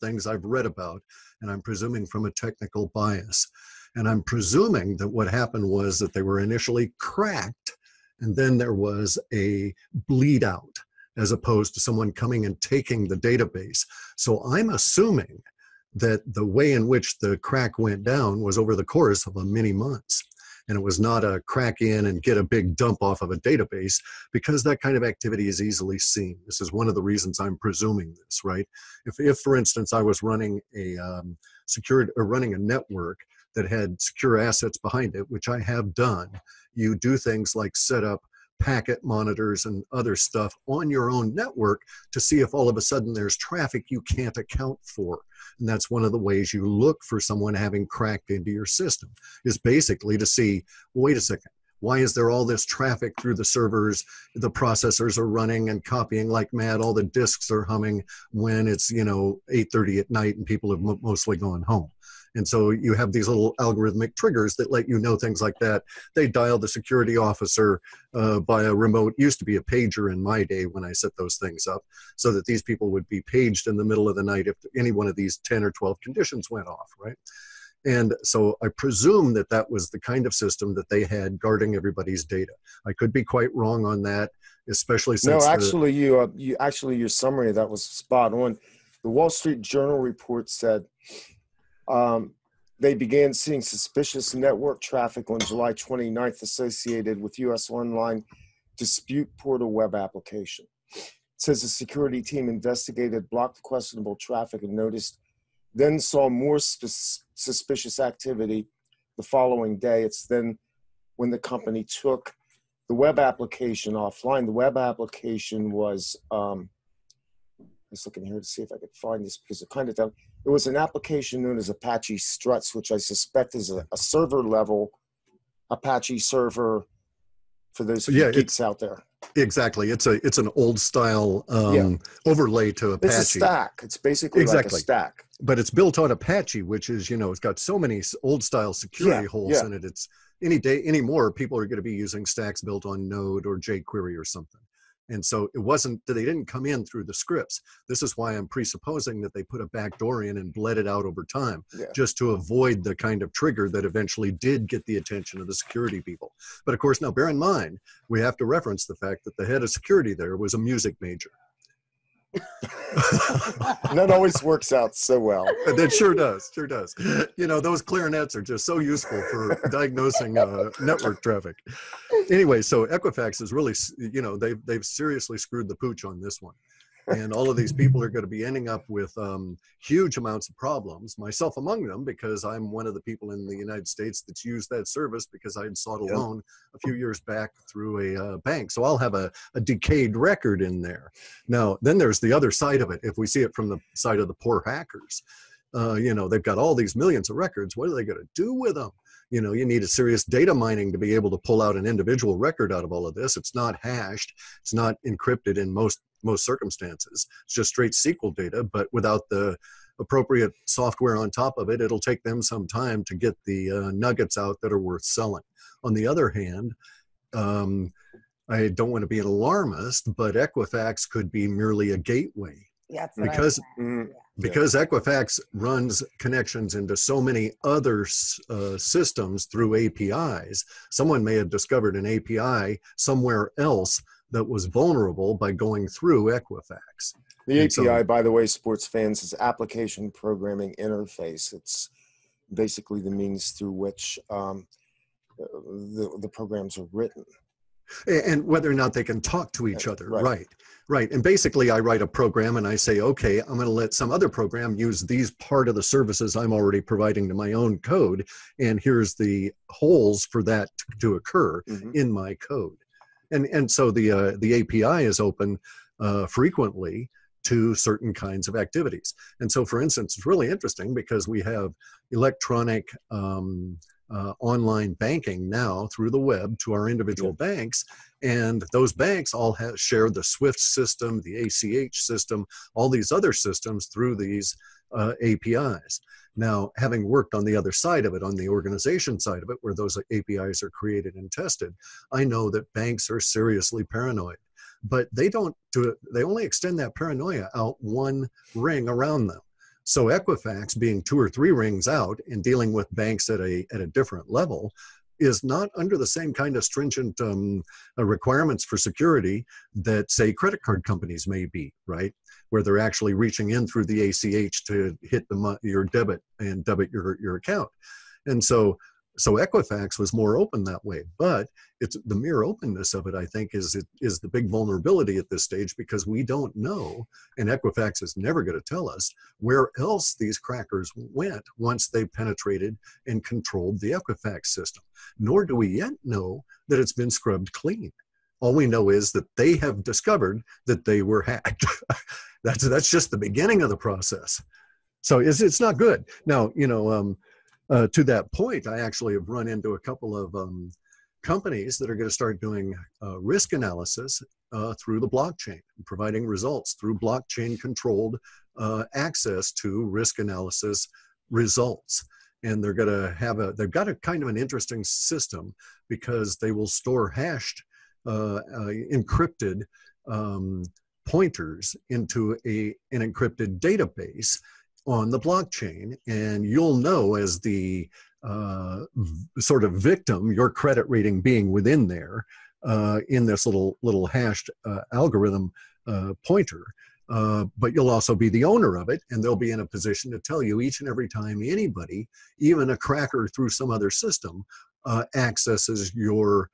things I've read about, and I'm presuming from a technical bias. And I'm presuming that what happened was that they were initially cracked, and then there was a bleed out, as opposed to someone coming and taking the database. So I'm assuming that the way in which the crack went down was over the course of many months. And it was not a crack in and get a big dump off of a database, because that kind of activity is easily seen. This is one of the reasons I'm presuming this, right? If for instance, I was running a running a network that had secure assets behind it, which I have done, you do things like set up packet monitors and other stuff on your own network to see if all of a sudden there's traffic you can't account for. And that's one of the ways you look for someone having cracked into your system, is basically to see, wait a second, why is there all this traffic through the servers? The processors are running and copying like mad. All the disks are humming when it's, 8:30 at night and people have mostly gone home. And so you have these little algorithmic triggers that let you know things like that. They dial the security officer by a remote, used to be a pager in my day when I set those things up, so that these people would be paged in the middle of the night if any one of these 10 or 12 conditions went off, right? And so I presume that that was the kind of system that they had guarding everybody's data. I could be quite wrong on that, especially since— No, actually, your summary of that was spot on. The Wall Street Journal report said they began seeing suspicious network traffic on July 29th associated with U.S. online dispute portal web application. It says the security team investigated, blocked the questionable traffic, and then saw more suspicious activity the following day. It's then when the company took the web application offline. The web application was, I was looking here to see if I could find this, because it was an application known as Apache Struts, which I suspect is a server level Apache server for those geeks out there. Exactly. It's an old style overlay to Apache. It's a stack. It's basically like a stack. But it's built on Apache, which is, it's got so many old style security holes in it. It's anymore, people are going to be using stacks built on Node or jQuery or something. And so it wasn't that they didn't come in through the scripts. This is why I'm presupposing that they put a backdoor in and bled it out over time, just to avoid the kind of trigger that eventually did get the attention of the security people. But of course, now bear in mind, we have to reference the fact that the head of security there was a music major. That always works out so well. That sure does. Those clarinets are just so useful for diagnosing network traffic. Anyway, so Equifax is really, they've seriously screwed the pooch on this one. And all of these people are going to be ending up with huge amounts of problems, myself among them, because I'm one of the people in the United States that's used that service because I had sought a loan a few years back through a bank. So I'll have a decayed record in there. Now, then there's the other side of it. If we see it from the side of the poor hackers, they've got all these millions of records. What are they going to do with them? You need a serious data mining to be able to pull out an individual record out of all of this. It's not hashed. It's not encrypted in most circumstances. It's just straight SQL data, but without the appropriate software on top of it, it'll take them some time to get the nuggets out that are worth selling. On the other hand, I don't want to be an alarmist, but Equifax could be merely a gateway. Yeah, because Equifax runs connections into so many other systems through APIs, someone may have discovered an API somewhere else that was vulnerable by going through Equifax. The API, by the way, sports fans, is Application Programming Interface. It's basically the means through which the programs are written. And whether or not they can talk to each other, right. And basically I write a program and I say, okay, I'm going to let some other program use these part of the services I'm already providing to my own code, and here's the holes for that to occur in my code. And so the API is open frequently to certain kinds of activities. And so, for instance, it's really interesting because we have electronic online banking now through the web to our individual banks, and those banks all share the SWIFT system, the ACH system, all these other systems through these APIs. Now, having worked on the other side of it, on the organization side of it, where those APIs are created and tested, I know that banks are seriously paranoid. But they don't do it. They only extend that paranoia out one ring around them. So Equifax, being 2 or 3 rings out and dealing with banks at a different level, is not under the same kind of stringent requirements for security that, say, credit card companies may be, right? Where they're actually reaching in through the ACH to hit your debit and debit your account. And so Equifax was more open that way, but it's the mere openness of it, I think, is the big vulnerability at this stage, because we don't know, and Equifax is never going to tell us where else these crackers went once they penetrated and controlled the Equifax system. Nor do we yet know that it's been scrubbed clean. All we know is that they have discovered that they were hacked. That's just the beginning of the process. So it's not good. Now, to that point, I actually have run into a couple of companies that are going to start doing risk analysis through the blockchain, providing results through blockchain-controlled access to risk analysis results. And they're going to they've got a kind of an interesting system, because they will store hashed, encrypted pointers into an encrypted database on the blockchain, and you'll know as the sort of victim, your credit rating being within there in this little hashed algorithm pointer, but you'll also be the owner of it, and they'll be in a position to tell you each and every time anybody, even a cracker through some other system, accesses your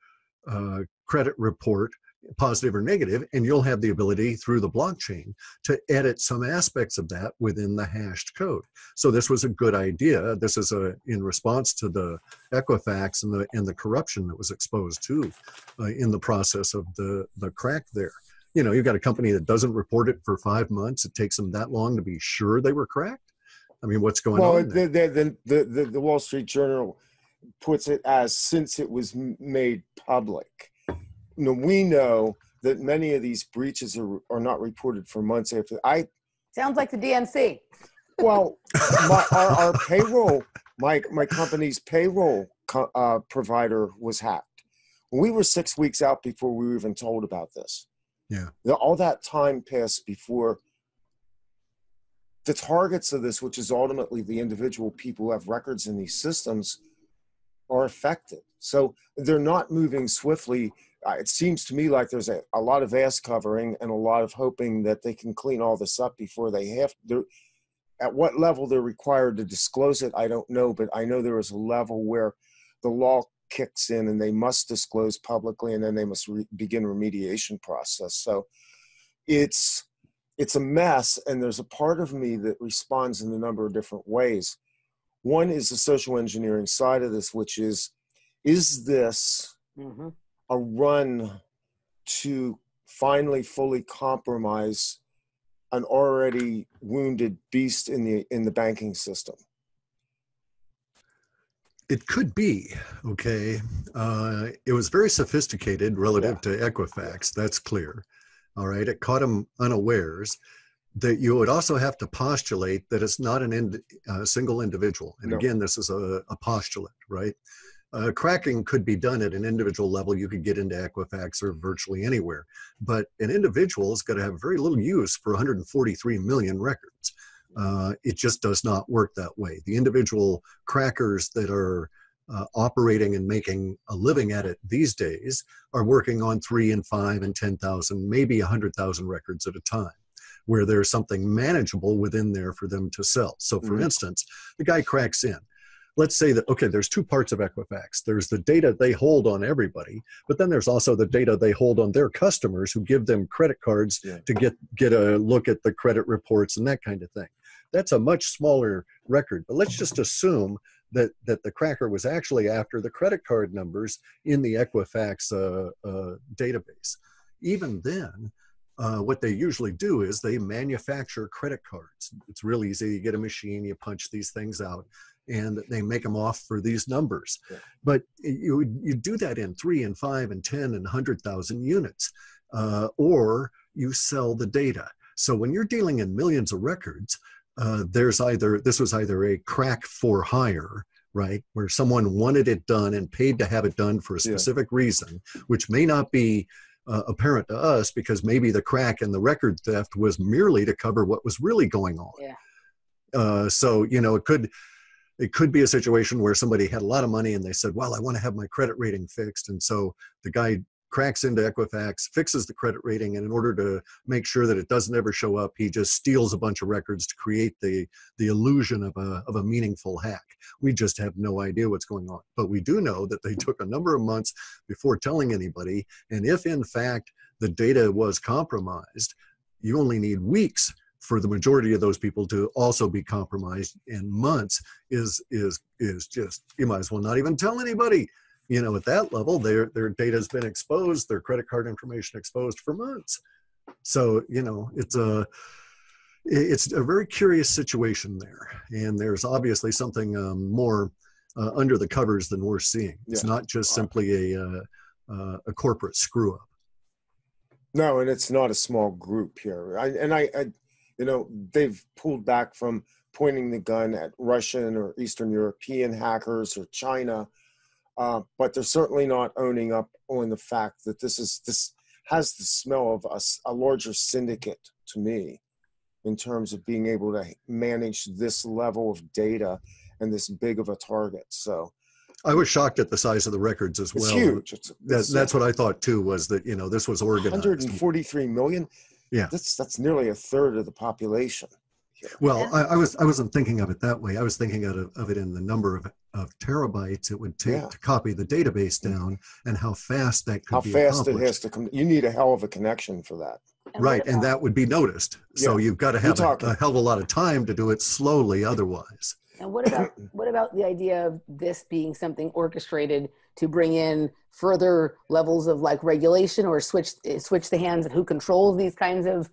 credit report, positive or negative, and you'll have the ability through the blockchain to edit some aspects of that within the hashed code. So this was a good idea. This is in response to the Equifax and the corruption that was exposed to in the process of the crack there. You've got a company that doesn't report it for 5 months. It takes them that long to be sure they were cracked. I mean, what's going on there? The Wall Street Journal puts it as, since it was made public. We know that many of these breaches are not reported for months after. Sounds like the DNC. Well, our payroll, my company's payroll provider was hacked. We were 6 weeks out before we were even told about this. Yeah. All that time passed before the targets of this, which is ultimately the individual people who have records in these systems, are affected. So they're not moving swiftly. It seems to me like there's a lot of ass covering and a lot of hoping that they can clean all this up before they have to. At what level they're required to disclose it, I don't know, but I know there is a level where the law kicks in and they must disclose publicly, and then they must begin remediation process. So it's a mess, and there's a part of me that responds in a number of different ways. One is the social engineering side of this, which is this a run to finally fully compromise an already wounded beast in the banking system? It could be, okay. It was very sophisticated relative to Equifax, that's clear. All right, it caught them unawares. That you would also have to postulate that it's not a single individual. And again, this is a postulate, right? Cracking could be done at an individual level. You could get into Equifax or virtually anywhere. But an individual is going to have very little use for 143 million records. It just does not work that way. The individual crackers that are operating and making a living at it these days are working on 3 and 5 and 10,000, maybe 100,000 records at a time, where there's something manageable within there for them to sell. So for instance, the guy cracks in. Let's say that, okay, there's 2 parts of Equifax. There's the data they hold on everybody, but then there's also the data they hold on their customers who give them credit cards to get a look at the credit reports and that kind of thing. That's a much smaller record, but let's just assume that the cracker was actually after the credit card numbers in the Equifax database. Even then, what they usually do is they manufacture credit cards. It's real easy. You get a machine, you punch these things out, and they make them off for these numbers. But you do that in 3 and 5 and 10 and 100,000 units, or you sell the data. So when you're dealing in millions of records, this was either a crack for hire, right, where someone wanted it done and paid to have it done for a specific reason, which may not be apparent to us, because maybe the crack and the record theft was merely to cover what was really going on. So, it could be a situation where somebody had a lot of money and they said, well, I want to have my credit rating fixed. And so the guy cracks into Equifax, fixes the credit rating, and in order to make sure that it doesn't ever show up, he just steals a bunch of records to create the illusion of a meaningful hack. We just have no idea what's going on. But we do know that they took a number of months before telling anybody. And if in fact the data was compromised, you only need weeks for the majority of those people to also be compromised, and months is just, you might as well not even tell anybody. At that level, their data has been exposed, their credit card information exposed for months. So, it's a very curious situation there. And there's obviously something more under the covers than we're seeing. It's not just simply a corporate screw up. No, and it's not a small group here. They've pulled back from pointing the gun at Russian or Eastern European hackers or China. But they're certainly not owning up on the fact that this has the smell of a larger syndicate to me, in terms of being able to manage this level of data and this big of a target. So I was shocked at the size of the records as well. It's huge. That's what I thought too, was that, this was organized. 143 million. Yeah. That's nearly a third of the population. Well, I wasn't thinking of it that way. I was thinking of it in the number of terabytes it would take to copy the database down, and how fast that could be accomplished. How fast it has to come. You need a hell of a connection for that. Right, and that would be noticed. So you've got to have a hell of a lot of time to do it slowly otherwise. And what about the idea of this being something orchestrated to bring in further levels of regulation, or switch the hands of who controls these kinds of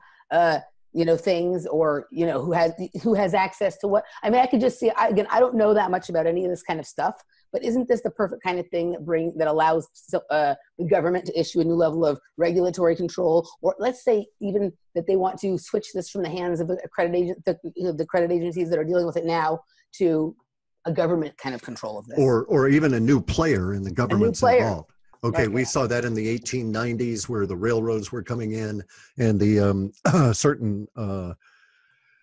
things, or who has access to what? I mean, I could just see, I don't know that much about any of this kind of stuff, but isn't this the perfect kind of thing that allows the government to issue a new level of regulatory control? Or let's say even that they want to switch this from the hands of the credit agencies that are dealing with it now to a government kind of control of this, or even a new player in the government's involved. Okay, we saw that in the 1890s, where the railroads were coming in, and the certain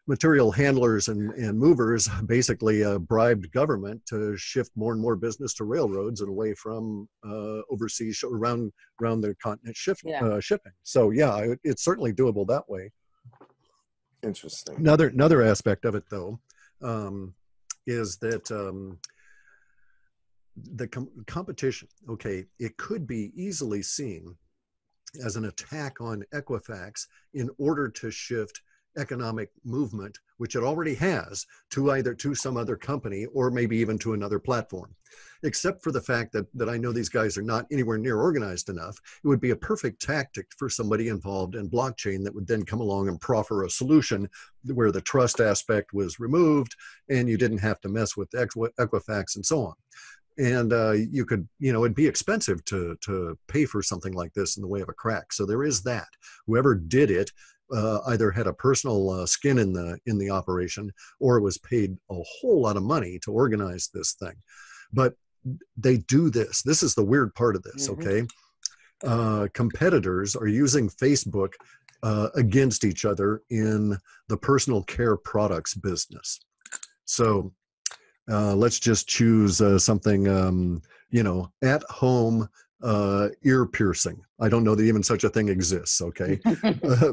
material handlers and movers basically bribed government to shift more and more business to railroads and away from overseas around the continent shipping. So it's certainly doable that way. Interesting. Another aspect of it, though, is that the competition, it could be easily seen as an attack on Equifax in order to shift economic movement, which it already has, to some other company, or maybe even to another platform. Except for the fact that I know these guys are not anywhere near organized enough, it would be a perfect tactic for somebody involved in blockchain that would then come along and proffer a solution where the trust aspect was removed and you didn't have to mess with Equifax and so on. And you could, it'd be expensive to pay for something like this in the way of a crack. So there is that. Whoever did it either had a personal skin in the operation, or was paid a whole lot of money to organize this thing. But they do this. This is the weird part of this, okay? Competitors are using Facebook against each other in the personal care products business. So let's just choose something, at home ear piercing. I don't know that even such a thing exists, okay?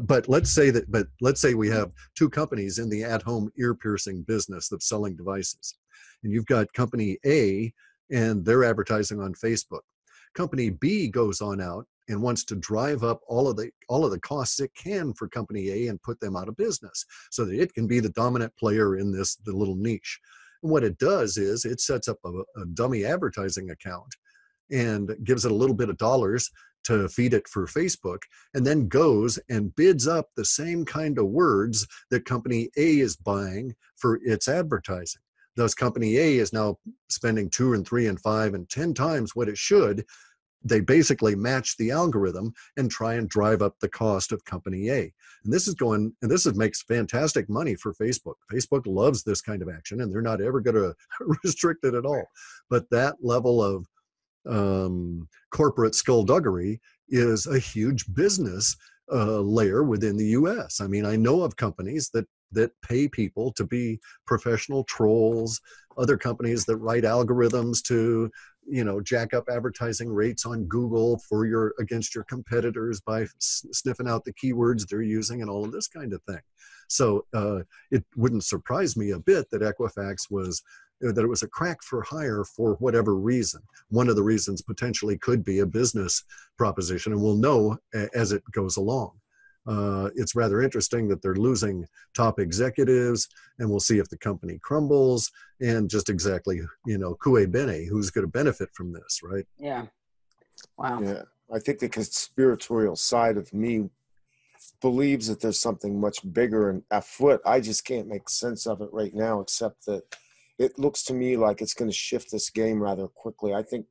But let's say we have two companies in the at-home ear piercing business that's selling devices. And you've got company A, and they're advertising on Facebook. Company B goes on out and wants to drive up all of the costs it can for company A and put them out of business, so that it can be the dominant player in the little niche. And what it does is it sets up a dummy advertising account and gives it a little bit of dollars to feed it for Facebook, and then goes and bids up the same kind of words that company A is buying for its advertising. Thus, company A is now spending 2 and 3 and 5 and 10 times what it should. They basically match the algorithm and try and drive up the cost of company A. And this makes fantastic money for Facebook. Facebook loves this kind of action, and they're not ever going to restrict it at all. But that level of corporate skullduggery is a huge business layer within the US. I mean, I know of companies that that pay people to be professional trolls, other companies that write algorithms to, jack up advertising rates on Google against your competitors by sniffing out the keywords they're using and all of this kind of thing. So it wouldn't surprise me a bit that Equifax that it was a crack for hire for whatever reason. One of the reasons potentially could be a business proposition, and we'll know as it goes along. It's rather interesting that they're losing top executives, and we'll see if the company crumbles, and just exactly, cui bene, who's going to benefit from this, right? Yeah. Wow. Yeah. I think the conspiratorial side of me believes that there's something much bigger and afoot. I just can't make sense of it right now, except that it looks to me like it's going to shift this game rather quickly. I think,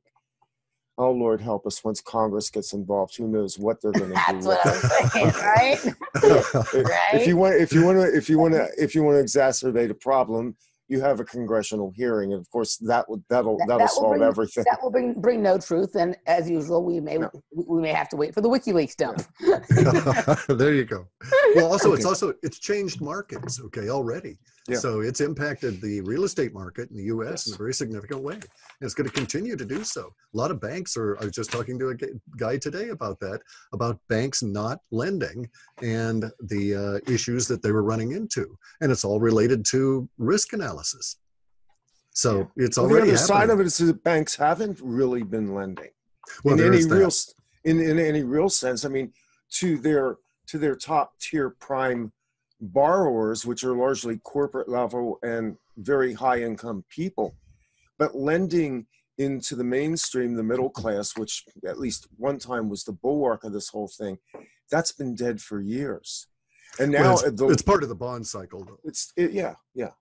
oh Lord help us, once Congress gets involved, who knows what they're going to do. That's what I'm saying, right? Right? If you want to exacerbate a problem, you have a congressional hearing, and of course that'll solve everything. That will bring no truth, and as usual, we may have to wait for the WikiLeaks dump. There you go. Well, also it's changed markets, already. Yeah. So it's impacted the real estate market in the U.S. in a very significant way. And it's going to continue to do so. A lot of banks I was just talking to a guy today about banks not lending and the issues that they were running into. And it's all related to risk analysis. So it's already the other happening. side of it is that banks haven't really been lending. Well, in any real sense. I mean, to their top tier prime borrowers, which are largely corporate level and very high income people, but lending into the mainstream, the middle class, which at least one time was the bulwark of this whole thing, that's been dead for years. And now it's part of the bond cycle, though. Yeah.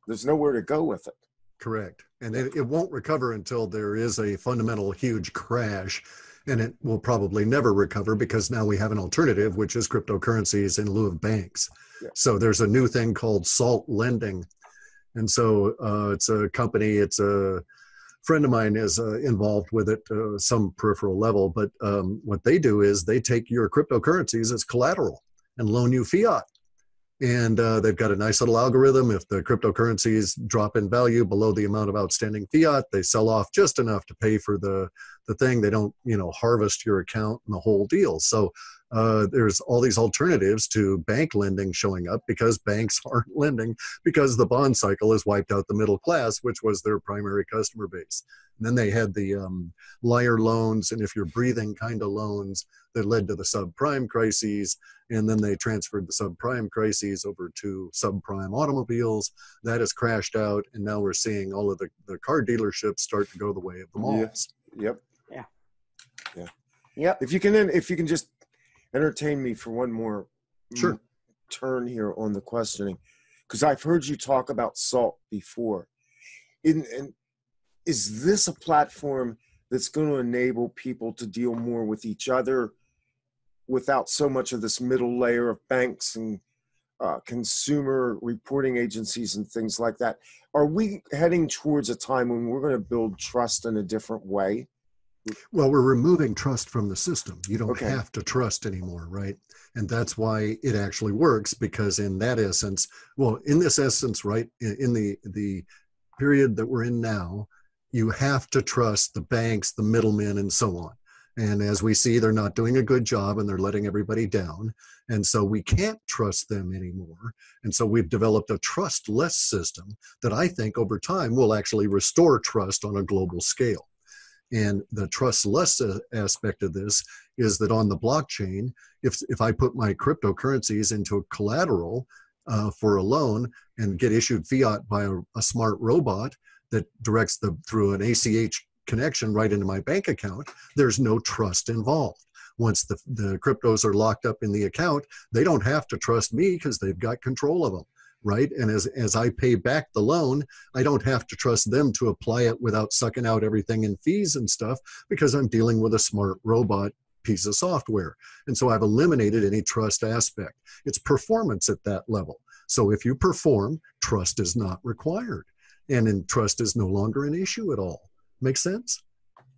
There's nowhere to go with it. Correct. And it won't recover until there is a fundamental huge crash. And it will probably never recover because now we have an alternative, which is cryptocurrencies in lieu of banks. Yeah. So there's a new thing called salt lending. And so it's a company, it's a friend of mine is involved with it, some peripheral level. But what they do is they take your cryptocurrencies as collateral and loan you fiat. And they've got a nice little algorithm. If the cryptocurrencies drop in value below the amount of outstanding fiat, they sell off just enough to pay for the thing. They don't, harvest your account and the whole deal. So there's all these alternatives to bank lending showing up because banks aren't lending because the bond cycle has wiped out the middle class, which was their primary customer base. And then they had the liar loans, and if you're breathing kind of loans that led to the subprime crises. And then they transferred the subprime crises over to subprime automobiles. That has crashed out, and now we're seeing all of the car dealerships start to go the way of the malls. Yep. Yeah. Yep. If you can just entertain me for one more turn here on the questioning, because I've heard you talk about SALT before. And is this a platform that's going to enable people to deal more with each other without so much of this middle layer of banks and consumer reporting agencies and things like that? Are we heading towards a time when we're going to build trust in a different way? Well, we're removing trust from the system. You don't have to trust anymore, right? And that's why it actually works, because in that essence, in this essence, right, in the period that we're in now, you have to trust the banks, the middlemen, and so on. And as we see, they're not doing a good job and they're letting everybody down. And so we can't trust them anymore. And so we've developed a trustless system that I think over time will actually restore trust on a global scale. And the trustless aspect of this is that on the blockchain, if I put my cryptocurrencies into a collateral for a loan and get issued fiat by a smart robot that directs through an ACH connection right into my bank account, there's no trust involved. Once the cryptos are locked up in the account, they don't have to trust me because they've got control of them, right? And as I pay back the loan, I don't have to trust them to apply it without sucking out everything in fees and stuff, because I'm dealing with a smart robot piece of software. And so I've eliminated any trust aspect. It's performance at that level. So if you perform, trust is not required. And trust is no longer an issue at all. Make sense?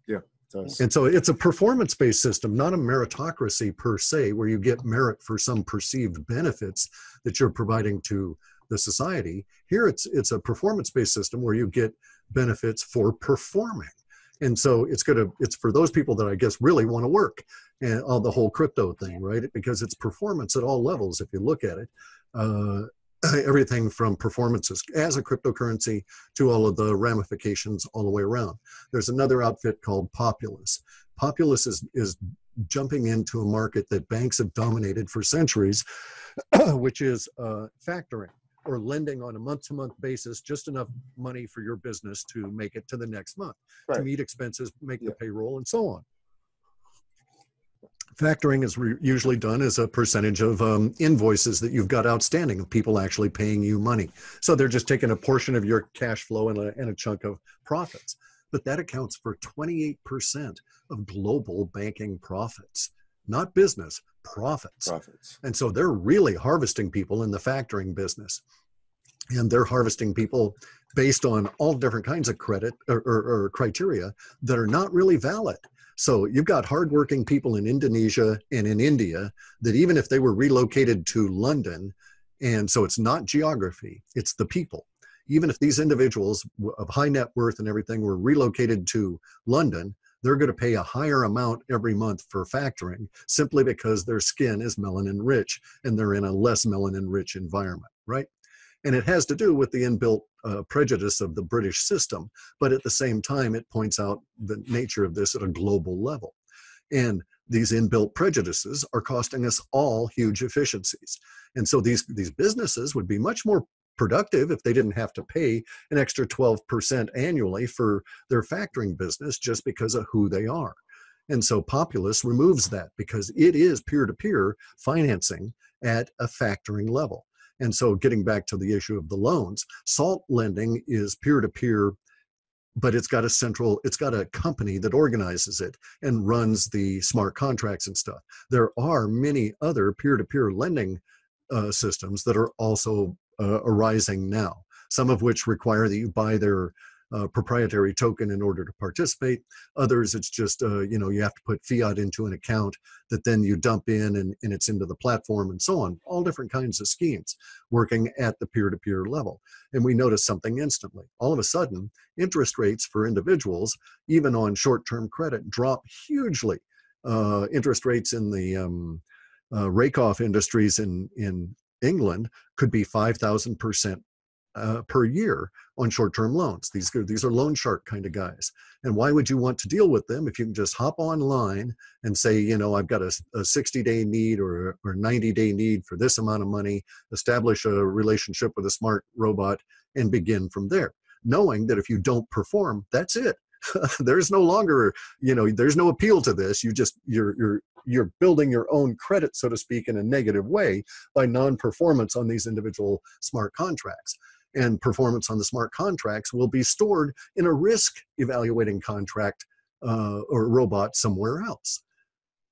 Yeah, it does. And so it's a performance-based system, not a meritocracy per se, where you get merit for some perceived benefits that you're providing to the society. Here it's a performance-based system where you get benefits for performing. And so it's for those people that I guess really want to work, and all the whole crypto thing, right? Because it's performance at all levels if you look at it. Everything from performances as a cryptocurrency to all of the ramifications all the way around. There's another outfit called Populous. Populous is jumping into a market that banks have dominated for centuries, which is factoring, or lending on a month-to-month basis, just enough money for your business to make it to the next month, to meet expenses, make the payroll, and so on. Factoring is usually done as a percentage of invoices that you've got outstanding, of people actually paying you money. So they're just taking a portion of your cash flow and a chunk of profits. But that accounts for 28% of global banking profits, not business, profits. And so they're really harvesting people in the factoring business. And they're harvesting people based on all different kinds of credit or criteria that are not really valid. So you've got hardworking people in Indonesia and in India that even if they were relocated to London, and so it's not geography, it's the people. Even if these individuals of high net worth and everything were relocated to London, they're going to pay a higher amount every month for factoring simply because their skin is melanin rich and they're in a less melanin rich environment, right? And it has to do with the inbuilt prejudice of the British system. But at the same time, it points out the nature of this at a global level. And these inbuilt prejudices are costing us all huge efficiencies. And so these businesses would be much more productive if they didn't have to pay an extra 12% annually for their factoring business just because of who they are. And so Populous removes that because it is peer-to-peer financing at a factoring level. And so getting back to the issue of the loans, SALT lending is peer-to-peer, but it's got a company that organizes it and runs the smart contracts and stuff. There are many other peer-to-peer lending systems that are also arising now, some of which require that you buy their proprietary token in order to participate. Others, it's just, you have to put fiat into an account that then you dump in and it's into the platform and so on. All different kinds of schemes working at the peer-to-peer level. And we notice something instantly. All of a sudden, interest rates for individuals, even on short-term credit, drop hugely. Interest rates in the rake-off industries in England could be 5,000% per year on short-term loans. These are loan shark kind of guys. And why would you want to deal with them if you can just hop online and say, I've got a 60-day need or 90-day need for this amount of money, establish a relationship with a smart robot and begin from there, knowing that if you don't perform, that's it. There's no longer, there's no appeal to this. You're building your own credit, so to speak, in a negative way by non-performance on these individual smart contracts. And performance on the smart contracts will be stored in a risk evaluating contract or robot somewhere else.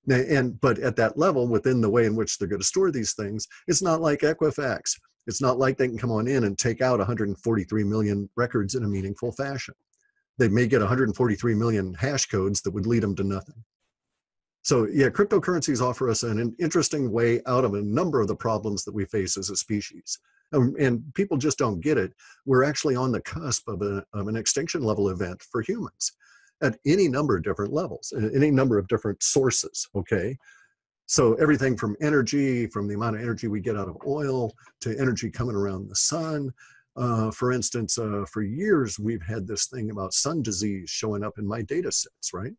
But at that level, within the way in which they're going to store these things, it's not like Equifax. It's not like they can come on in and take out 143 million records in a meaningful fashion. They may get 143 million hash codes that would lead them to nothing. So yeah, cryptocurrencies offer us an interesting way out of a number of the problems that we face as a species. And people just don't get it. We're actually on the cusp of an extinction level event for humans at any number of different levels, any number of different sources, okay? So everything from energy, from the amount of energy we get out of oil, to energy coming around the sun. For instance, for years, we've had this thing about sun disease showing up in my data sets, right?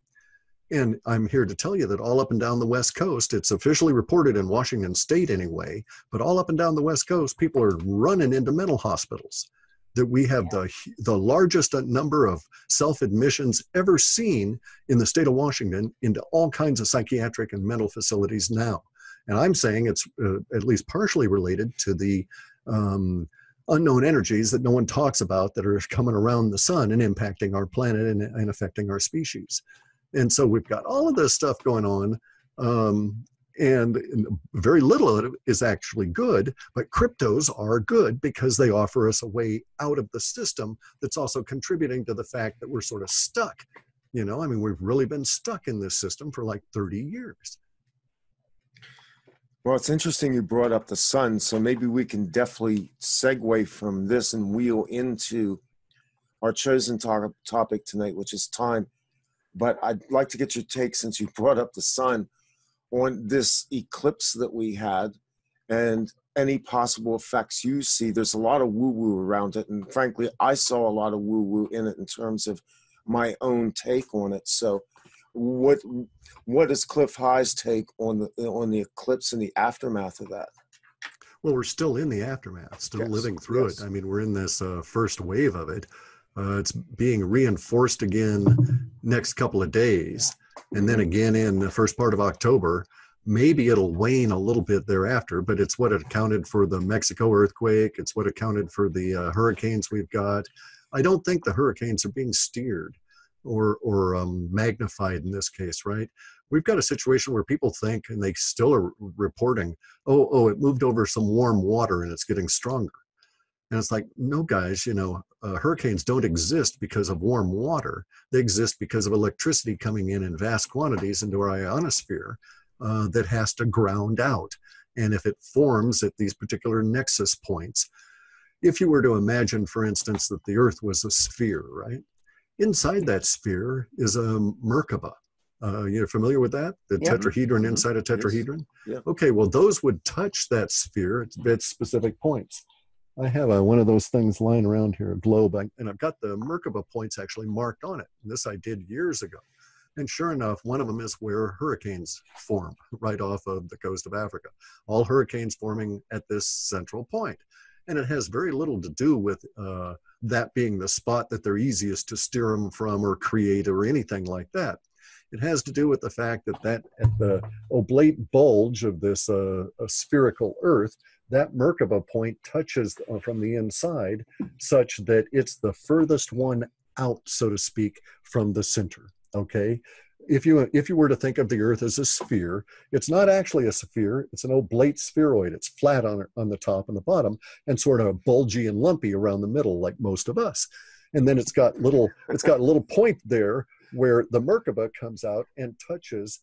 And I'm here to tell you that all up and down the West Coast, it's officially reported in Washington State anyway, but all up and down the West Coast, people are running into mental hospitals. That we have the largest number of self-admissions ever seen in the state of Washington into all kinds of psychiatric and mental facilities now. And I'm saying it's at least partially related to the unknown energies that no one talks about that are coming around the sun and impacting our planet and affecting our species. And so we've got all of this stuff going on, and very little of it is actually good, but cryptos are good because they offer us a way out of the system that's also contributing to the fact that we're sort of stuck. We've really been stuck in this system for like 30 years. Well, it's interesting you brought up the sun, so maybe we can definitely segue from this and wheel into our chosen topic tonight, which is time. But I'd like to get your take, since you brought up the sun, on this eclipse that we had and any possible effects you see. There's a lot of woo-woo around it, and frankly, I saw a lot of woo-woo in it in terms of my own take on it. So what is Clif High's take on the eclipse and the aftermath of that? Well, we're still in the aftermath, still living through it. I mean, we're in this first wave of it. It's being reinforced again next couple of days, and then again in the first part of October. Maybe it'll wane a little bit thereafter, but it's what accounted for the Mexico earthquake. It's what accounted for the hurricanes we've got. I don't think the hurricanes are being steered or magnified in this case, right? We've got a situation where people think, and they still are reporting, oh, it moved over some warm water and it's getting stronger. And it's like, no, guys, hurricanes don't exist because of warm water. They exist because of electricity coming in vast quantities into our ionosphere that has to ground out. And if it forms at these particular nexus points, if you were to imagine, for instance, that the Earth was a sphere, right? Inside that sphere is a Merkaba. You're familiar with that? The tetrahedron inside a tetrahedron? Yes. Yeah. Okay, well, those would touch that sphere at specific points. I have one of those things lying around here, a globe, and I've got the Merkaba points actually marked on it. And this I did years ago. And sure enough, one of them is where hurricanes form, right off of the coast of Africa. All hurricanes forming at this central point. And it has very little to do with that being the spot that they're easiest to steer them from or create or anything like that. It has to do with the fact that at the oblate bulge of this spherical Earth, that Merkaba point touches from the inside such that it's the furthest one out, so to speak, from the center. Okay, if you were to think of the Earth as a sphere, it's not actually a sphere. It's an oblate spheroid. It's flat on the top and the bottom, and sort of bulgy and lumpy around the middle, like most of us. And then it's got a little point there where the Merkaba comes out and touches,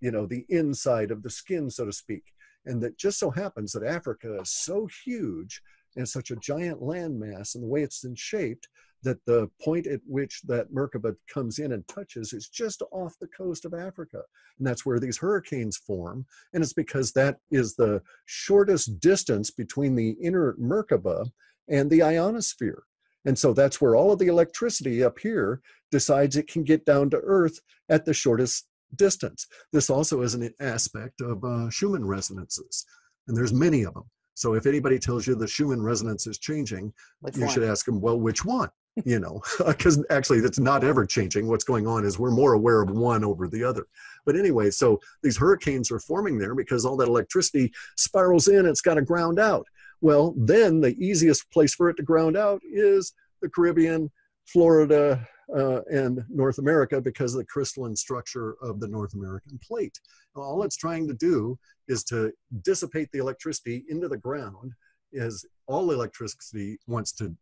the inside of the skin, so to speak. And that just so happens that Africa is so huge and such a giant landmass, and the way it's been shaped, that the point at which that Merkaba comes in and touches is just off the coast of Africa. And that's where these hurricanes form. And it's because that is the shortest distance between the inner Merkaba and the ionosphere. And so that's where all of the electricity up here decides it can get down to Earth at the shortest distance. This also is an aspect of Schumann resonances, and there's many of them. So if anybody tells you the Schumann resonance is changing, you should ask them, well, which one? Because actually it's not ever changing. What's going on is we're more aware of one over the other. But anyway, so these hurricanes are forming there because all that electricity spirals in, it's got to ground out. Well, then the easiest place for it to ground out is the Caribbean, Florida, and North America, because of the crystalline structure of the North American plate. All it's trying to do is to dissipate the electricity into the ground, as all electricity wants to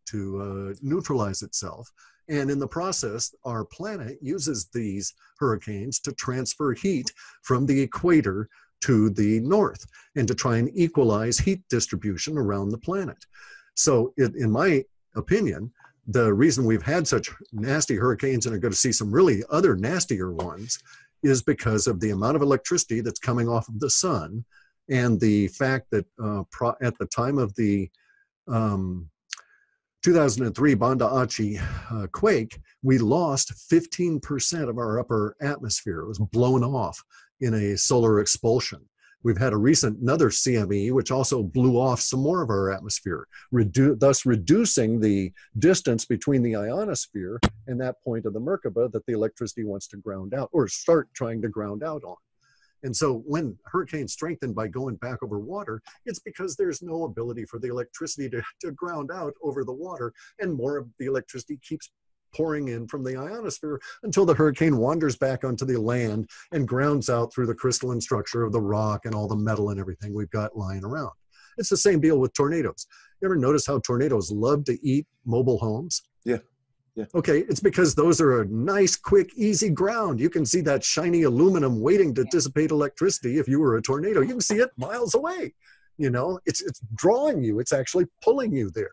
neutralize itself. And in the process, our planet uses these hurricanes to transfer heat from the equator to the north and to try and equalize heat distribution around the planet. So in my opinion, the reason we've had such nasty hurricanes and are going to see some really other nastier ones is because of the amount of electricity that's coming off of the sun, and the fact that at the time of the 2003 Banda Aceh quake, we lost 15% of our upper atmosphere. It was blown off in a solar expulsion. We've had another CME, which also blew off some more of our atmosphere, thus reducing the distance between the ionosphere and that point of the Merkaba that the electricity wants to ground out or start trying to ground out on. And so when hurricanes strengthen by going back over water, it's because there's no ability for the electricity to ground out over the water, and more of the electricity keeps pouring in from the ionosphere until the hurricane wanders back onto the land and grounds out through the crystalline structure of the rock and all the metal and everything we've got lying around. It's the same deal with tornadoes. You ever notice how tornadoes love to eat mobile homes? Yeah. Yeah. Okay, it's because those are a nice, quick, easy ground. You can see that shiny aluminum waiting to dissipate electricity. If you were a tornado, you can see it miles away. You know, it's drawing you. It's actually pulling you there.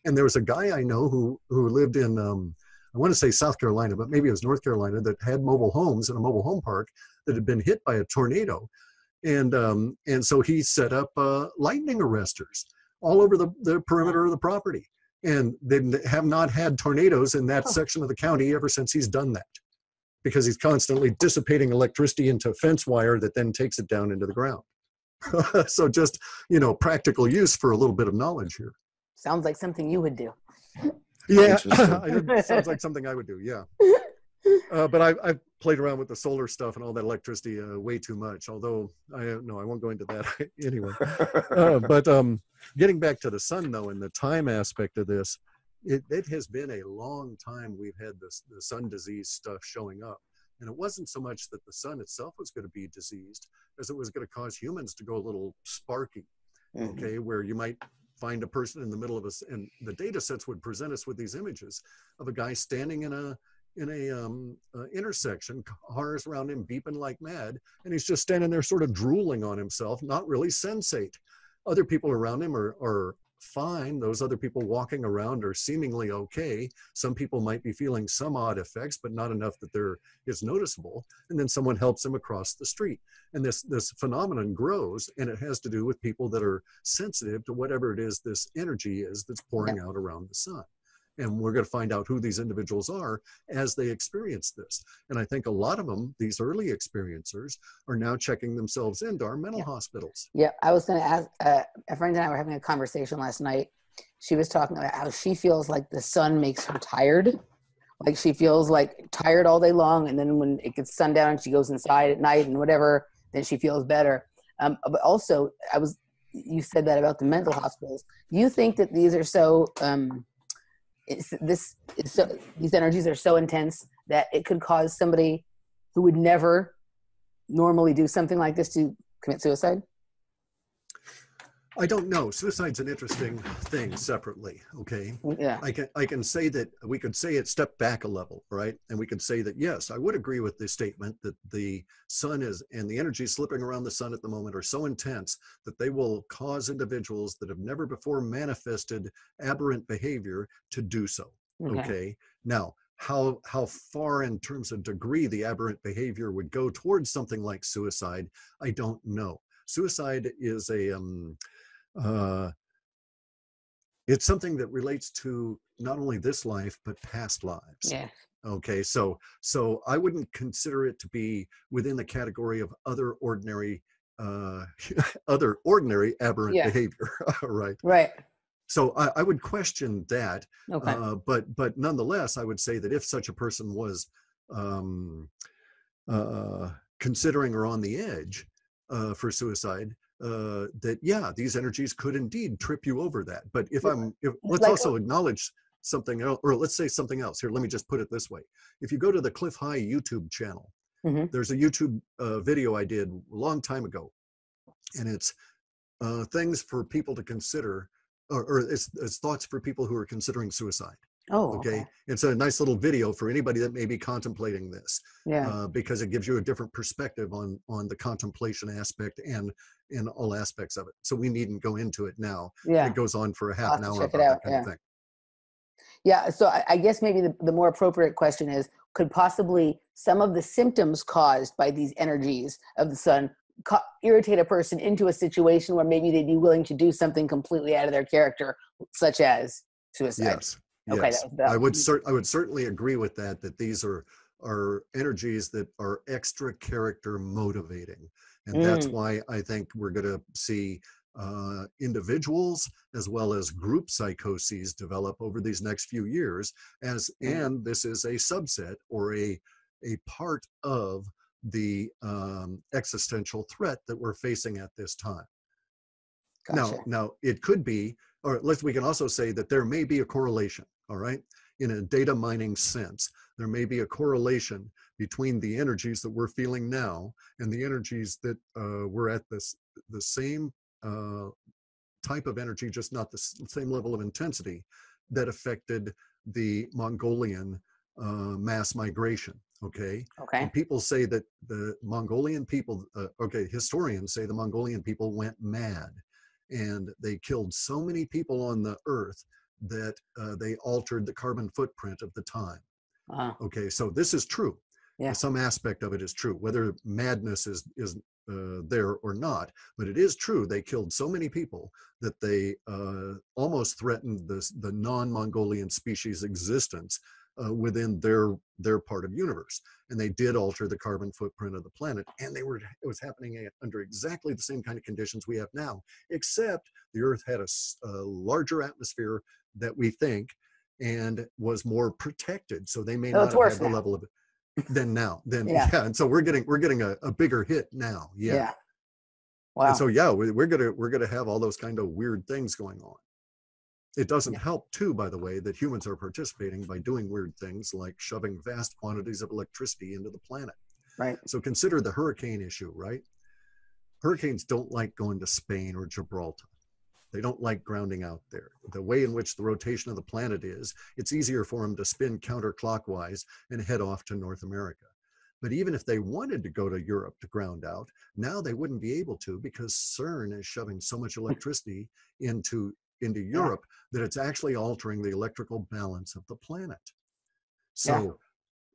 And there was a guy I know who lived in, I want to say South Carolina, but maybe it was North Carolina, that had mobile homes in a mobile home park that had been hit by a tornado. And so he set up lightning arresters all over the perimeter of the property. And they have not had tornadoes in that section of the county ever since he's done that, because he's constantly dissipating electricity into fence wire that then takes it down into the ground. So just, you know, practical use for a little bit of knowledge here. Sounds like something you would do. Yeah, it sounds like something I would do, yeah. But I've played around with the solar stuff and all that electricity way too much, although I won't go into that anyway. But getting back to the sun, though, and the time aspect of this, it has been a long time we've had the sun disease stuff showing up. And it wasn't so much that the sun itself was going to be diseased as it was going to cause humans to go a little sparky, okay, where you might find a person in the middle of us, and the data sets would present us with these images of a guy standing in a intersection, cars around him beeping like mad, and he's just standing there sort of drooling on himself, not really sensate. Other people around him are fine. Those other people walking around are seemingly okay. Some people might be feeling some odd effects, but not enough that it's noticeable. And then someone helps him across the street. And this phenomenon grows, and it has to do with people that are sensitive to whatever it is this energy is that's pouring out around the sun. And we're going to find out who these individuals are as they experience this. And I think a lot of them, these early experiencers, are now checking themselves into our mental hospitals. Yeah, I was going to ask, a friend and I were having a conversation last night. She was talking about how she feels like the sun makes her tired. Like she feels like tired all day long. And then when it gets sundown and she goes inside at night and whatever, then she feels better. But also, you said that about the mental hospitals. Do you think that these are so... these energies are so intense that it could cause somebody who would never normally do something like this to commit suicide? I don't know. Suicide's an interesting thing separately, okay? Yeah. I can say that we could say it stepped back a level, right? And we could say that, yes, I would agree with the statement that the sun and the energy slipping around the sun at the moment are so intense that they will cause individuals that have never before manifested aberrant behavior to do so, okay? Now, how far in terms of degree the aberrant behavior would go towards something like suicide, I don't know. Suicide is it's something that relates to not only this life but past lives. Yeah. Okay, so I wouldn't consider it to be within the category of other ordinary aberrant behavior. Right. Right. So I would question that. Okay. But nonetheless, I would say that if such a person was considering or on the edge for suicide, that these energies could indeed trip you over that. But let's also acknowledge something else, or let's say something else. Here, let me just put it this way. If you go to the Clif High YouTube channel, there's a YouTube video I did a long time ago, and it's things for people to consider, or it's thoughts for people who are considering suicide. Oh, okay. It's a nice little video for anybody that may be contemplating this, because it gives you a different perspective on the contemplation aspect and in all aspects of it. So we needn't go into it now. Yeah. It goes on for a half an hour check about it out. that kind of thing. Yeah, so I guess maybe the more appropriate question is, could possibly some of the symptoms caused by these energies of the sun irritate a person into a situation where maybe they'd be willing to do something completely out of their character, such as suicide? Yes. Okay, yes. I would certainly agree with that these are energies that are extra character motivating. And that's why I think we're going to see individuals as well as group psychoses develop over these next few years, and this is a subset or a part of the existential threat that we're facing at this time. Gotcha. Now it could be, or we can also say that there may be a correlation, all right? In a data mining sense, there may be a correlation between the energies that we're feeling now and the energies that we're at the same type of energy, just not the same level of intensity that affected the Mongolian mass migration. Okay. Okay. And people say that the Mongolian people, historians say the Mongolian people went mad and they killed so many people on the earth that they altered the carbon footprint of the time. Okay. So this is true. Yeah. Some aspect of it is true, whether madness is there or not, but it is true. They killed so many people that they almost threatened the non-Mongolian species existence within their part of universe. And they did alter the carbon footprint of the planet. And it was happening under exactly the same kind of conditions we have now, except the Earth had a larger atmosphere that we think and was more protected. So they may not have had the level of than now. Yeah. And so we're getting a bigger hit now. Yeah. Wow. And so yeah, we're gonna have all those kind of weird things going on. It doesn't help too, by the way, that humans are participating by doing weird things like shoving vast quantities of electricity into the planet. Right. So consider the hurricane issue, right? Hurricanes don't like going to Spain or Gibraltar. They don't like grounding out there. The way in which the rotation of the planet is, it's easier for them to spin counterclockwise and head off to North America. But even if they wanted to go to Europe to ground out, now they wouldn't be able to because CERN is shoving so much electricity into Europe that it's actually altering the electrical balance of the planet.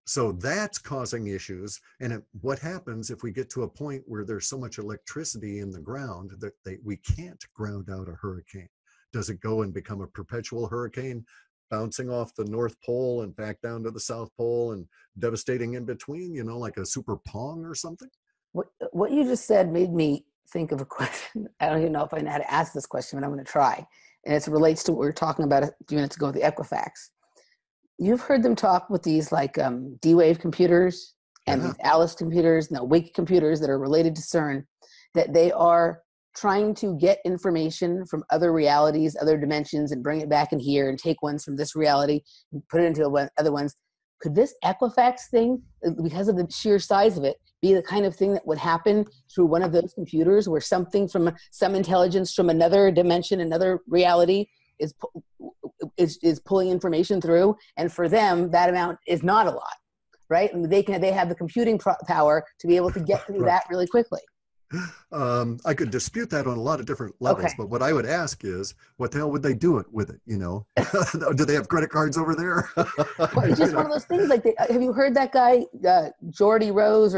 So that's causing issues. And what happens if we get to a point where there's so much electricity in the ground that we can't ground out a hurricane? Does it go and become a perpetual hurricane, bouncing off the North Pole and back down to the South Pole and devastating in between, like a super Pong or something? What you just said made me think of a question. I don't even know if I know how to ask this question, but I'm going to try. And it relates to what we were talking about a few minutes ago, the Equifax. You've heard them talk with these like D-Wave computers and these Alice computers, Wake computers that are related to CERN, that they are trying to get information from other realities, other dimensions, and bring it back in here and take ones from this reality and put it into other ones. Could this Equifax thing, because of the sheer size of it, be the kind of thing that would happen through one of those computers where something from some intelligence from another dimension, another reality is pulling information through, and for them that amount is not a lot, right? And they have the computing power to be able to get through that really quickly. I could dispute that on a lot of different levels, but what I would ask is, what the hell would they do with it? Do they have credit cards over there? Well, it's just one of those things. Like, have you heard that guy, Gordy Rose,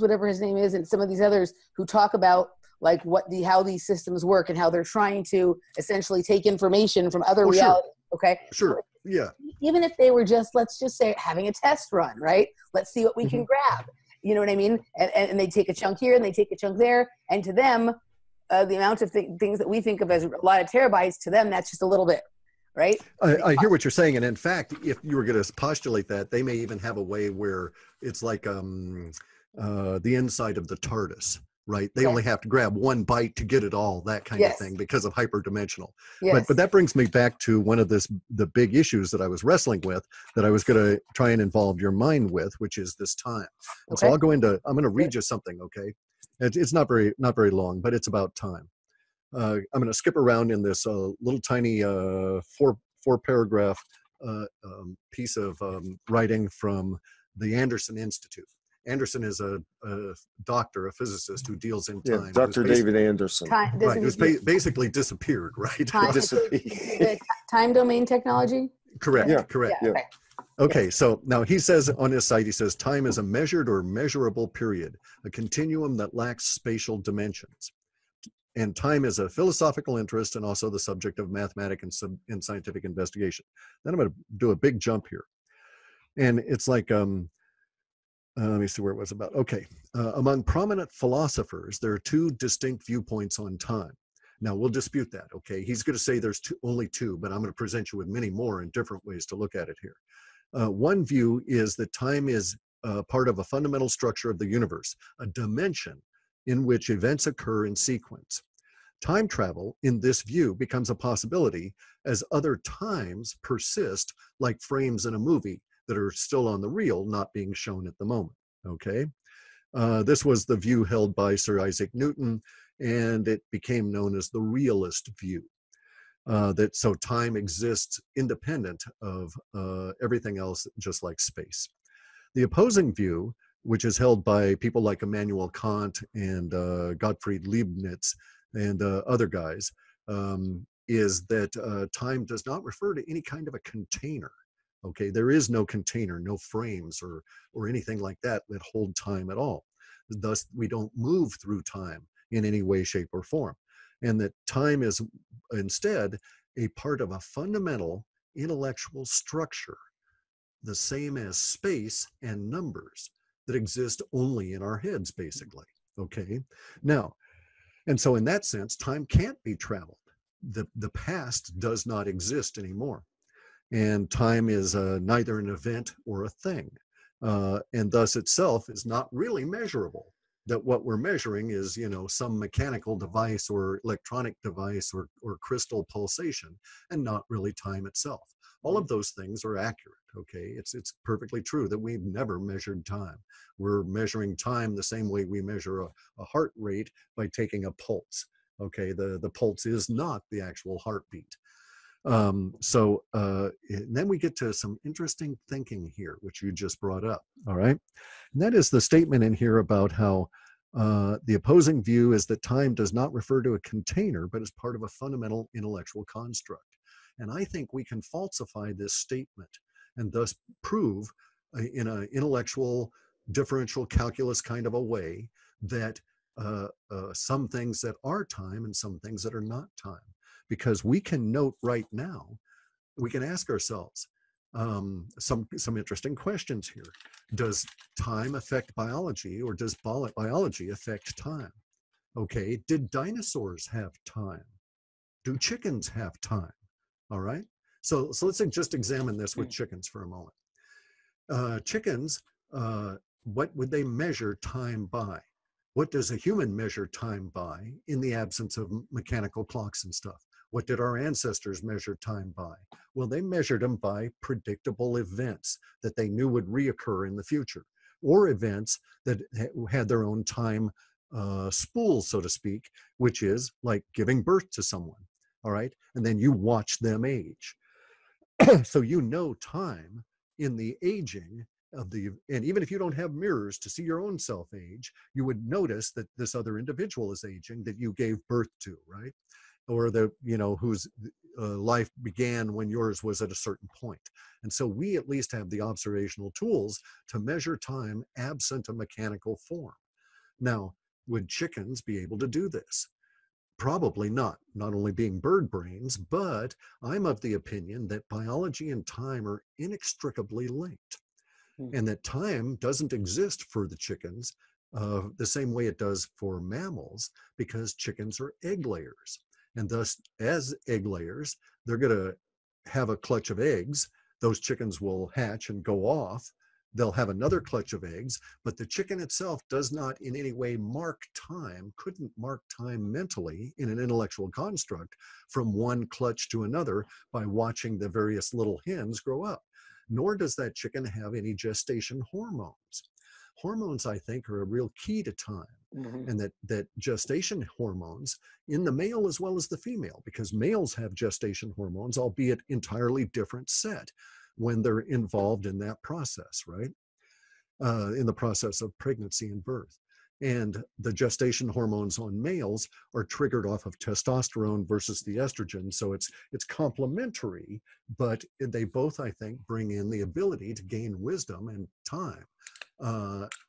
whatever his name is, and some of these others who talk about like how these systems work and how they're trying to essentially take information from other realities. Sure. Okay. Sure. Yeah. Even if they were just, let's just say, having a test run, right? Let's see what we can grab. You know what I mean? And they take a chunk here and they take a chunk there. And to them, the amount of things that we think of as a lot of terabytes, to them, that's just a little bit, right? I hear what you're saying. And in fact, if you were going to postulate that, they may even have a way where it's like the inside of the TARDIS. Right. They only have to grab one bite to get it all, that kind of thing, because of hyperdimensional. But that brings me back to one of the big issues that I was wrestling with, that I was going to try and involve your mind with, which is this time. And so I'm going to read you something. Okay. It's not very long, but it's about time. I'm going to skip around in this little tiny four paragraph piece of writing from the Anderson Institute. Anderson is a doctor, a physicist who deals in time. Dr. David Anderson. Right, who's basically disappeared, right? Time domain technology? Correct, correct. Yeah. Okay, so now he says on his site, he says, time is a measured or measurable period, a continuum that lacks spatial dimensions. And time is a philosophical interest and also the subject of mathematics and scientific investigation. Then I'm going to do a big jump here. And it's like, let me see where it was about. Okay. Among prominent philosophers, there are two distinct viewpoints on time. Now, we'll dispute that, okay? He's going to say there's only two, but I'm going to present you with many more in different ways to look at it here. One view is that time is part of a fundamental structure of the universe, a dimension in which events occur in sequence. Time travel, in this view, becomes a possibility as other times persist, like frames in a movie that are still on the reel, not being shown at the moment, okay? This was the view held by Sir Isaac Newton, and it became known as the realist view. So time exists independent of everything else, just like space. The opposing view, which is held by people like Immanuel Kant and Gottfried Leibniz and other guys, is that time does not refer to any kind of a container. Okay, there is no container, no frames or anything like that that hold time at all. Thus, we don't move through time in any way, shape, or form. And that time is instead a part of a fundamental intellectual structure, the same as space and numbers that exist only in our heads, basically. Okay, now, and so in that sense, time can't be traveled. The past does not exist anymore. And time is neither an event or a thing. And thus itself is not really measurable. That what we're measuring is, some mechanical device or electronic device or crystal pulsation, and not really time itself. All of those things are accurate, okay? It's perfectly true that we've never measured time. We're measuring time the same way we measure a heart rate by taking a pulse, okay? The pulse is not the actual heartbeat. And then we get to some interesting thinking here, which you just brought up, all right? And that is the statement in here about how the opposing view is that time does not refer to a container, but is part of a fundamental intellectual construct. And I think we can falsify this statement and thus prove in an intellectual differential calculus kind of a way that some things that are time and some things that are not time. Because we can note right now, we can ask ourselves some interesting questions here. Does time affect biology, or does biology affect time? Okay, did dinosaurs have time? Do chickens have time? All right, so let's just examine this with chickens for a moment. Chickens, what would they measure time by? What does a human measure time by in the absence of mechanical clocks and stuff? What did our ancestors measure time by? Well, they measured them by predictable events that they knew would reoccur in the future, or events that had their own time spool, so to speak, which is like giving birth to someone, all right? And then you watch them age. So you know time in the aging of and even if you don't have mirrors to see your own self age, you would notice that this other individual is aging that you gave birth to, right? Or whose life began when yours was at a certain point. And so we at least have the observational tools to measure time absent a mechanical form. Now, would chickens be able to do this? Probably not only being bird brains, but I'm of the opinion that biology and time are inextricably linked, and that time doesn't exist for the chickens the same way it does for mammals, because chickens are egg layers. And thus, as egg layers, they're going to have a clutch of eggs. Those chickens will hatch and go off. They'll have another clutch of eggs, but the chicken itself does not in any way mark time, couldn't mark time mentally in an intellectual construct from one clutch to another by watching the various little hens grow up. Nor does that chicken have any gestation hormones. Hormones, I think, are a real key to time. And that gestation hormones in the male as well as the female, because males have gestation hormones, albeit entirely different set when they're involved in that process, right? In the process of pregnancy and birth. And the gestation hormones on males are triggered off of testosterone versus the estrogen. So it's complementary, but they both, I think, bring in the ability to gain wisdom and time.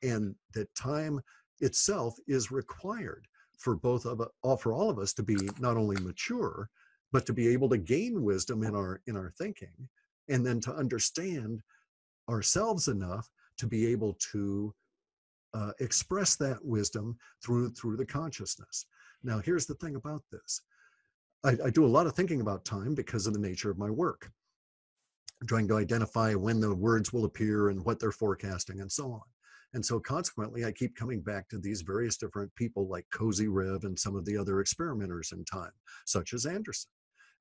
And that time itself is required for all of us to be not only mature, but to be able to gain wisdom in our thinking, and then to understand ourselves enough to be able to express that wisdom through the consciousness. Now, here's the thing about this. I do a lot of thinking about time because of the nature of my work. I'm trying to identify when the words will appear and what they're forecasting and so on. And so consequently, I keep coming back to these various different people like Cozy Rev and some of the other experimenters in time, such as Anderson.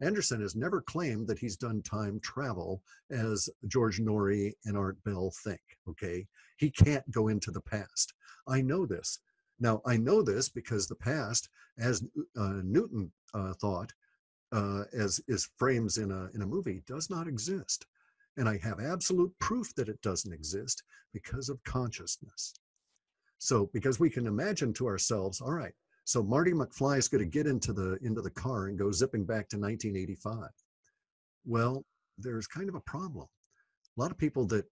Anderson has never claimed that he's done time travel as George Norrie and Art Bell think, okay? He can't go into the past. I know this. Now, I know this because the past, as Newton thought, as frames in a movie does not exist. And I have absolute proof that it doesn't exist because of consciousness. So because we can imagine to ourselves, all right, so Marty McFly is going to get into the car and go zipping back to 1985. Well, there's kind of a problem. A lot of people that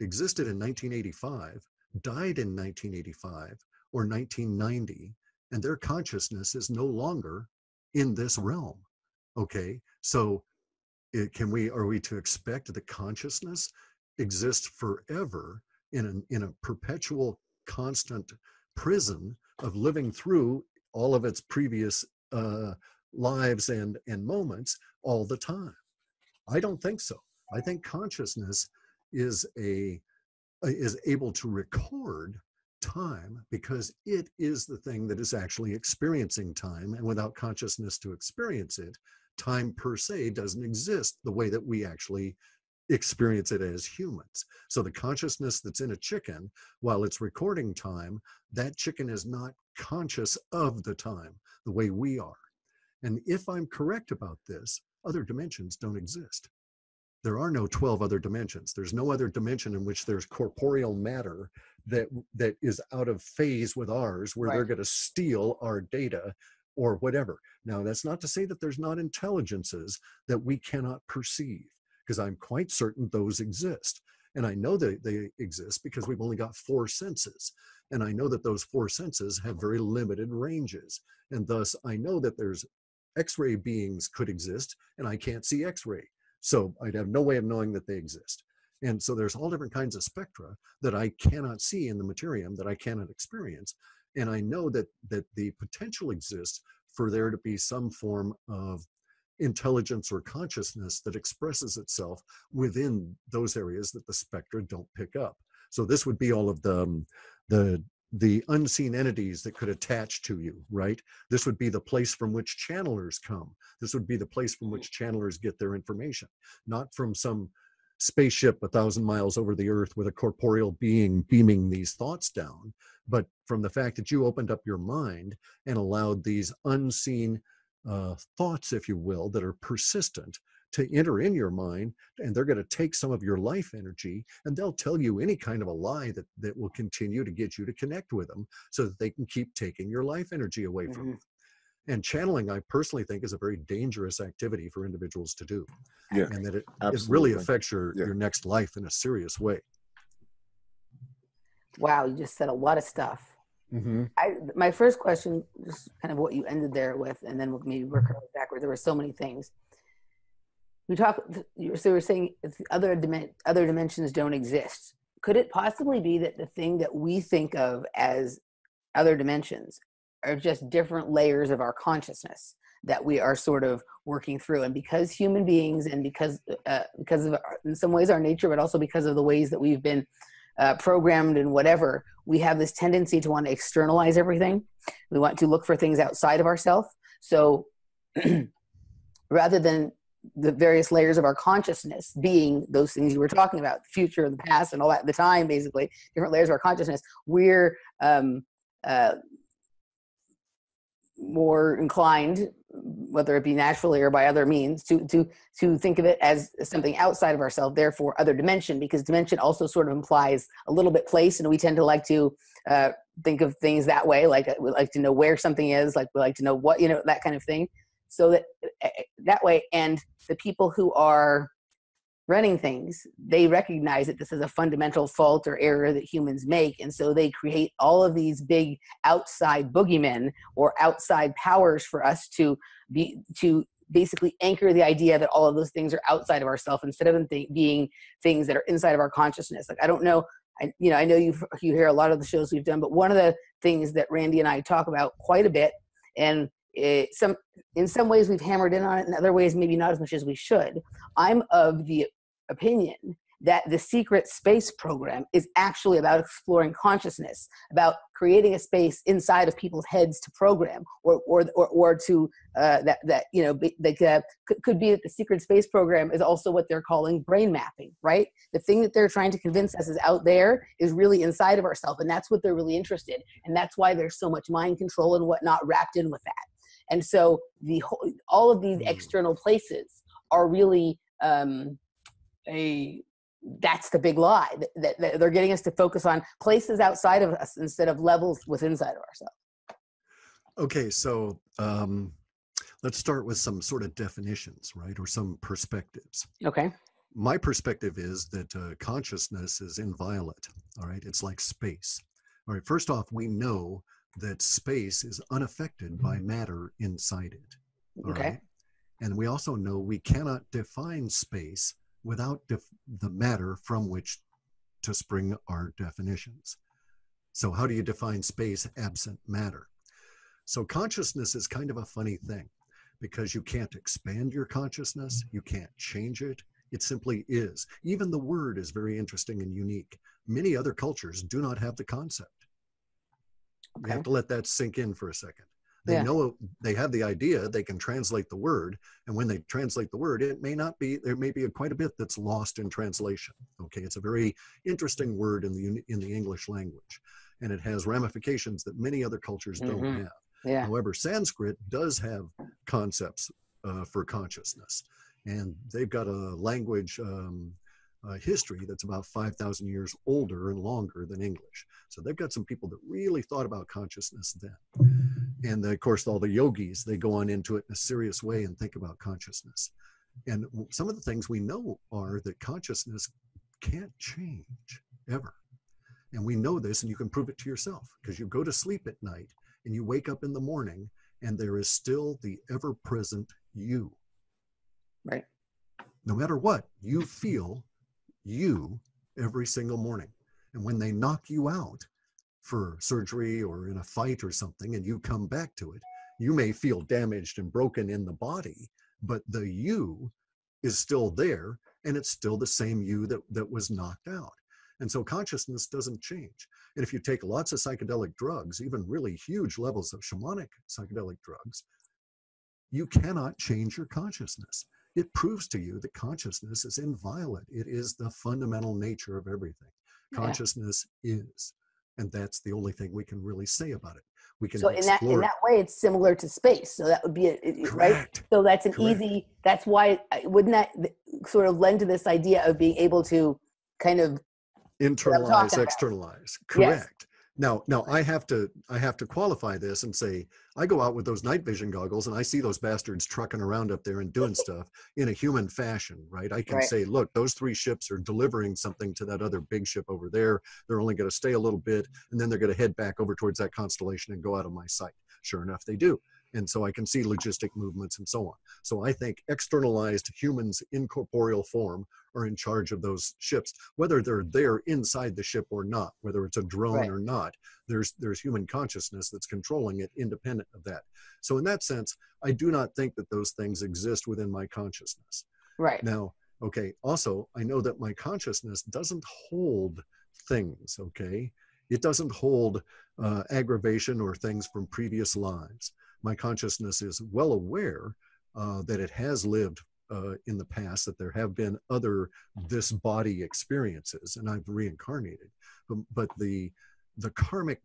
existed in 1985 died in 1985 or 1990, and their consciousness is no longer in this realm. Okay, so are we to expect that consciousness exists forever in a perpetual, constant prison of living through all of its previous lives and moments all the time? I don't think so. I think consciousness is able to record time because it is the thing that is actually experiencing time, and without consciousness to experience it, time per se doesn't exist the way that we actually experience it as humans. So the consciousness that's in a chicken, while it's recording time, that chicken is not conscious of the time the way we are. And if I'm correct about this, other dimensions don't exist. There are no 12 other dimensions. There's no other dimension in which there's corporeal matter that is out of phase with ours, where they're going to steal our data or whatever. Now, that's not to say that there's not intelligences that we cannot perceive, because I'm quite certain those exist. And I know that they exist because we've only got 4 senses. And I know that those 4 senses have very limited ranges. And thus, I know that there's X-ray beings could exist, and I can't see X-ray. So I'd have no way of knowing that they exist. And so there's all different kinds of spectra that I cannot see in the materium, that I cannot experience. And I know that the potential exists for there to be some form of intelligence or consciousness that expresses itself within those areas that the spectra don't pick up. So this would be all of the unseen entities that could attach to you, right? This would be the place from which channelers come. This would be the place from which channelers get their information, not from some spaceship 1,000 miles over the earth with a corporeal being beaming these thoughts down, but from the fact that you opened up your mind and allowed these unseen thoughts, if you will, that are persistent to enter in your mind, and they're going to take some of your life energy, and they'll tell you any kind of a lie that will continue to get you to connect with them so that they can keep taking your life energy away from you. And channeling, I personally think, is a very dangerous activity for individuals to do. Yeah, and that it really affects your next life in a serious way. Wow, you just said a lot of stuff. My first question, just kind of what you ended there with, and then we'll maybe work backwards. There were so many things. So we're saying other dimensions don't exist. Could it possibly be that the thing that we think of as other dimensions are just different layers of our consciousness that we are sort of working through? And because human beings, and because of in some ways our nature, but also because of the ways that we've been programmed and whatever, we have this tendency to want to externalize everything. We want to look for things outside of ourselves. So rather than the various layers of our consciousness being those things you were talking about, the future and the past and all that, the time, basically, different layers of our consciousness, we're more inclined, whether it be naturally or by other means, to think of it as something outside of ourselves, therefore other dimension, because dimension also sort of implies a little bit place, and we tend to like to think of things that way, like we like to know where something is, like we like to know what, that kind of thing. So that way, and the people who are running things, they recognize that this is a fundamental fault or error that humans make, and so they create all of these big outside boogeymen or outside powers for us to basically anchor the idea that all of those things are outside of ourselves instead of them being things that are inside of our consciousness. Like, I don't know, I know you hear a lot of the shows we've done, but one of the things that Randy and I talk about quite a bit, and in some ways we've hammered in on it, in other ways maybe not as much as we should. I'm of the opinion that the secret space program is actually about exploring consciousness, about creating a space inside of people's heads to program, or to could be that the secret space program is also what they're calling brain mapping, right? The thing that they're trying to convince us is out there is really inside of ourselves, and that's what they're really interested in, and that's why there's so much mind control and whatnot wrapped in with that. And so all of these external places are really that's the big lie that they're getting us to focus on places outside of us instead of levels within inside of ourselves. Okay, so let's start with some sort of definitions, right? Or some perspectives. Okay. My perspective is that consciousness is inviolate, all right? It's like space. All right, first off, we know that space is unaffected by matter inside it, all right? And we also know we cannot define space without the matter from which to spring our definitions. So how do you define space absent matter? So consciousness is kind of a funny thing because you can't expand your consciousness, you can't change it. It simply is. Even the word is very interesting and unique. Many other cultures do not have the concept. You have to let that sink in for a second. They know, they have the idea, they can translate the word, and when they translate the word, it may not be, there may be quite a bit that's lost in translation. Okay, it's a very interesting word in the English language, and it has ramifications that many other cultures don't have. Yeah. However, Sanskrit does have concepts for consciousness, and they've got a language history that's about 5,000 years older and longer than English. So they've got some people that really thought about consciousness then. And of course, all the yogis, they go on into it in a serious way and think about consciousness. And some of the things we know are that consciousness can't change ever. And we know this, and you can prove it to yourself because you go to sleep at night and you wake up in the morning and there is still the ever-present you. Right. No matter what, you feel you every single morning. And when they knock you out for surgery or in a fight or something and you come back to it, you may feel damaged and broken in the body, but the you is still there, and it's still the same you that was knocked out. And so consciousness doesn't change. And if you take lots of psychedelic drugs, even really huge levels of shamanic psychedelic drugs, you cannot change your consciousness. It proves to you that consciousness is inviolate. It is the fundamental nature of everything. Consciousness is. And that's the only thing we can really say about it. We can explore. In that way, it's similar to space. So that would be right. So that's an easy. That's why wouldn't that sort of lend to this idea of being able to kind of internalize, externalize. Correct. Yes. Now I have to qualify this and say, I go out with those night vision goggles and I see those bastards trucking around up there and doing stuff in a human fashion, right? I can say, look, those 3 ships are delivering something to that other big ship over there. They're only going to stay a little bit, and then they're going to head back over towards that constellation and go out of my sight. Sure enough, they do. And so I can see logistic movements and so on. So I think externalized humans in corporeal form are in charge of those ships, whether they're there inside the ship or not, whether it's a drone or not, there's human consciousness that's controlling it independent of that. So in that sense, I do not think that those things exist within my consciousness. Right. Now, okay, also, I know that my consciousness doesn't hold things, okay? It doesn't hold aggravation or things from previous lives. My consciousness is well aware that it has lived in the past, that there have been other this body experiences, and I've reincarnated. But the karmic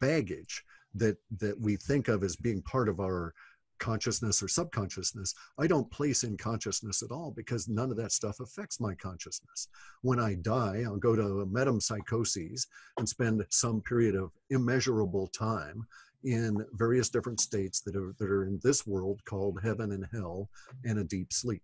baggage that we think of as being part of our consciousness or subconsciousness, I don't place in consciousness at all, because none of that stuff affects my consciousness. When I die, I'll go to a metempsychoses and spend some period of immeasurable time in various different states that are in this world called heaven and hell and a deep sleep.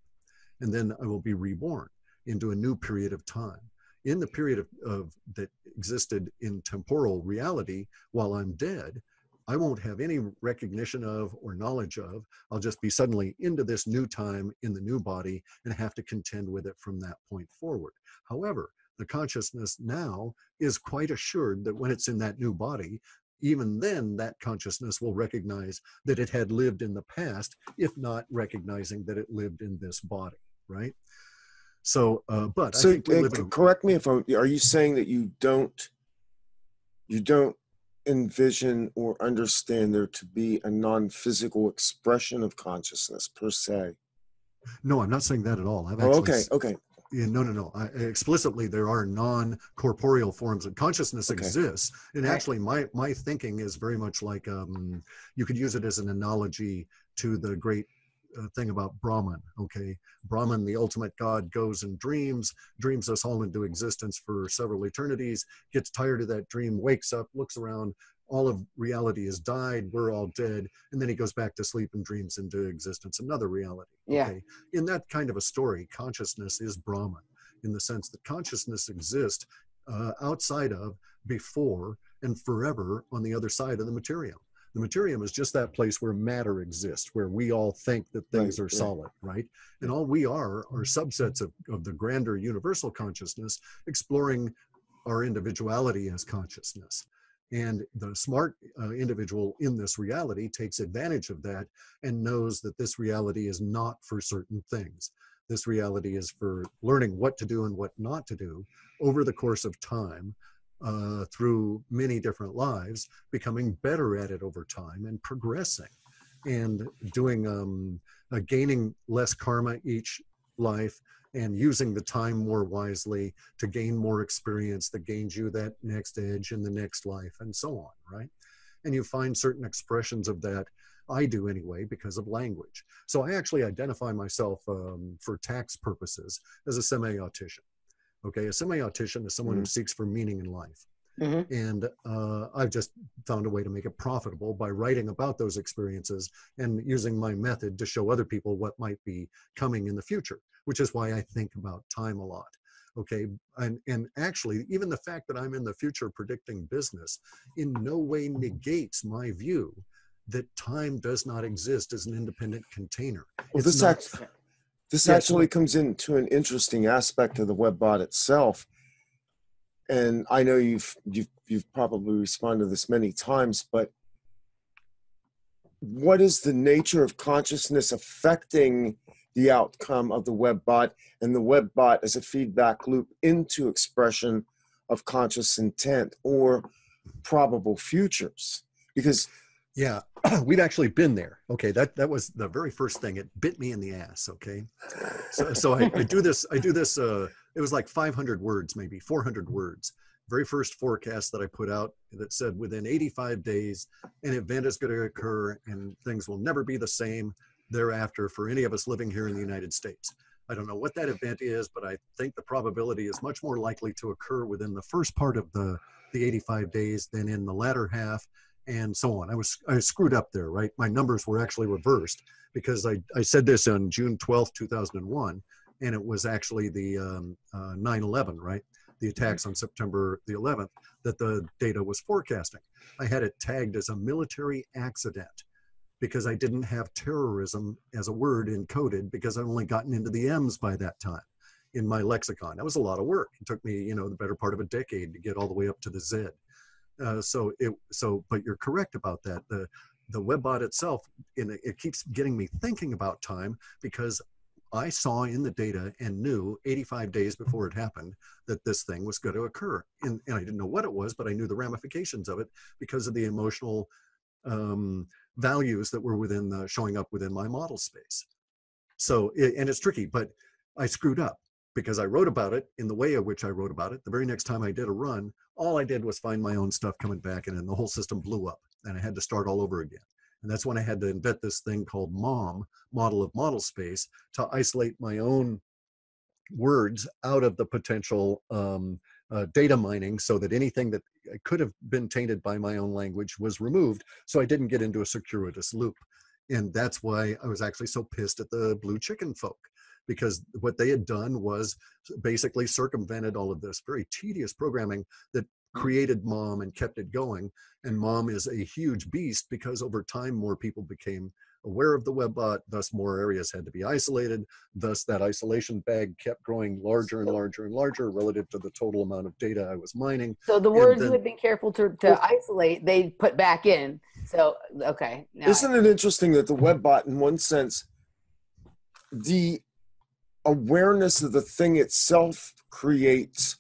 And then I will be reborn into a new period of time. In the period of that existed in temporal reality while I'm dead, I won't have any recognition of or knowledge of. I'll just be suddenly into this new time in the new body and have to contend with it from that point forward. However, the consciousness now is quite assured that when it's in that new body, even then that consciousness will recognize that it had lived in the past, if not recognizing that it lived in this body, right? So, but so I think we live in correct me if are you saying that you don't envision or understand there to be a non-physical expression of consciousness per se? No, I'm not saying that at all. Okay. Yeah, no. Explicitly, there are non-corporeal forms of consciousness exists. And actually, my thinking is very much like, you could use it as an analogy to the great thing about Brahman, okay? Brahman, the ultimate God, goes and dreams us all into existence for several eternities, gets tired of that dream, wakes up, looks around, all of reality has died, we're all dead, and then he goes back to sleep and dreams into existence another reality. Okay? In that kind of a story, consciousness is Brahman, in the sense that consciousness exists outside of, before, and forever on the other side of the materium. The materium is just that place where matter exists, where we all think that things are solid, right? And all we are subsets of the grander universal consciousness exploring our individuality as consciousness. And the smart individual in this reality takes advantage of that and knows that this reality is not for certain things. This reality is for learning what to do and what not to do over the course of time, through many different lives, becoming better at it over time and progressing and doing, gaining less karma each life, and using the time more wisely to gain more experience that gains you that next edge in the next life, and so on, right? And you find certain expressions of that, I do anyway, because of language. So I actually identify myself for tax purposes as a semi-autician. Okay, a semi-autician is someone who seeks for meaning in life. And I've just found a way to make it profitable by writing about those experiences and using my method to show other people what might be coming in the future, which is why I think about time a lot. Okay, and actually, even the fact that I'm in the future predicting business in no way negates my view that time does not exist as an independent container. Well, this actually comes into an interesting aspect of the WebBot itself. And I know you've probably responded to this many times, but what is the nature of consciousness affecting the outcome of the WebBot, and the WebBot as a feedback loop into expression of conscious intent or probable futures? Because yeah, we've actually been there. Okay, that was the very first thing. It bit me in the ass. Okay, so I do this. It was like 500 words, maybe 400 words. Very first forecast that I put out that said within 85 days, an event is going to occur and things will never be the same thereafter for any of us living here in the United States. I don't know what that event is, but I think the probability is much more likely to occur within the first part of the 85 days than in the latter half, and so on. I screwed up there, right? My numbers were actually reversed because I said this on June 12th, 2001, and it was actually the 9/11, right? The attacks on September the 11th that the data was forecasting. I had it tagged as a military accident because I didn't have terrorism as a word encoded because I'd only gotten into the M's by that time in my lexicon. That was a lot of work. It took me, the better part of a decade to get all the way up to the Z. But you're correct about that. The WebBot itself, it keeps getting me thinking about time because I saw in the data and knew 85 days before it happened that this thing was going to occur. And I didn't know what it was, but I knew the ramifications of it because of the emotional values that were showing up within my model space. So, and it's tricky, but I screwed up because I wrote about it in the way in which I wrote about it. The very next time I did a run, all I did was find my own stuff coming back, and then the whole system blew up and I had to start all over again. And that's when I had to invent this thing called MOM, model of model space, to isolate my own words out of the potential data mining so that anything that could have been tainted by my own language was removed, so I didn't get into a circuitous loop. And that's why I was actually so pissed at the blue chicken folk, because what they had done was basically circumvented all of this very tedious programming that created MOM and kept it going. And MOM is a huge beast because over time more people became aware of the WebBot, thus more areas had to be isolated, thus that isolation bag kept growing larger and larger and larger relative to the total amount of data I was mining. So the words you had been careful to isolate, they put back in. So, okay. Isn't it interesting that the WebBot, in one sense, the awareness of the thing itself creates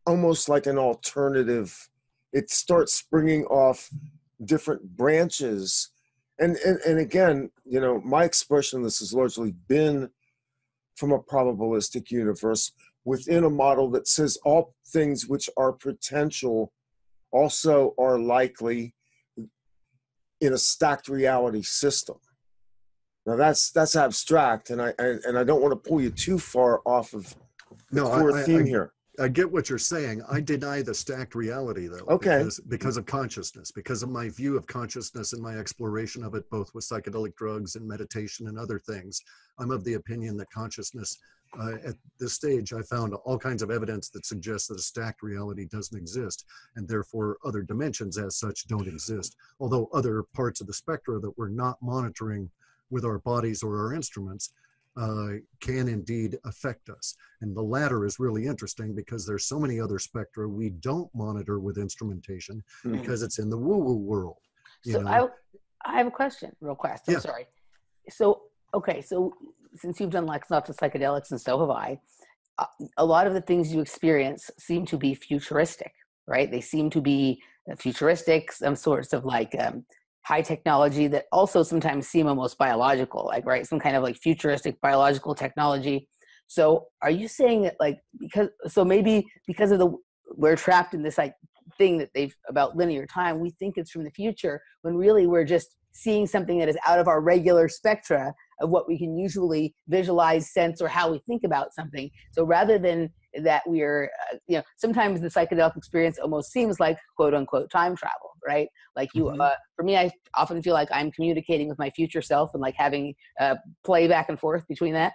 almost like an alternative. It starts springing off different branches. And again, my expression of this has largely been from a probabilistic universe within a model that says all things which are potential also are likely in a stacked reality system. Now that's abstract, and I don't want to pull you too far off of the core theme here. I get what you're saying. I deny the stacked reality, though. Okay. Because of consciousness, because of my view of consciousness and my exploration of it, both with psychedelic drugs and meditation and other things. I'm of the opinion that consciousness, at this stage, I found all kinds of evidence that suggests that a stacked reality doesn't exist, and therefore other dimensions as such don't exist. Although other parts of the spectra that we're not monitoring with our bodies or our instruments can indeed affect us. And the latter is really interesting because there's so many other spectra we don't monitor with instrumentation because it's in the woo-woo world. So I have a question, real fast. I'm sorry. So, okay, so since you've done lots of psychedelics and so have I, a lot of the things you experience seem to be futuristic, right? They seem to be futuristic, some sorts of like high technology that also sometimes seem almost biological, like, right? Some kind of like futuristic biological technology. So are you saying that like, maybe because of we're trapped in this like thing that about linear time, we think it's from the future when really we're just seeing something that is out of our regular spectra of what we can usually visualize, sense, or how we think about something. So rather than that we're, sometimes the psychedelic experience almost seems like quote unquote time travel, right? Like for me, I often feel like I'm communicating with my future self and like having play back and forth between that.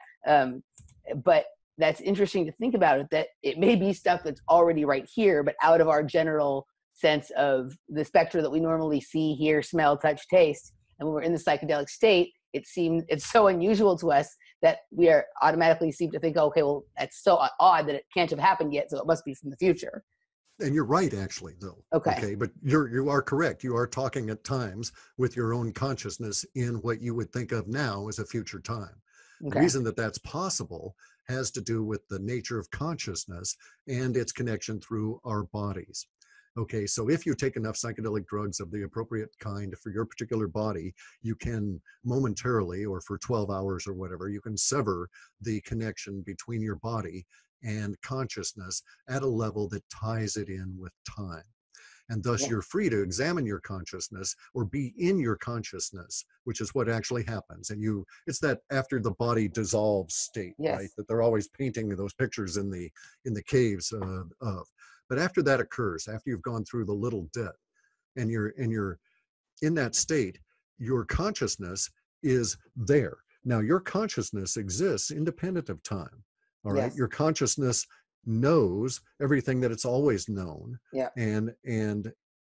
But that's interesting to think about it, that it may be stuff that's already right here, but out of our general sense of the spectra that we normally see, hear, smell, touch, taste. And when we're in the psychedelic state, it's so unusual to us that we are automatically seem to think, okay, well, that's so odd that it can't have happened yet, so it must be from the future. And you're right, actually, though. Okay. But you are correct. You are talking at times with your own consciousness in what you would think of now as a future time. Okay. The reason that that's possible has to do with the nature of consciousness and its connection through our bodies. Okay, so if you take enough psychedelic drugs of the appropriate kind for your particular body, you can momentarily, or for 12 hours or whatever, you can sever the connection between your body and consciousness at a level that ties it in with time. And thus you're free to examine your consciousness or be in your consciousness, which is what actually happens. And it's that after the body dissolves state, right? That they're always painting those pictures in the caves of. But after that occurs, after you've gone through the little dip and you're in that state, your consciousness is there. Now your consciousness exists independent of time. All right. Your consciousness knows everything that it's always known. Yeah. And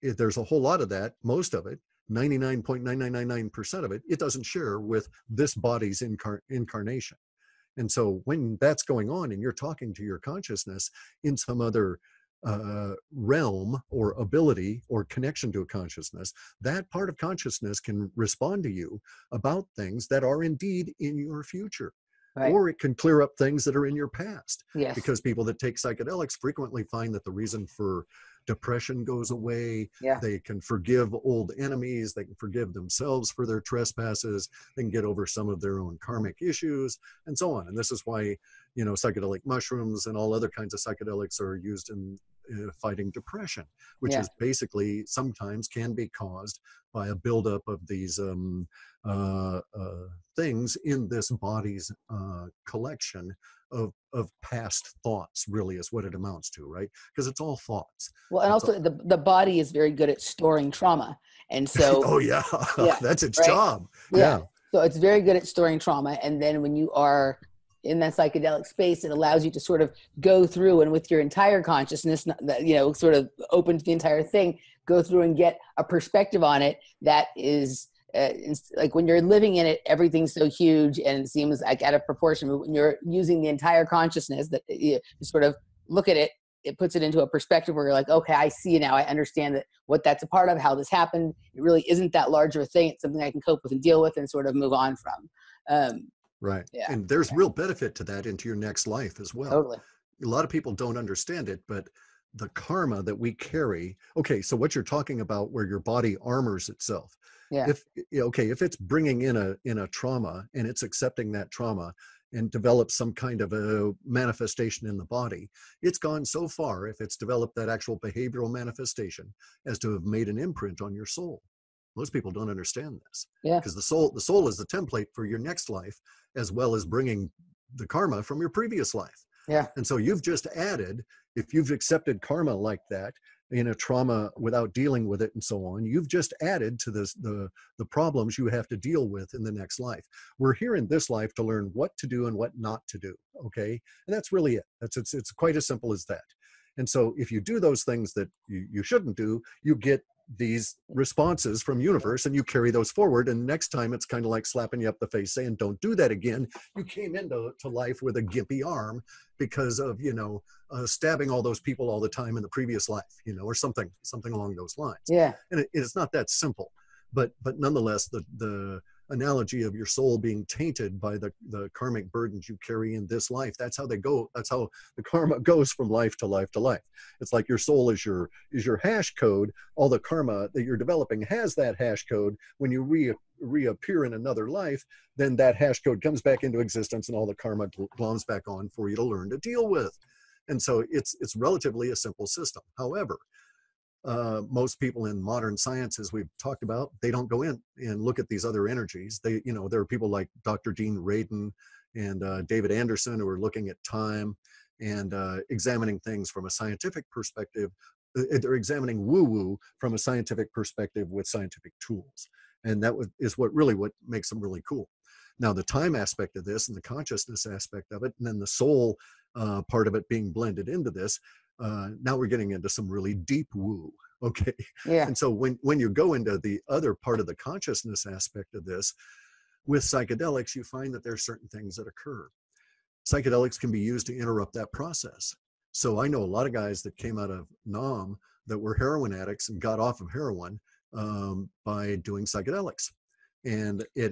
there's a whole lot of that, most of it, 99.9999% of it, it doesn't share with this body's incarnation. And so when that's going on and you're talking to your consciousness in some other realm or ability or connection to a consciousness, that part of consciousness can respond to you about things that are indeed in your future. Right. Or it can clear up things that are in your past. Yes. Because people that take psychedelics frequently find that the reason for depression goes away. Yeah. They can forgive old enemies. They can forgive themselves for their trespasses. They can get over some of their own karmic issues and so on. And this is why, psychedelic mushrooms and all other kinds of psychedelics are used in fighting depression, which is basically sometimes can be caused by a buildup of these things in this body's collection of past thoughts, really is what it amounts to, right? Because it's all thoughts. Well, and also the body is very good at storing trauma. And so oh yeah, that's its job. Yeah. So it's very good at storing trauma. And then when you are in that psychedelic space, it allows you to sort of go through and with your entire consciousness, sort of open to the entire thing, go through and get a perspective on it that is like when you're living in it, everything's so huge and it seems like out of proportion. But when you're using the entire consciousness, that you sort of look at it, it puts it into a perspective where you're like, okay, I see now. I understand that what that's a part of, how this happened. It really isn't that large of a thing. It's something I can cope with and deal with and sort of move on from. Right. Yeah. And there's real benefit to that into your next life as well. Totally. A lot of people don't understand it, but the karma that we carry. Okay. So what you're talking about where your body armors itself. Yeah. If it's bringing in a trauma and it's accepting that trauma, and develops some kind of a manifestation in the body, it's gone so far, if it's developed that actual behavioral manifestation, as to have made an imprint on your soul. Most people don't understand this, Yeah. because the soul is the template for your next life, as well as bringing the karma from your previous life. Yeah. And so you've just added, if you've accepted karma like that in a trauma without dealing with it and so on, you've just added to this, the problems you have to deal with in the next life. We're here in this life to learn what to do and what not to do. Okay. And that's really it. It's quite as simple as that. And so if you do those things that you shouldn't do, you get these responses from universe, and you carry those forward. And next time it's kind of like slapping you up the face saying, don't do that again. You came into life with a gimpy arm because of, stabbing all those people all the time in the previous life, or something along those lines. Yeah. And it's not that simple, but nonetheless, the analogy of your soul being tainted by the karmic burdens you carry in this life, that's how they go. That's how the karma goes from life to life to life. It's like your soul is your hash code. All the karma that you're developing has that hash code. When you reappear in another life, then that hash code comes back into existence, and all the karma gloms back on for you to learn to deal with. And so it's relatively a simple system. However, most people in modern science, as we've talked about, they don't go in and look at these other energies. There are people like Dr. Dean Radin and David Anderson who are looking at time and examining things from a scientific perspective. They're examining woo-woo from a scientific perspective with scientific tools. And that is what makes them really cool. Now, the time aspect of this and the consciousness aspect of it, and then the soul part of it being blended into this, now we're getting into some really deep woo. Okay. Yeah. And so when you go into the other part of the consciousness aspect of this, with psychedelics, you find that there are certain things that occur. Psychedelics can be used to interrupt that process. So I know a lot of guys that came out of Nam that were heroin addicts and got off of heroin by doing psychedelics. And they're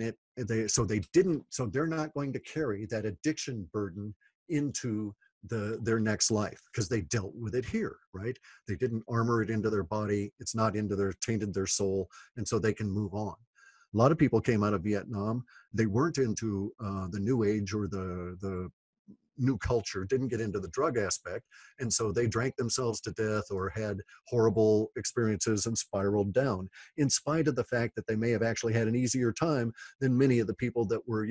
not going to carry that addiction burden into their next life, because they dealt with it here, right? They didn't armor it into their body. It's not tainted their soul. And so they can move on. A lot of people came out of Vietnam. They weren't into the new age or the new culture, didn't get into the drug aspect. And so they drank themselves to death or had horrible experiences and spiraled down, in spite of the fact that they may have actually had an easier time than many of the people that were,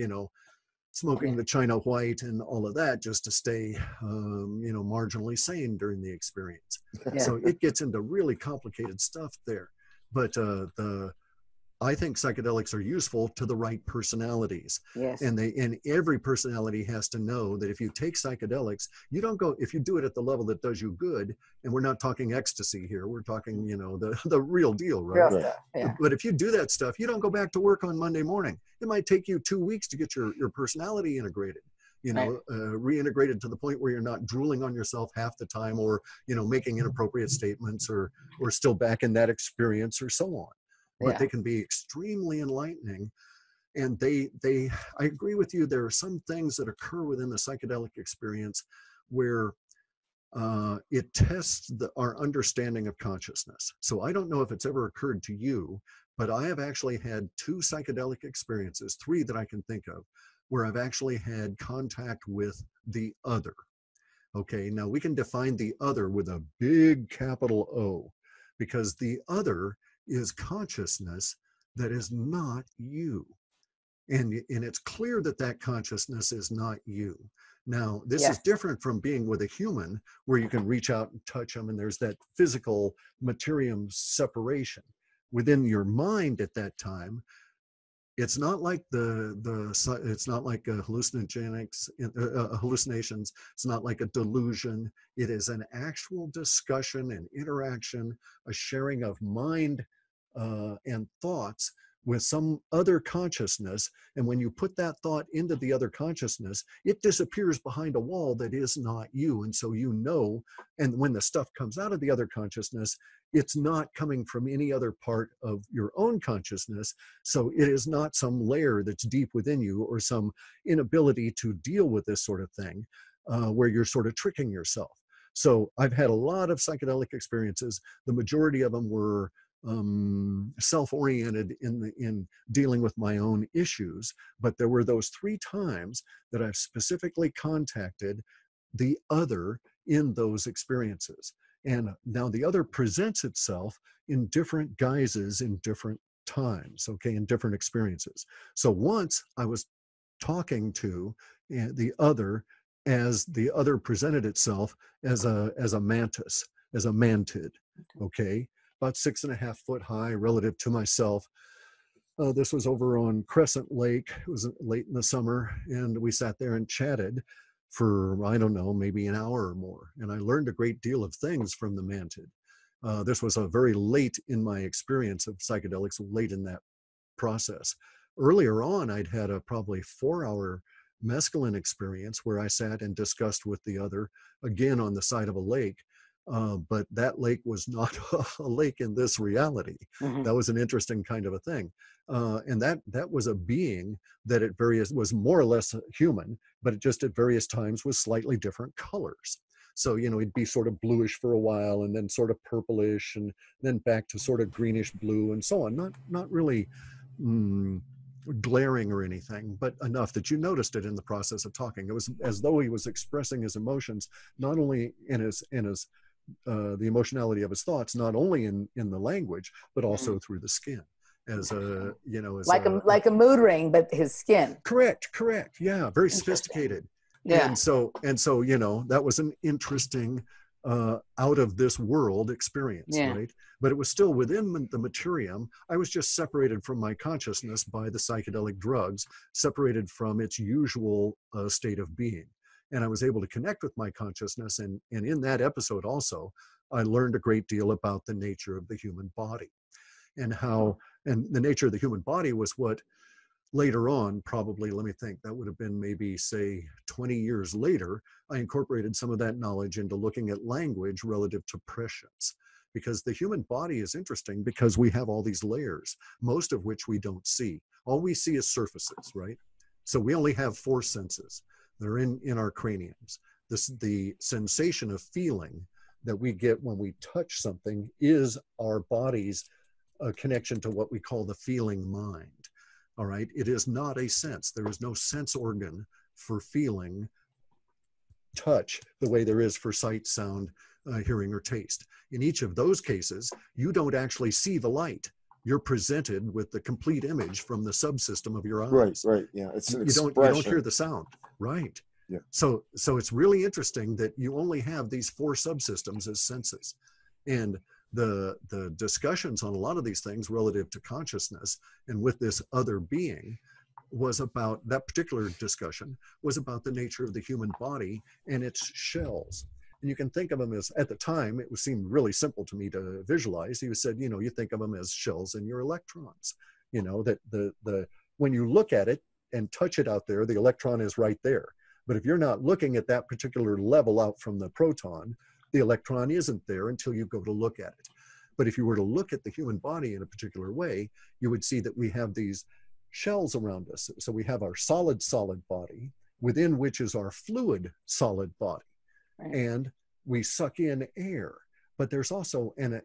smoking the China White and all of that just to stay, marginally sane during the experience. Yeah. So it gets into really complicated stuff there. But I think psychedelics are useful to the right personalities. Yes. And every personality has to know that if you take psychedelics, you don't go, if you do it at the level that does you good, and we're not talking ecstasy here, we're talking, the real deal, right? Right. Yeah. But if you do that stuff, you don't go back to work on Monday morning. It might take you 2 weeks to get your personality integrated, reintegrated to the point where you're not drooling on yourself half the time, or, making inappropriate statements, or still back in that experience, or so on. But they can be extremely enlightening. And I agree with you. There are some things that occur within the psychedelic experience where it tests our understanding of consciousness. So I don't know if it's ever occurred to you, but I have actually had 2 psychedelic experiences, 3 that I can think of, where I've actually had contact with the other. Okay, now we can define the other with a big capital O, because the other is consciousness that is not you. And it's clear that consciousness is not you. Now, this is different from being with a human, where you can reach out and touch them, and there's that physical materium separation. Within your mind at that time, it's not like it's not like hallucinations. It's not like a delusion. It is an actual discussion and interaction, a sharing of mind and thoughts with some other consciousness. And when you put that thought into the other consciousness, it disappears behind a wall that is not you. And so and when the stuff comes out of the other consciousness, it's not coming from any other part of your own consciousness. So it is not some layer that's deep within you, or some inability to deal with this sort of thing, where you're sort of tricking yourself. So I've had a lot of psychedelic experiences. The majority of them were self-oriented in dealing with my own issues, but there were those 3 times that I've specifically contacted the other in those experiences. And now the other presents itself in different guises in different times, okay, in different experiences. So once I was talking to the other as the other presented itself as a mantis, as a mantid, okay, about 6.5 foot high relative to myself. This was over on Crescent Lake. It was late in the summer, and we sat there and chatted for, I don't know, maybe an hour or more. And I learned a great deal of things from the mantid. This was a very late in my experience of psychedelics, late in that process. Earlier on, I'd had a probably 4-hour mescaline experience where I sat and discussed with the other, again on the side of a lake. But that lake was not a lake in this reality. Mm-hmm. That was an interesting kind of a thing. And that was a being that at various, was more or less human, but it just at various times was slightly different colors. So, you know, it'd be sort of bluish for a while and then sort of purplish and then back to sort of greenish blue and so on. Not really glaring or anything, but enough that you noticed it in the process of talking. It was as though he was expressing his emotions, not only in his the emotionality of his thoughts, not only in the language, but also through the skin, as a, you know, as like a mood ring, but his skin. Correct. Yeah, very sophisticated. Yeah. And so, you know, that was an interesting out of this world experience, right? But it was still within the materium. I was just separated from my consciousness by the psychedelic drugs, separated from its usual state of being. And I was able to connect with my consciousness. And in that episode also, I learned a great deal about the nature of the human body and how, and the nature of the human body was what later on, probably, let me think, that would have been maybe, say, 20 years later, I incorporated some of that knowledge into looking at language relative to prescience. Because the human body is interesting because we have all these layers, most of which we don't see. All we see is surfaces, right? So we only have 4 senses. They're in our craniums. The sensation of feeling that we get when we touch something is our body's connection to what we call the feeling mind. All right, it is not a sense. There is no sense organ for feeling touch the way there is for sight, sound, hearing, or taste. In each of those cases, you don't actually see the light. You're presented with the complete image from the subsystem of your eyes. Right, yeah. It's an you don't hear the sound, right? Yeah. So it's really interesting that you only have these 4 subsystems as senses. And the discussions on a lot of these things relative to consciousness and with this other being was about, that particular discussion was about the nature of the human body and its shells. And you can think of them as, at the time, it seemed really simple to me to visualize. He said, you know, you think of them as shells in your electrons. You know, that when you look at it and touch it out there, the electron is right there. But if you're not looking at that particular level out from the proton, the electron isn't there until you go to look at it. But if you were to look at the human body in a particular way, you would see that we have these shells around us. So we have our solid body, within which is our fluid solid body. Right. And we suck in air. But there's also an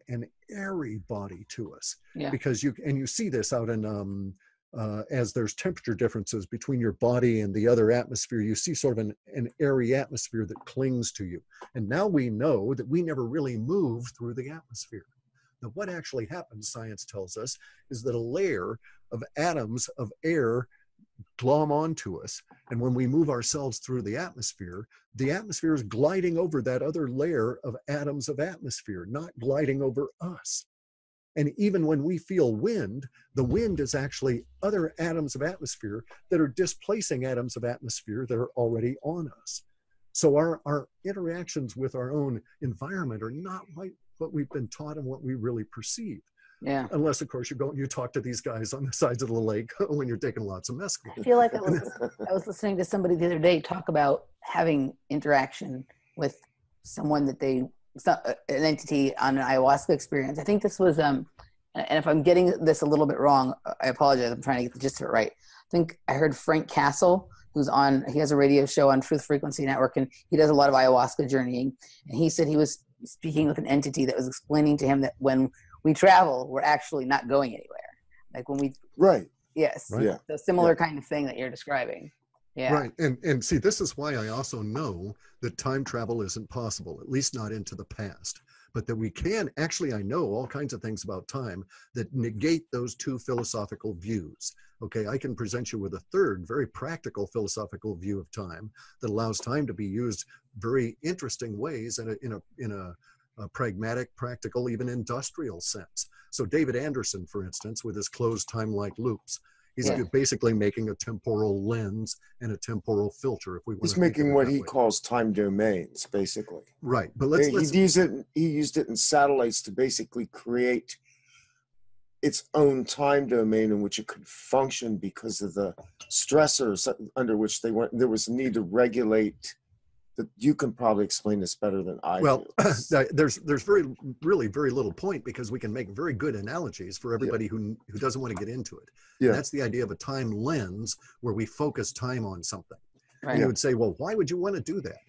airy body to us. Yeah. Because you see this out in, as there's temperature differences between your body and the other atmosphere, you see sort of an airy atmosphere that clings to you. And now we know that we never really move through the atmosphere. Now, what actually happens, science tells us, is that a layer of atoms of air glom onto us. And when we move ourselves through the atmosphere is gliding over that other layer of atoms of atmosphere, not gliding over us. And even when we feel wind, the wind is actually other atoms of atmosphere that are displacing atoms of atmosphere that are already on us. So our interactions with our own environment are not like what we've been taught and what we really perceive. Yeah. Unless, of course, you talk to these guys on the sides of the lake when you're taking lots of mescaline. I feel like I was listening to somebody the other day talk about having interaction with someone that an entity on an ayahuasca experience. I think this was, and if I'm getting this a little bit wrong, I apologize. I'm trying to get the gist of it right. I think I heard Frank Castle, he has a radio show on Truth Frequency Network, and he does a lot of ayahuasca journeying. And he said he was speaking with an entity that was explaining to him that when we travel, we're actually not going anywhere. Like when we, Right. yes, Right. Yeah. the similar kind of thing that you're describing. Yeah. Right. And see, this is why I also know that time travel isn't possible, at least not into the past. But that we can, actually, I know all kinds of things about time that negate those two philosophical views. Okay, I can present you with a third, very practical philosophical view of time that allows time to be used very interesting ways in a pragmatic, practical, even industrial sense. So David Anderson, for instance, with his closed time-like loops, he's basically making a temporal lens and a temporal filter, if we want He's to think of making it what that he way. calls time domains, basically. Right, but He used it in satellites to basically create its own time domain in which it could function because of the stressors under which they went. There was a need to regulate. You can probably explain this better than I Well, do. there's really very little point, because we can make very good analogies for everybody who doesn't want to get into it. Yeah. And that's the idea of a time lens where we focus time on something. Right. And you would say, well, why would you want to do that?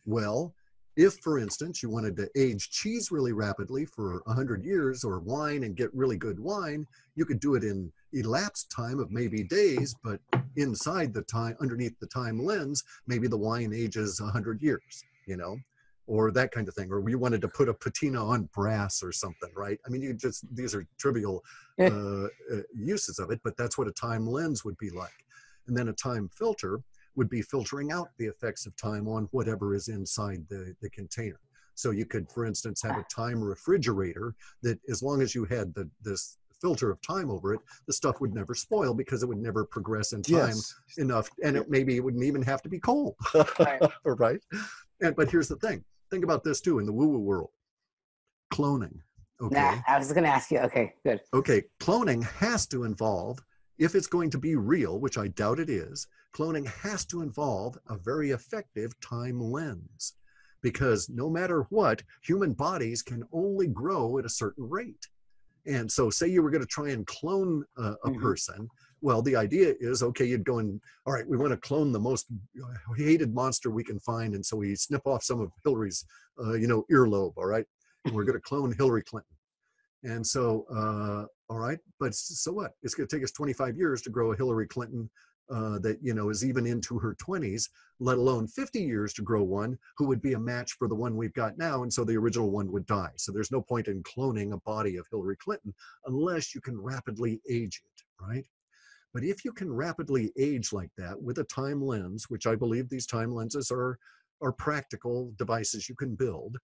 Well, if, for instance, you wanted to age cheese really rapidly for 100 years, or wine and get really good wine, you could do it in elapsed time of maybe days, but inside the time, underneath the time lens, maybe the wine ages 100 years, you know, or that kind of thing. Or you wanted to put a patina on brass or something, right? I mean, these are trivial uses of it, but that's what a time lens would be like. And then a time filter would be filtering out the effects of time on whatever is inside the container. So you could, for instance, have a time refrigerator that, as long as you had this filter of time over it, the stuff would never spoil because it would never progress in time enough. And maybe it wouldn't even have to be cold, right? But here's the thing. Think about this too in the woo-woo world. Cloning, okay? Nah, I was going to ask you. Okay, good. Okay, cloning has to involve, if it's going to be real, which I doubt it is, cloning has to involve a very effective time lens, because no matter what, human bodies can only grow at a certain rate. And so say you were going to try and clone a person. Well, the idea is, okay, you'd go and, all right, we want to clone the most hated monster we can find. And so we snip off some of Hillary's, earlobe, all right? And we're going to clone Hillary Clinton. And so, all right, but so what? It's going to take us 25 years to grow a Hillary Clinton that, is even into her 20s, let alone 50 years to grow one who would be a match for the one we've got now. And so the original one would die. So there's no point in cloning a body of Hillary Clinton unless you can rapidly age it, right? But if you can rapidly age like that with a time lens, which I believe these time lenses are practical devices you can build,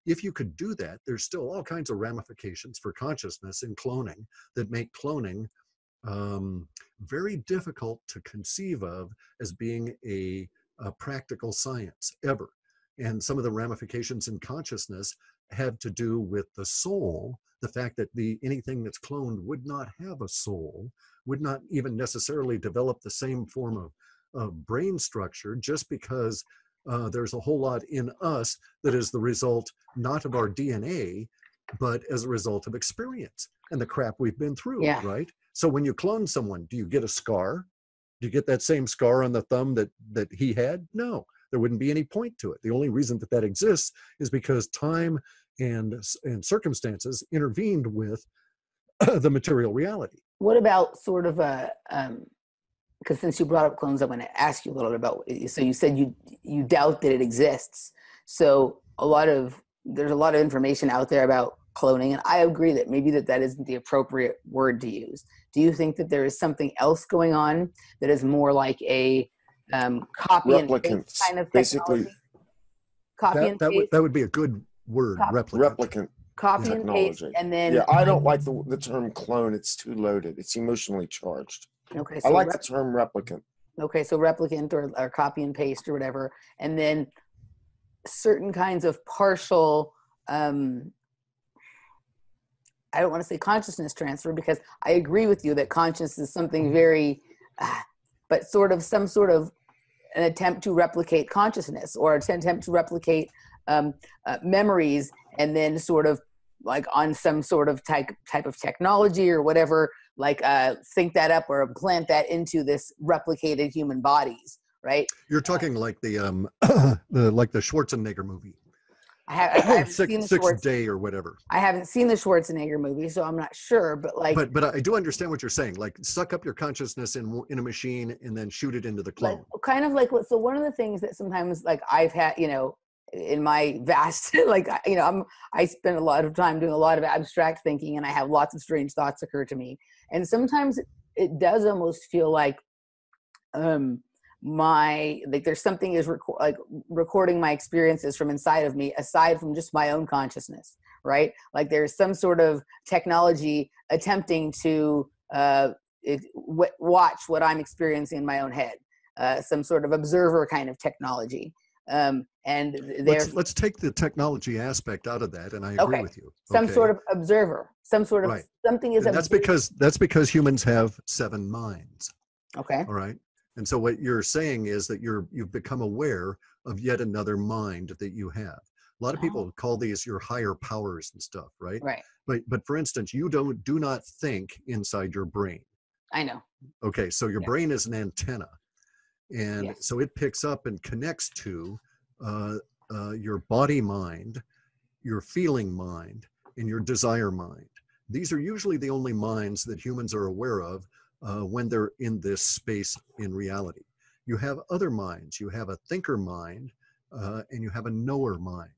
if you could do that, there's still all kinds of ramifications for consciousness in cloning that make cloning very difficult to conceive of as being a practical science ever. And some of the ramifications in consciousness have to do with the soul, the fact that anything that's cloned would not have a soul, would not even necessarily develop the same form of brain structure, just because there's a whole lot in us that is the result not of our DNA, but as a result of experience and the crap we've been through, right? So when you clone someone, do you get a scar? Do you get that same scar on the thumb that he had? No, there wouldn't be any point to it. The only reason that exists is because time and circumstances intervened with the material reality. What about sort of because since you brought up clones, I'm going to ask you a little bit about, so you said you doubt that it exists. So there's a lot of information out there about cloning, and I agree that maybe that isn't the appropriate word to use. Do you think that there is something else going on that is more like a copy and paste kind of technology? Basically, that would be a good word, replicant. Copy technology. And paste, and then I don't like the term clone. It's too loaded. It's emotionally charged. Okay, so I like the term replicant. Okay, so replicant or copy and paste or whatever, and then certain kinds of partial. I don't want to say consciousness transfer, because I agree with you that consciousness is something very, but some sort of an attempt to replicate consciousness, or an attempt to replicate memories, and then sort of like on some sort of type of technology or whatever, like sync that up or implant that into this replicated human bodies, right? You're talking like the like the Schwarzenegger movie. I haven't seen the sixth day or whatever. I haven't seen the Schwarzenegger movie, so I'm not sure. But like, but I do understand what you're saying. Like, suck up your consciousness in a machine and then shoot it into the clone. Like, kind of like what. So one of the things that sometimes like I've had, you know, in my vast like, you know, I spend a lot of time doing a lot of abstract thinking, and I have lots of strange thoughts occur to me, and sometimes it does almost feel like like there's something is recording my experiences from inside of me, aside from just my own consciousness, right? Like there's some sort of technology attempting to watch what I'm experiencing in my own head, some sort of observer kind of technology. And let's take the technology aspect out of that, and I agree with you. Some sort of observer, some sort of something is. And that's because humans have 7 minds. Okay. All right. And so what you're saying is that you've become aware of yet another mind that you have. A lot of people call these your higher powers and stuff, right? Right. But for instance, you do not think inside your brain. I know. Okay, so your brain is an antenna, and so it picks up and connects to your body mind, your feeling mind, and your desire mind. These are usually the only minds that humans are aware of when they're in this space in reality. You have other minds. You have a thinker mind, and you have a knower mind.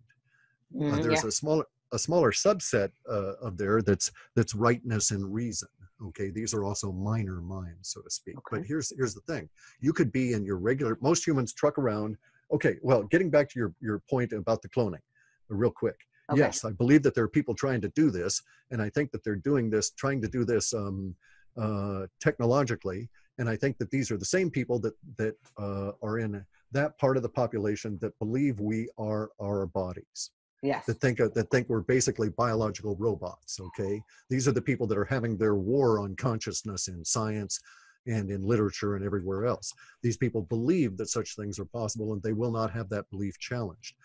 There's a smaller subset of there that's rightness and reason. Okay, these are also minor minds, so to speak. Okay. But here's the thing: you could be in your regular. Most humans truck around. Okay, well, getting back to your point about the cloning, real quick. Okay. Yes, I believe that there are people trying to do this, and I think that they're trying to do this technologically, and I think that these are the same people that are in that part of the population that believe we are our bodies. Yes. That think we're basically biological robots. Okay, these are the people that are having their war on consciousness in science and in literature and everywhere else. These people believe that such things are possible, and they will not have that belief challenged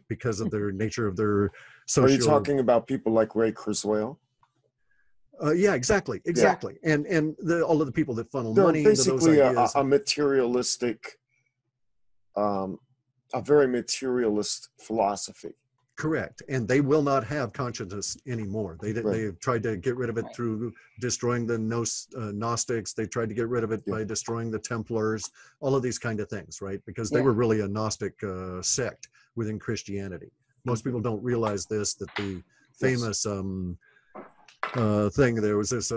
because of their nature of their social. Are you talking about people like Ray Kurzweil? Yeah, exactly. Yeah. And all of the people that funnel They're money basically into those ideas. a materialistic, a very materialist philosophy. Correct. And they will not have consciousness anymore. They've tried to get rid of it through destroying the Gnostics. They tried to get rid of it by destroying the Templars, all of these kind of things, right? Because they were really a Gnostic sect within Christianity. Most people don't realize this, that the famous thing, there was this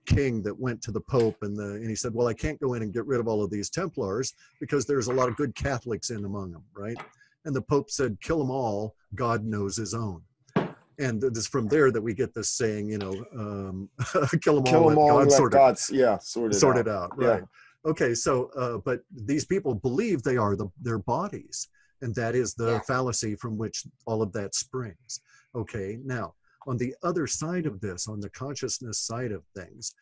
king that went to the Pope and he said, well, I can't go in and get rid of all of these Templars because there's a lot of good Catholics in among them, right? And the Pope said, kill them all, God knows his own. And it's from there that we get this saying, you know, kill them all, let God sort it out. Right. Yeah. Okay, so, but these people believe they are their bodies. And that is the fallacy from which all of that springs. Okay, now, on the other side of this, on the consciousness side of things,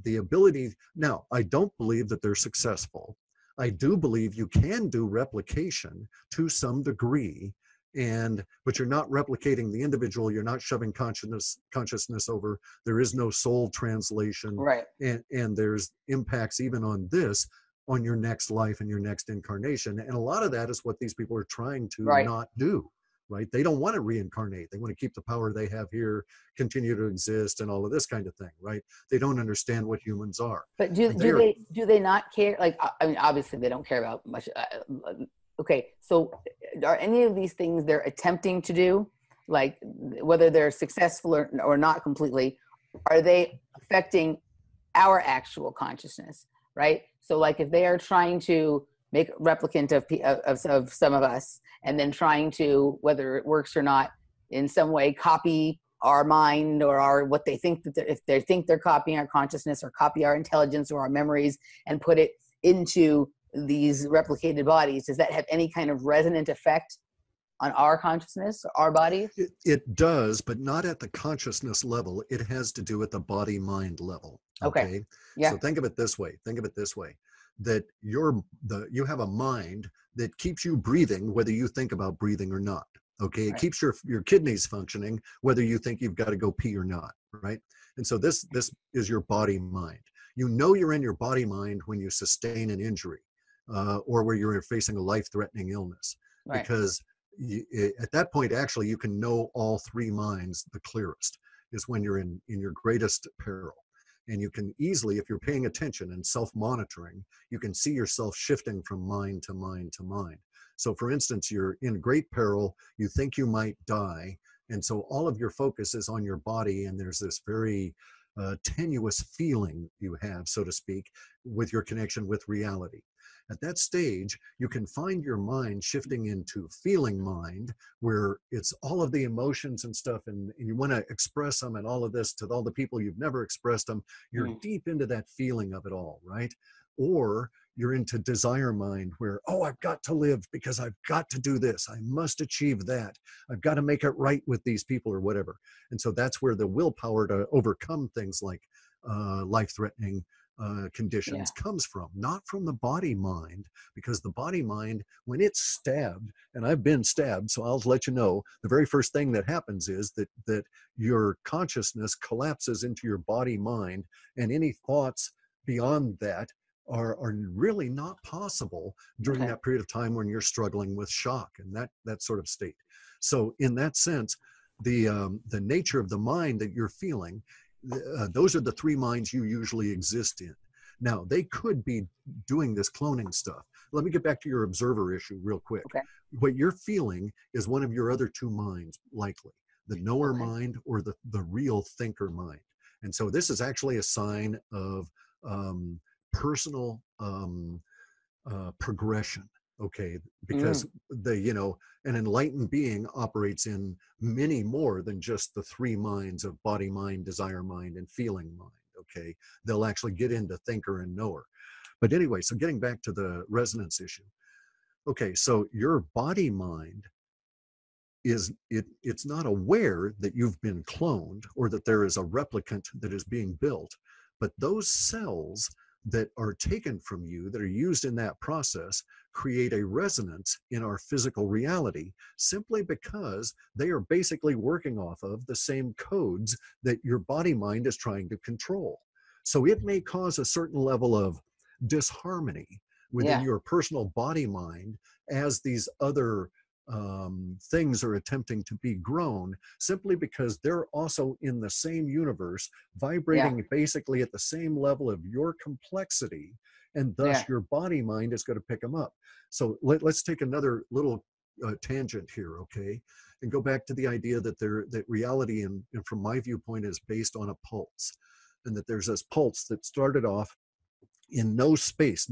the ability, now, I don't believe that they're successful. I do believe you can do replication to some degree, but you're not replicating the individual. You're not shoving consciousness over. There is no soul translation, right? And there's impacts even on your next life and your next incarnation. And a lot of that is what these people are trying to not do. Right? They don't want to reincarnate. They want to keep the power they have here, continue to exist, and all of this kind of thing, right? They don't understand what humans are. But do they not care? Like, I mean, obviously they don't care about much. Okay, so are any of these things they're attempting to do, like whether they're successful or not completely, are they affecting our actual consciousness, right? So like if they are trying to make a replicant of some of us, and then trying to, whether it works or not, in some way copy our mind or what they think that if they think they're copying our consciousness or copy our intelligence or our memories and put it into these replicated bodies, does that have any kind of resonant effect on our consciousness, our bodies? It does, but not at the consciousness level. It has to do at the body-mind level. Okay. Yeah. So think of it this way. That you have a mind that keeps you breathing, whether you think about breathing or not. Okay, it keeps your kidneys functioning, whether you think you've got to go pee or not, right? And so this is your body mind. You know you're in your body mind when you sustain an injury, or where you're facing a life-threatening illness, because at that point, actually, you can know all three minds the clearest, is when you're in your greatest peril. And you can easily, if you're paying attention and self-monitoring, you can see yourself shifting from mind to mind to mind. So for instance, you're in great peril, you think you might die, and so all of your focus is on your body, and there's this very tenuous feeling you have, so to speak, with your connection with reality. At that stage, you can find your mind shifting into feeling mind, where it's all of the emotions and stuff, and you want to express them and all of this to all the people you've never expressed them. You're deep into that feeling of it all, right? Or you're into desire mind, where, oh, I've got to live because I've got to do this. I must achieve that. I've got to make it right with these people or whatever. And so that's where the willpower to overcome things like life-threatening conditions comes from, not from the body mind, because the body mind, when it's stabbed, and I've been stabbed, so I'll let you know, the very first thing that happens is that your consciousness collapses into your body mind, and any thoughts beyond that are really not possible during that period of time when you're struggling with shock and that sort of state. So in that sense, the nature of the mind that you're feeling, those are the three minds you usually exist in. Now, they could be doing this cloning stuff. Let me get back to your observer issue real quick. Okay. What you're feeling is one of your other two minds, likely, the knower mind or the real thinker mind. And so this is actually a sign of personal progression. Okay, because an enlightened being operates in many more than just the three minds of body mind, desire mind, and feeling mind. Okay, they'll actually get into thinker and knower. But anyway, so getting back to the resonance issue. Okay, so your body mind it's not aware that you've been cloned or that there is a replicant that is being built, but those cells that are taken from you, that are used in that process, create a resonance in our physical reality, simply because they are basically working off of the same codes that your body mind is trying to control. So it may cause a certain level of disharmony within your personal body mind as these other things are attempting to be grown, simply because they're also in the same universe, vibrating basically at the same level of your complexity, and thus your body mind is going to pick them up. So let's take another little tangent here, okay, and go back to the idea that reality, and from my viewpoint, is based on a pulse, and that there's this pulse that started off in no space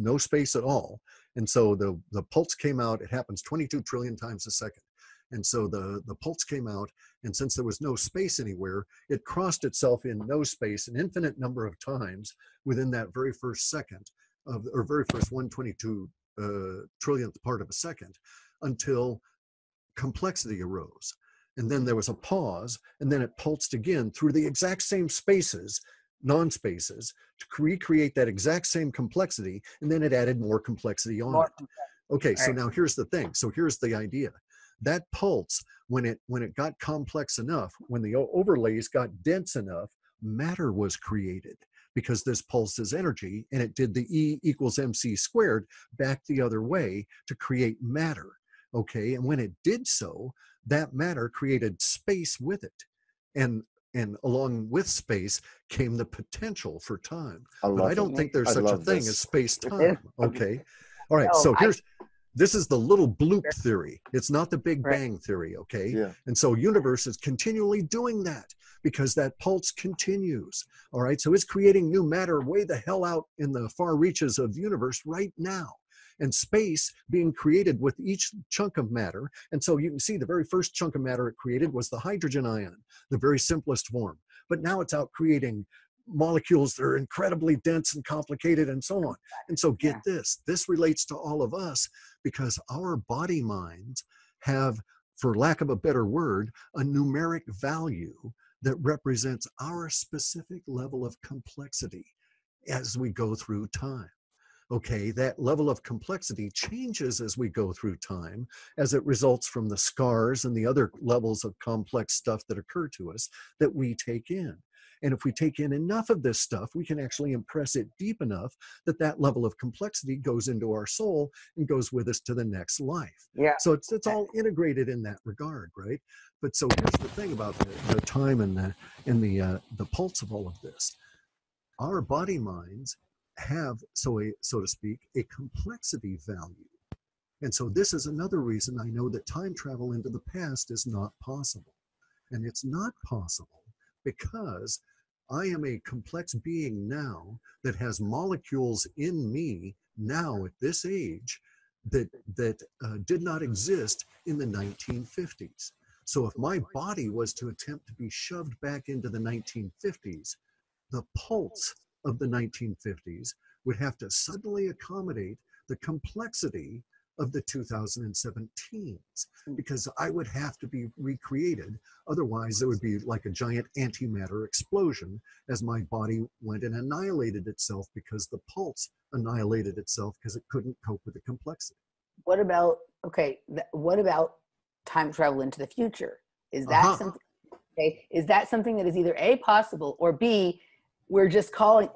at all. And so the pulse came out, it happens 22 trillion times a second. And so the pulse came out, and since there was no space anywhere, it crossed itself in no space an infinite number of times within that very first second or very first 122 trillionth part of a second, until complexity arose. And then there was a pause, and then it pulsed again through the exact same spaces, non-spaces, to recreate that exact same complexity, and then it added more complexity on it. Okay, so now here's the thing. So here's the idea. That pulse, when it got complex enough, when the overlays got dense enough, matter was created, because this pulse is energy, and it did the E equals MC squared back the other way to create matter. Okay, and when it did so, that matter created space with it. And along with space came the potential for time. But I don't think there's such a thing as space-time. Okay. All right. So this is the little bloop theory. It's not the Big Bang theory. Okay. Yeah. And so universe is continually doing that, because that pulse continues. All right. So it's creating new matter way the hell out in the far reaches of the universe right now, and space being created with each chunk of matter. And so you can see the very first chunk of matter it created was the hydrogen ion, the very simplest form. But now it's out creating molecules that are incredibly dense and complicated and so on. And so get this relates to all of us, because our body minds have, for lack of a better word, a numeric value that represents our specific level of complexity as we go through time. okay, that level of complexity changes as we go through time, as it results from the scars and the other levels of complex stuff that occur to us that we take in. And if we take in enough of this stuff, we can actually impress it deep enough that that level of complexity goes into our soul and goes with us to the next life. Yeah. So it's all integrated in that regard, right? But so here's the thing about the time and the pulse of all of this. Our body minds have, so to speak, a complexity value. And so this is another reason I know that time travel into the past is not possible. And it's not possible because I am a complex being now that has molecules in me now at this age that did not exist in the 1950s. So if my body was to attempt to be shoved back into the 1950s, the pulse of the 1950s would have to suddenly accommodate the complexity of the 2017s, because I would have to be recreated. Otherwise, there would be like a giant antimatter explosion as my body went and annihilated itself, because the pulse annihilated itself because it couldn't cope with the complexity. What about, okay, what about time travel into the future? Is that something, okay, is that something that is either A, possible, or B, we're just calling,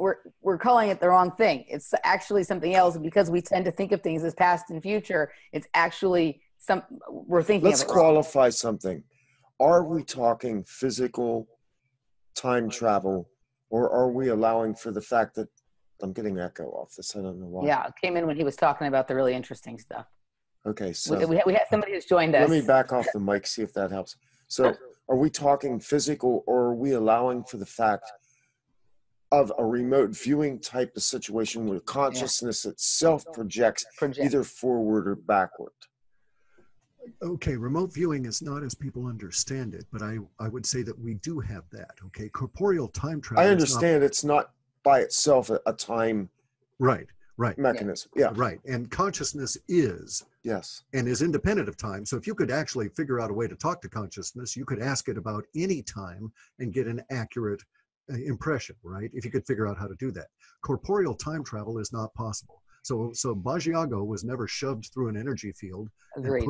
we're calling it the wrong thing? It's actually something else, because we tend to think of things as past and future. It's actually we're thinking Let's of it qualify something. Are we talking physical time travel, or are we allowing for the fact that I'm getting echo off this? I don't know why. Yeah, it came in when he was talking about the really interesting stuff. Okay, so we have somebody who's joined us. let me back off the mic, see if that helps. So are we talking physical, or are we allowing for the fact of a remote viewing type of situation where consciousness itself projects either forward or backward? Okay, remote viewing is not as people understand it, but I would say that we do have that. Okay, corporeal time travel. I understand it's not by itself a time right mechanism. Yeah. Right. And consciousness is. Yes. And is independent of time. So if you could actually figure out a way to talk to consciousness, you could ask it about any time and get an accurate impression, right? If you could figure out how to do that. Corporeal time travel is not possible. So Basiago was never shoved through an energy field and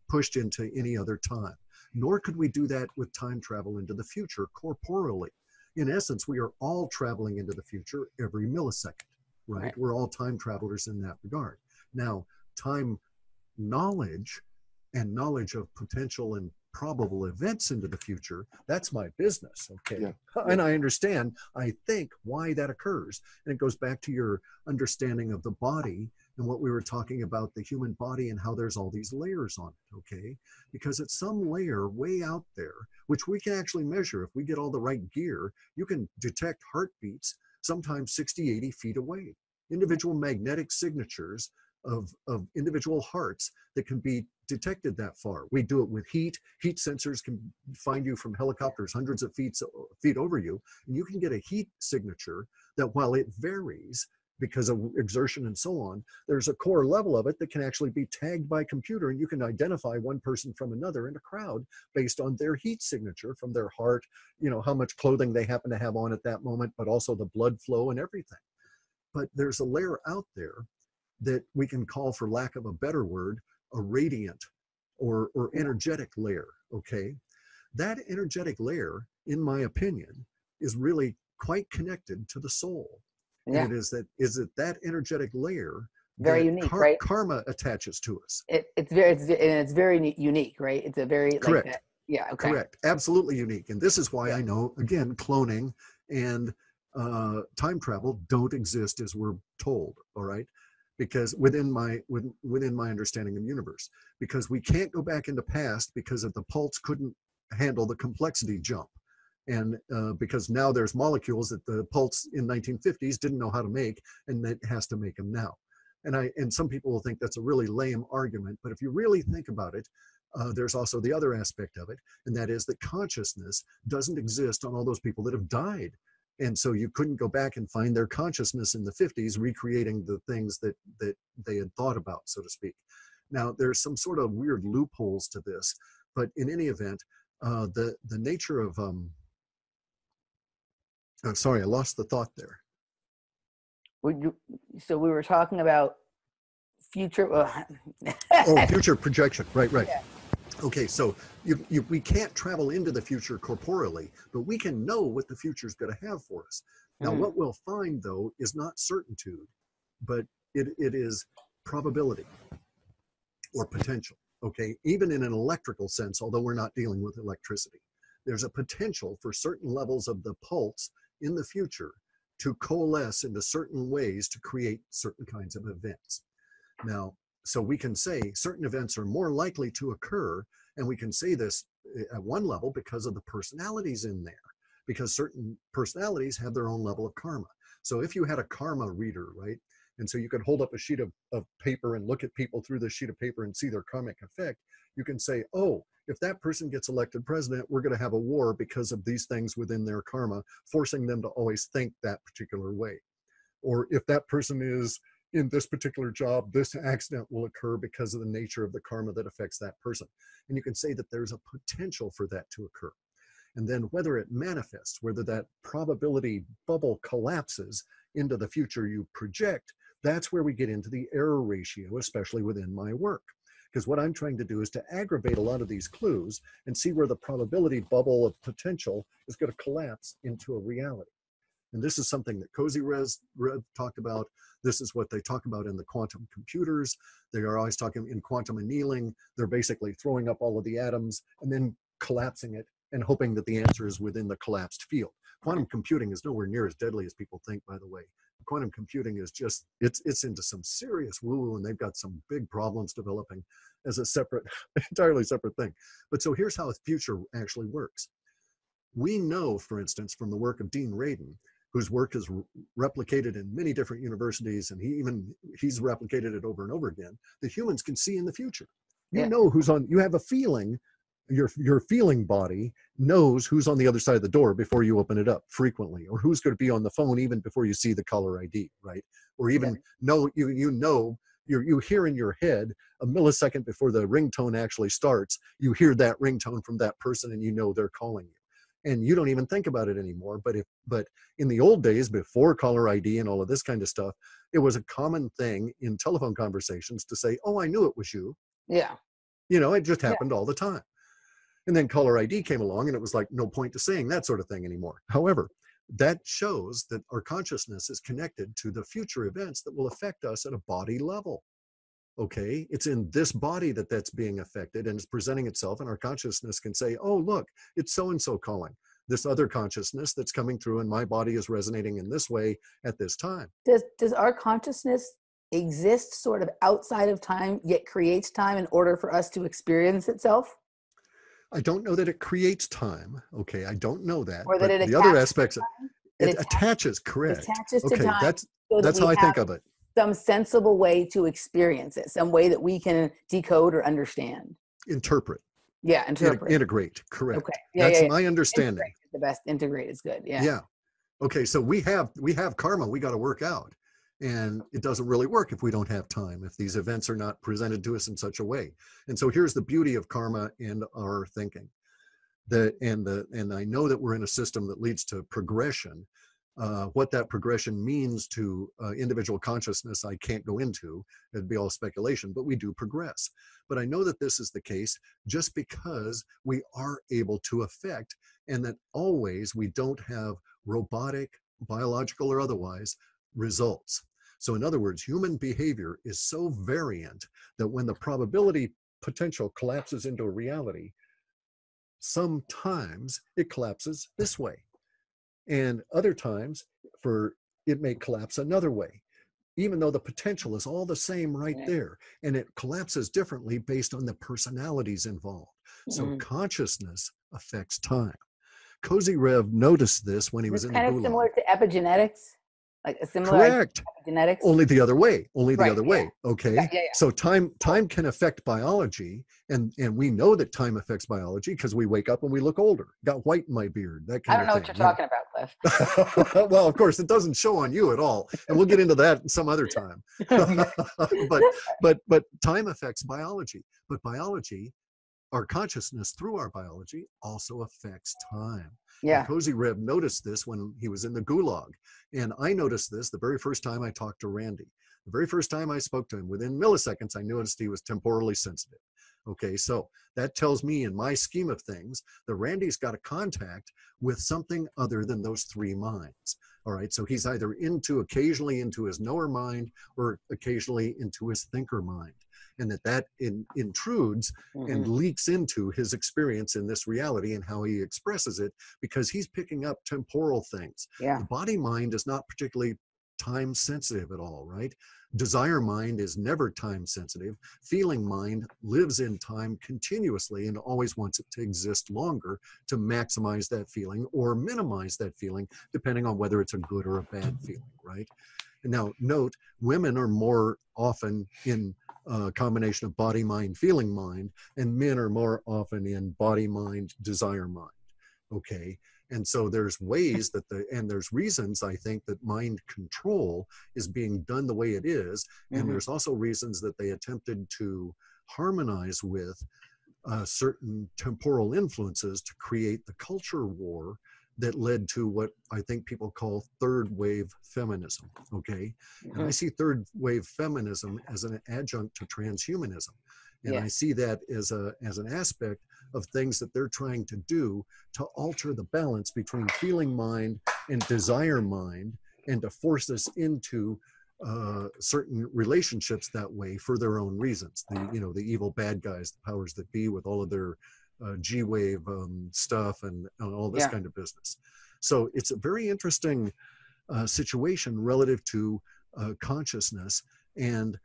pushed into any other time. Nor could we do that with time travel into the future corporally. In essence, we are all traveling into the future every millisecond, right? We're all time travelers in that regard. Now, time knowledge and knowledge of potential and probable events into the future, that's my business, okay? Yeah. And I understand, I think, why that occurs. And it goes back to your understanding of the body and what we were talking about, the human body and how there's all these layers on it, okay? Because at some layer way out there, which we can actually measure if we get all the right gear, you can detect heartbeats sometimes 60, 80 feet away. Individual magnetic signatures of individual hearts that can be detected that far. We do it with heat. Heat sensors can find you from helicopters hundreds of feet over you, and you can get a heat signature that, while it varies because of exertion and so on, there's a core level of it that can actually be tagged by computer, and you can identify one person from another in a crowd based on their heat signature from their heart, you know, how much clothing they happen to have on at that moment, but also the blood flow and everything. But there's a layer out there that we can call, for lack of a better word, a radiant or energetic layer, okay? That energetic layer, in my opinion, is really quite connected to the soul. Yeah. And it is that energetic layer very that unique, right? Karma attaches to us. It's very unique, right? It's a very correct. Like that. Yeah, okay. Correct. Absolutely unique. And this is why I know, again, cloning and time travel don't exist as we're told, all right? Because within my understanding of the universe, because we can't go back into past because of the pulse couldn't handle the complexity jump. And because now there's molecules that the pulse in 1950s didn't know how to make, and it has to make them now. And some people will think that's a really lame argument, but if you really think about it, there's also the other aspect of it, and that is that consciousness doesn't exist on all those people that have died. And so you couldn't go back and find their consciousness in the 50s recreating the things that they had thought about, so to speak. Now, there's some sort of weird loopholes to this, but in any event, the nature of sorry, I lost the thought there. So we were talking about future. Oh, future projection. Right. Yeah. Okay, so we can't travel into the future corporeally, but we can know what the future is going to have for us. Now, what we'll find, though, is not certitude, but it is probability or potential. Okay, even in an electrical sense, although we're not dealing with electricity, there's a potential for certain levels of the pulse in the future to coalesce into certain ways to create certain kinds of events. Now, so we can say certain events are more likely to occur, and we can say this at one level because of the personalities in there, because certain personalities have their own level of karma. So if you had a karma reader, right, and so you could hold up a sheet of paper and look at people through the sheet of paper and see their karmic effect, you can say, oh, if that person gets elected president, we're going to have a war because of these things within their karma, forcing them to always think that particular way. Or if that person is in this particular job, this accident will occur because of the nature of the karma that affects that person. And you can say that there's a potential for that to occur. And then whether it manifests, whether that probability bubble collapses into the future you project, that's where we get into the error ratio, especially within my work. Because what I'm trying to do is to aggravate a lot of these clues and see where the probability bubble of potential is going to collapse into a reality. And this is something that Keiser talked about. This is what they talk about in the quantum computers. They are always talking in quantum annealing. They're basically throwing up all of the atoms and then collapsing it and hoping that the answer is within the collapsed field. Quantum computing is nowhere near as deadly as people think, by the way. Quantum computing is just, it's into some serious woo-woo, and they've got some big problems developing as a separate, entirely separate thing. But so here's how the future actually works. We know, for instance, from the work of Dean Radin, whose work is replicated in many different universities, and he's replicated it over and over again, that humans can see in the future. You know who's on, you have a feeling, your feeling body knows who's on the other side of the door before you open it up frequently, or who's going to be on the phone even before you see the caller ID, right? Or even know, you hear in your head a millisecond before the ringtone actually starts, you hear that ringtone from that person and you know they're calling you. And you don't even think about it anymore. But in the old days, before caller ID and all of this kind of stuff, it was a common thing in telephone conversations to say, oh, I knew it was you. Yeah. You know, it just happened all the time. And then caller ID came along and it was like, no point to saying that sort of thing anymore. However, that shows that our consciousness is connected to the future events that will affect us at a body level. Okay, it's in this body that's being affected and it's presenting itself, and our consciousness can say, oh, look, it's so-and-so calling. This other consciousness that's coming through and my body is resonating in this way at this time. Does our consciousness exist sort of outside of time, yet creates time in order for us to experience itself? I don't know that it creates time. Okay, I don't know that. Or that it the other aspects, it attaches, correct. It attaches to okay, time. That's how I think of it. Some sensible way to experience it, some way that we can decode or understand. Interpret. Yeah, interpret. Integrate, correct. Okay. Yeah, that's my understanding. Integrate is the best. Integrate is good. Yeah. Yeah. Okay, so we have karma we got to work out. And it doesn't really work if we don't have time, if these events are not presented to us in such a way. And so here's the beauty of karma and our thinking. And I know that we're in a system that leads to progression. What that progression means to individual consciousness, I can't go into. It'd be all speculation, but we do progress. But I know that this is the case just because we are able to affect, and that always we don't have robotic, biological or otherwise, results. So in other words, human behavior is so variant that when the probability potential collapses into a reality, sometimes it collapses this way. And other times it may collapse another way, even though the potential is all the same right there. And it collapses differently based on the personalities involved. So consciousness affects time. Keiser noticed this when he was in the Gulag. Kind of similar to epigenetics? Like a similar Correct. Epigenetics? Only the other way. Okay. Yeah. So time can affect biology, and we know that time affects biology because we wake up and we look older. Got white in my beard. That kind of thing. I don't know what you're talking about, Cliff. Well, of course, it doesn't show on you at all, and we'll get into that some other time. but time affects biology. But biology, our consciousness through our biology also affects time. Yeah. And Cozy Reb noticed this when he was in the gulag. And I noticed this the very first time I talked to Randy. The very first time I spoke to him, within milliseconds, I noticed he was temporally sensitive. Okay, so that tells me in my scheme of things that Randy's got a contact with something other than those three minds. All right, so he's either occasionally into his knower mind or occasionally into his thinker mind. And that intrudes and leaks into his experience in this reality and how he expresses it, because he's picking up temporal things. Yeah. The body mind is not particularly time sensitive at all, right? Desire mind is never time sensitive. Feeling mind lives in time continuously and always wants it to exist longer to maximize that feeling or minimize that feeling, depending on whether it's a good or a bad feeling, right? And now note, women are more often in a combination of body, mind, feeling mind, and men are more often in body, mind, desire mind, okay? And so there's ways that and there's reasons I think that mind control is being done the way it is. And there's also reasons that they attempted to harmonize with certain temporal influences to create the culture war that led to what I think people call third wave feminism, okay? And I see third wave feminism as an adjunct to transhumanism. And I see that as an aspect of things that they're trying to do to alter the balance between feeling mind and desire mind, and to force us into certain relationships that way for their own reasons. The evil bad guys, the powers that be, with all of their G-wave stuff and all this kind of business. So it's a very interesting situation relative to consciousness and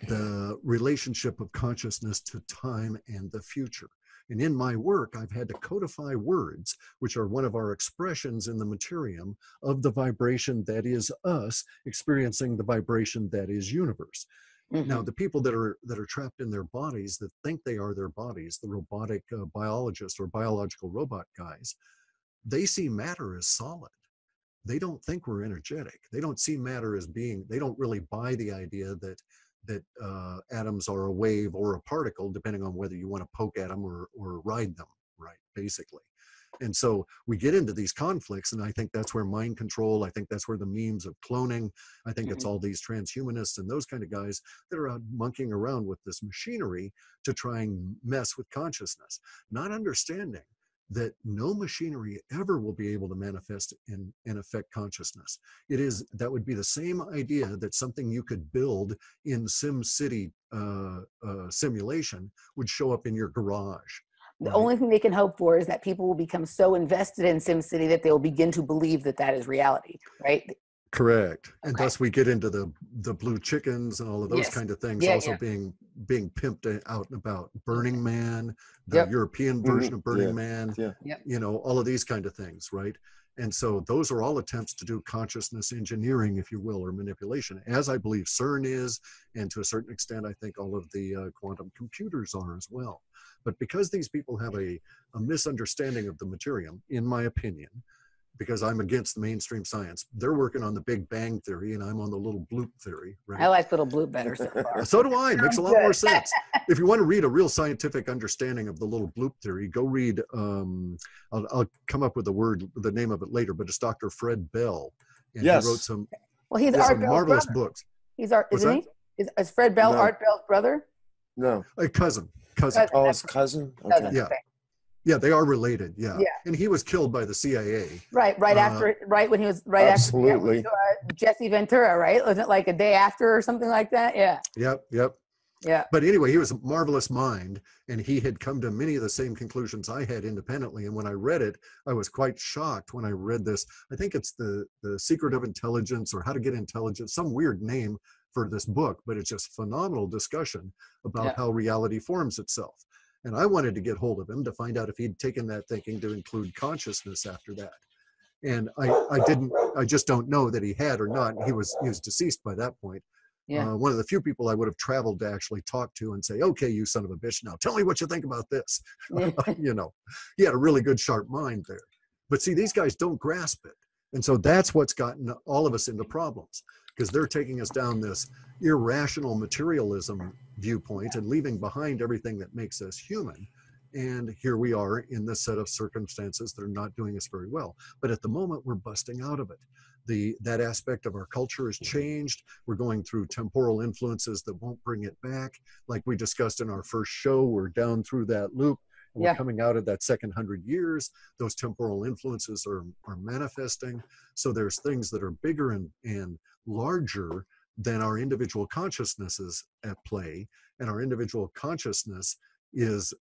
the relationship of consciousness to time and the future. And in my work, I've had to codify words, which are one of our expressions in the materium of the vibration that is us experiencing the vibration that is universe. Now, the people that are trapped in their bodies, that think they are their bodies, the robotic biologists or biological robot guys, they see matter as solid. They don't think we're energetic. They don't see matter as being, they don't really buy the idea that atoms are a wave or a particle, depending on whether you want to poke at them or ride them, right, basically. And so we get into these conflicts, and I think that's where mind control, I think that's where the memes of cloning, I think it's all these transhumanists and those kind of guys that are out monkeying around with this machinery to try and mess with consciousness, not understanding that no machinery ever will be able to manifest and affect consciousness. That would be the same idea that something you could build in SimCity simulation would show up in your garage. The only thing they can hope for is that people will become so invested in SimCity that they will begin to believe that that is reality, right? Correct. And thus we get into the blue chickens and all of those kind of things being pimped out and about. Burning Man, the European version of Burning Man, all of these kind of things, right? And so those are all attempts to do consciousness engineering, if you will, or manipulation, as I believe CERN is, and to a certain extent, I think all of the quantum computers are as well. But because these people have a misunderstanding of the materium, in my opinion, because I'm against the mainstream science, they're working on the Big Bang Theory, and I'm on the little bloop theory. Right? I like little bloop better so far. So do I. It makes a lot more sense. If you want to read a real scientific understanding of the little bloop theory, go read, I'll come up with the name of it later, but it's Dr. Fred Bell. And he wrote some, he's Art Bell's marvelous brother. Books. Isn't he? Is Fred Bell Art Bell's brother? No. A cousin. Oh, his cousin? Okay. Yeah. Yeah, they are related. Yeah. And he was killed by the CIA. Right after Absolutely. After Jesse Ventura, right? Wasn't it like a day after or something like that? Yeah. Yep. Yeah. But anyway, he was a marvelous mind, and he had come to many of the same conclusions I had independently. And when I read it, I was quite shocked when I read this. I think it's the Secret of Intelligence, or How to Get Intelligence, some weird name for this book, but it's just phenomenal discussion about how reality forms itself. And I wanted to get hold of him to find out if he'd taken that thinking to include consciousness after that. And I just don't know that he had or not. He was deceased by that point. One of the few people I would have traveled to actually talk to and say, okay, you son of a bitch, now tell me what you think about this. He had a really good, sharp mind there. But see, these guys don't grasp it. And so that's what's gotten all of us into problems, because they're taking us down this irrational materialism viewpoint and leaving behind everything that makes us human. And here we are in this set of circumstances that are not doing us very well. But at the moment, we're busting out of it. That aspect of our culture has changed. We're going through temporal influences that won't bring it back. Like we discussed in our first show, we're down through that loop. And we're coming out of that second 100 years. Those temporal influences are manifesting. So there's things that are bigger and larger than our individual consciousnesses at play. And our individual consciousness is,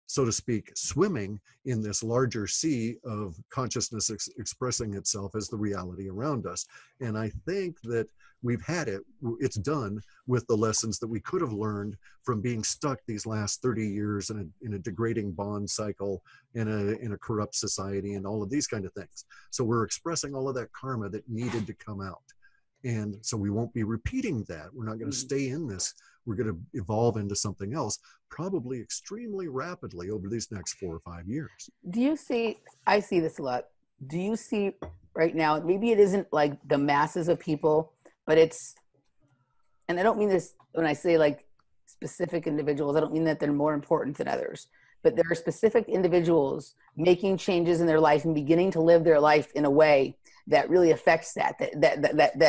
so to speak, swimming in this larger sea of consciousness expressing itself as the reality around us. And I think that we've had it, it's done with the lessons that we could have learned from being stuck these last 30 years in a degrading bond cycle, in a corrupt society, and all of these kind of things. So we're expressing all of that karma that needed to come out. And so we won't be repeating that. We're not going to stay in this. We're going to evolve into something else, probably extremely rapidly over these next 4 or 5 years. Do you see, I see this a lot. Do you see right now, maybe it isn't like the masses of people, but it's, and I don't mean this when I say like specific individuals, I don't mean that they're more important than others, but there are specific individuals making changes in their life and beginning to live their life in a way that really affects that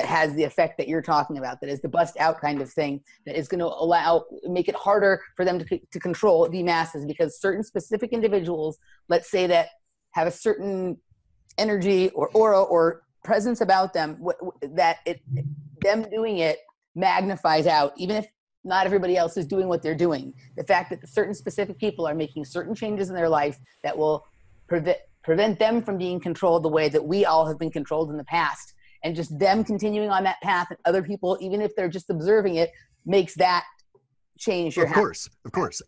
has the effect that you're talking about, that is the bust out kind of thing, that is going to make it harder for them to control the masses, because certain specific individuals, let's say, that have a certain energy or aura or presence about them, them doing it magnifies out, even if not everybody else is doing what they're doing. The fact that certain specific people are making certain changes in their life that will prevent them from being controlled the way that we all have been controlled in the past, and just them continuing on that path, and other people, even if they're just observing it, makes that change. Of course.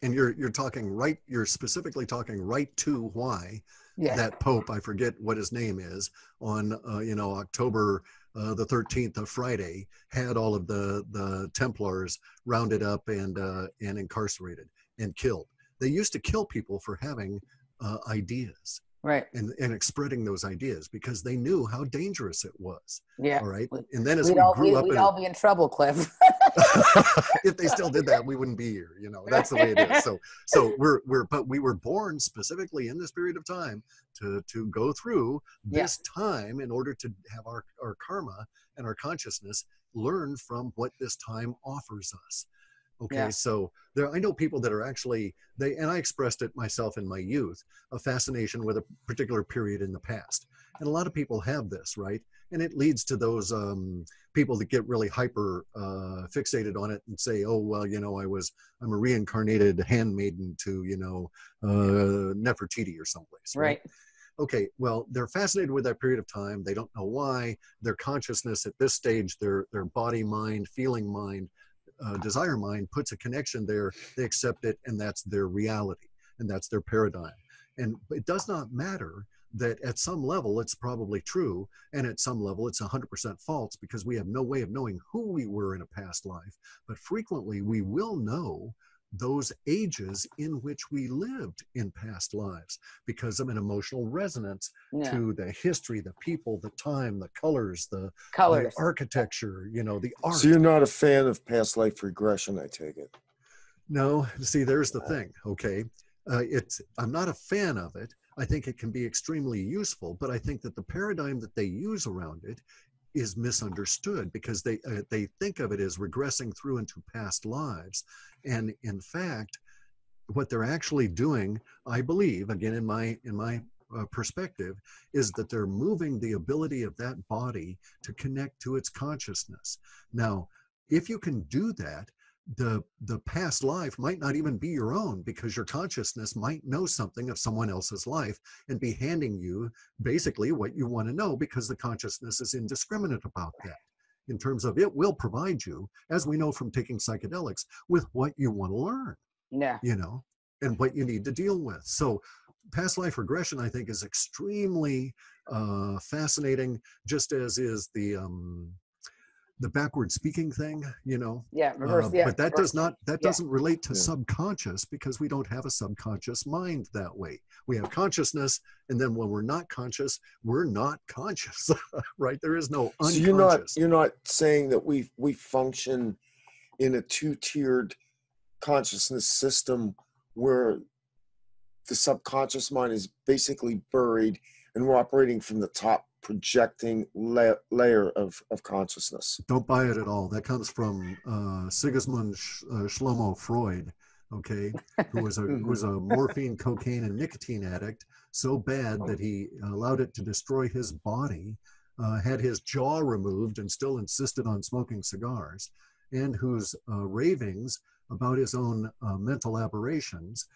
And you're specifically talking right to why that Pope, I forget what his name is, on October the 13th of Friday, had all of the Templars rounded up and incarcerated and killed. They used to kill people for having ideas. Right. And spreading those ideas, because they knew how dangerous it was. Yeah. All right. And then as we'd all be in trouble, Clif. If they still did that, we wouldn't be here. That's the way it is. So but we were born specifically in this period of time to go through this time in order to have our karma and our consciousness learn from what this time offers us. Okay, so I know people that are actually, and I expressed it myself in my youth, a fascination with a particular period in the past. And a lot of people have this, right? And it leads to those people that get really hyper fixated on it and say, oh, well, I'm a reincarnated handmaiden to, Nefertiti or someplace. Right? Okay, well, they're fascinated with that period of time. They don't know why. Their consciousness at this stage, their body, mind, feeling mind, desire mind puts a connection there. They accept it, and that's their reality, and that's their paradigm. And it does not matter that at some level it's probably true, and at some level it's 100% false, because we have no way of knowing who we were in a past life. But frequently we will know those ages in which we lived in past lives, because of an emotional resonance to the history, the people, the time, the colors, the architecture, the art. So you're not a fan of past life regression, I take it? No, see, there's the thing. Okay, I'm not a fan of it. I think it can be extremely useful, but I think that the paradigm that they use around it is misunderstood, because they think of it as regressing through into past lives. And in fact, what they're actually doing, I believe, again, in my perspective, is that they're moving the ability of that body to connect to its consciousness. Now, if you can do that, the past life might not even be your own, because your consciousness might know something of someone else's life and be handing you basically what you want to know, because the consciousness is indiscriminate about that, in terms of it will provide you, as we know from taking psychedelics, with what you want to learn, and what you need to deal with. So past life regression, I think, is extremely fascinating, just as is the backward speaking thing, but that doesn't relate to subconscious, because we don't have a subconscious mind that way. We have consciousness, and then when we're not conscious, we're not conscious. Right? There is no unconscious. So you're not saying that we function in a two-tiered consciousness system where the subconscious mind is basically buried, and we're operating from the top projecting layer of consciousness. Don't buy it at all. That comes from Sigismund Shlomo Freud, okay, who was a morphine, cocaine, and nicotine addict so bad that he allowed it to destroy his body, had his jaw removed, and still insisted on smoking cigars, and whose ravings about his own mental aberrations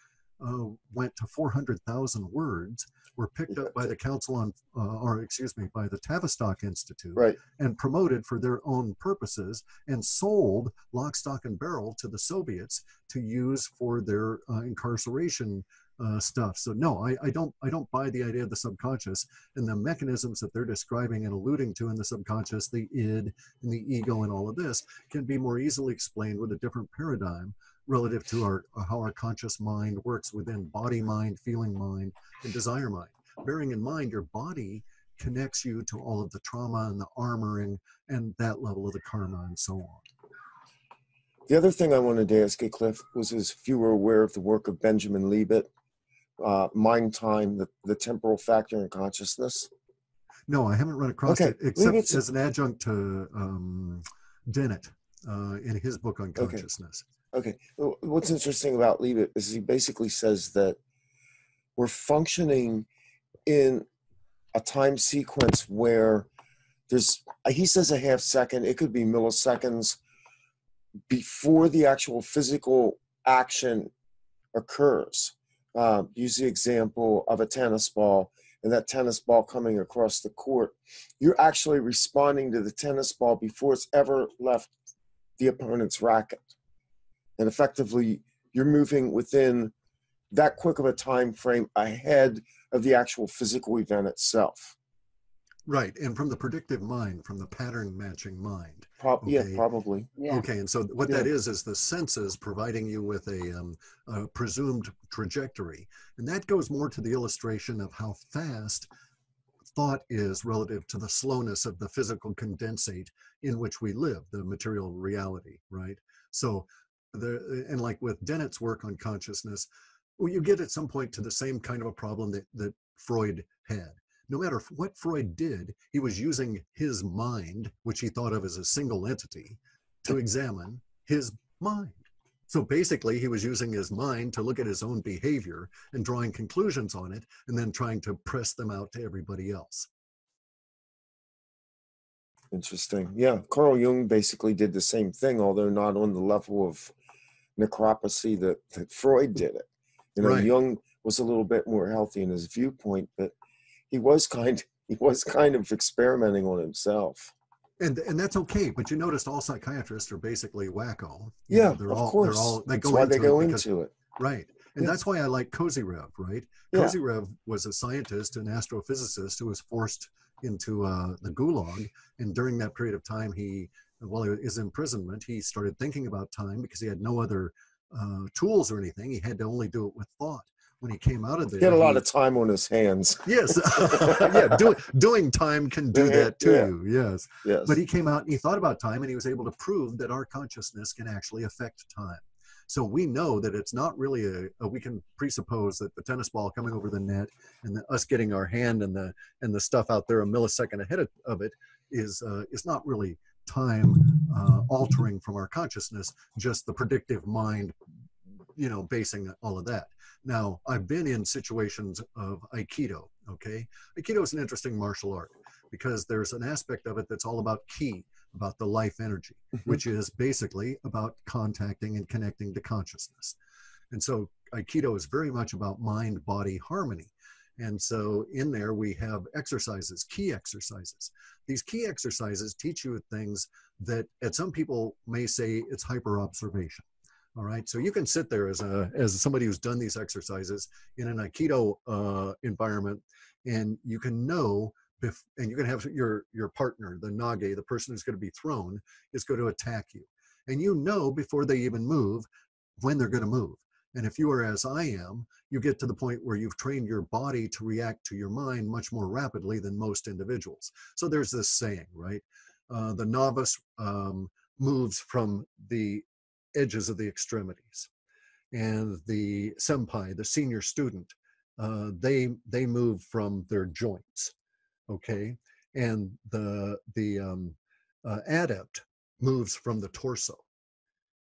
went to 400,000 words, were picked up by the Council on, by the Tavistock Institute, Right. and promoted for their own purposes, and sold lock, stock, and barrel to the Soviets to use for their incarceration stuff. So no, I don't buy the idea of the subconscious, and the mechanisms that they're describing and alluding to in the subconscious, the id and the ego and all of this, can be more easily explained with a different paradigm relative to how our conscious mind works within body mind, feeling mind, and desire mind. Bearing in mind, your body connects you to all of the trauma and the armoring and that level of the karma and so on. The other thing I wanted to ask you, Cliff, was if you were aware of the work of Benjamin Libet, Mind Time, the Temporal Factor in Consciousness. No, I haven't run across it, except as an adjunct to Dennett in his book on consciousness. Okay. What's interesting about Libet is he basically says that we're functioning in a time sequence where there's, he says a half second, it could be milliseconds before the actual physical action occurs. Use the example of a tennis ball, and that tennis ball coming across the court. You're actually responding to the tennis ball before it's ever left the opponent's racket. And effectively, you're moving within that quick of a time frame ahead of the actual physical event itself. Right, and from the predictive mind, from the pattern matching mind. Yeah, probably. Yeah. Okay, and so what that is the senses providing you with a presumed trajectory. And that goes more to the illustration of how fast thought is relative to the slowness of the physical condensate in which we live, the material reality, right? So, and like with Dennett's work on consciousness, well, you get at some point to the same kind of a problem that Freud had. No matter what Freud did, he was using his mind, which he thought of as a single entity, to examine his mind. So basically, he was using his mind to look at his own behavior and drawing conclusions on it, and then trying to press them out to everybody else. Interesting. Yeah, Carl Jung basically did the same thing, although not on the level of necropsy that Freud did it. You know, right. Jung was a little bit more healthy in his viewpoint, but he was kind of experimenting on himself. And that's okay, but you noticed all psychiatrists are basically wacko. Yeah, of course. That's why they go into it. Right. And that's why I like Kozyrev, right? Yeah. Kozyrev was a scientist and astrophysicist who was forced into the gulag. And during that period of time, while his imprisonment, he started thinking about time because he had no other tools or anything. He had to only do it with thought. When he came out of there, he had a lot of time on his hands. Yes, yeah, doing time can do that to you. Yes, yes. But he came out and he thought about time, and he was able to prove that our consciousness can actually affect time. So we know that it's not really we can presuppose that the tennis ball coming over the net and us getting our hand and the stuff out there a millisecond ahead of it is not really time altering from our consciousness, just the predictive mind, basing all of that. Now, I've been in situations of Aikido, okay? Aikido is an interesting martial art because there's an aspect of it that's all about ki, about the life energy, which is basically about contacting and connecting to consciousness. And so Aikido is very much about mind-body harmony. And so in there we have exercises, ki exercises. These ki exercises teach you things that at some people may say it's hyper-observation. All right, so you can sit there as somebody who's done these exercises in an Aikido environment, and you can know, and you can have your partner, the nage, the person who's going to be thrown, is going to attack you. And you know before they even move when they're going to move. And if you are as I am, you get to the point where you've trained your body to react to your mind much more rapidly than most individuals. So there's this saying, right? The novice moves from the edges of the extremities, and the senpai, the senior student, they move from their joints, okay, and the adept moves from the torso.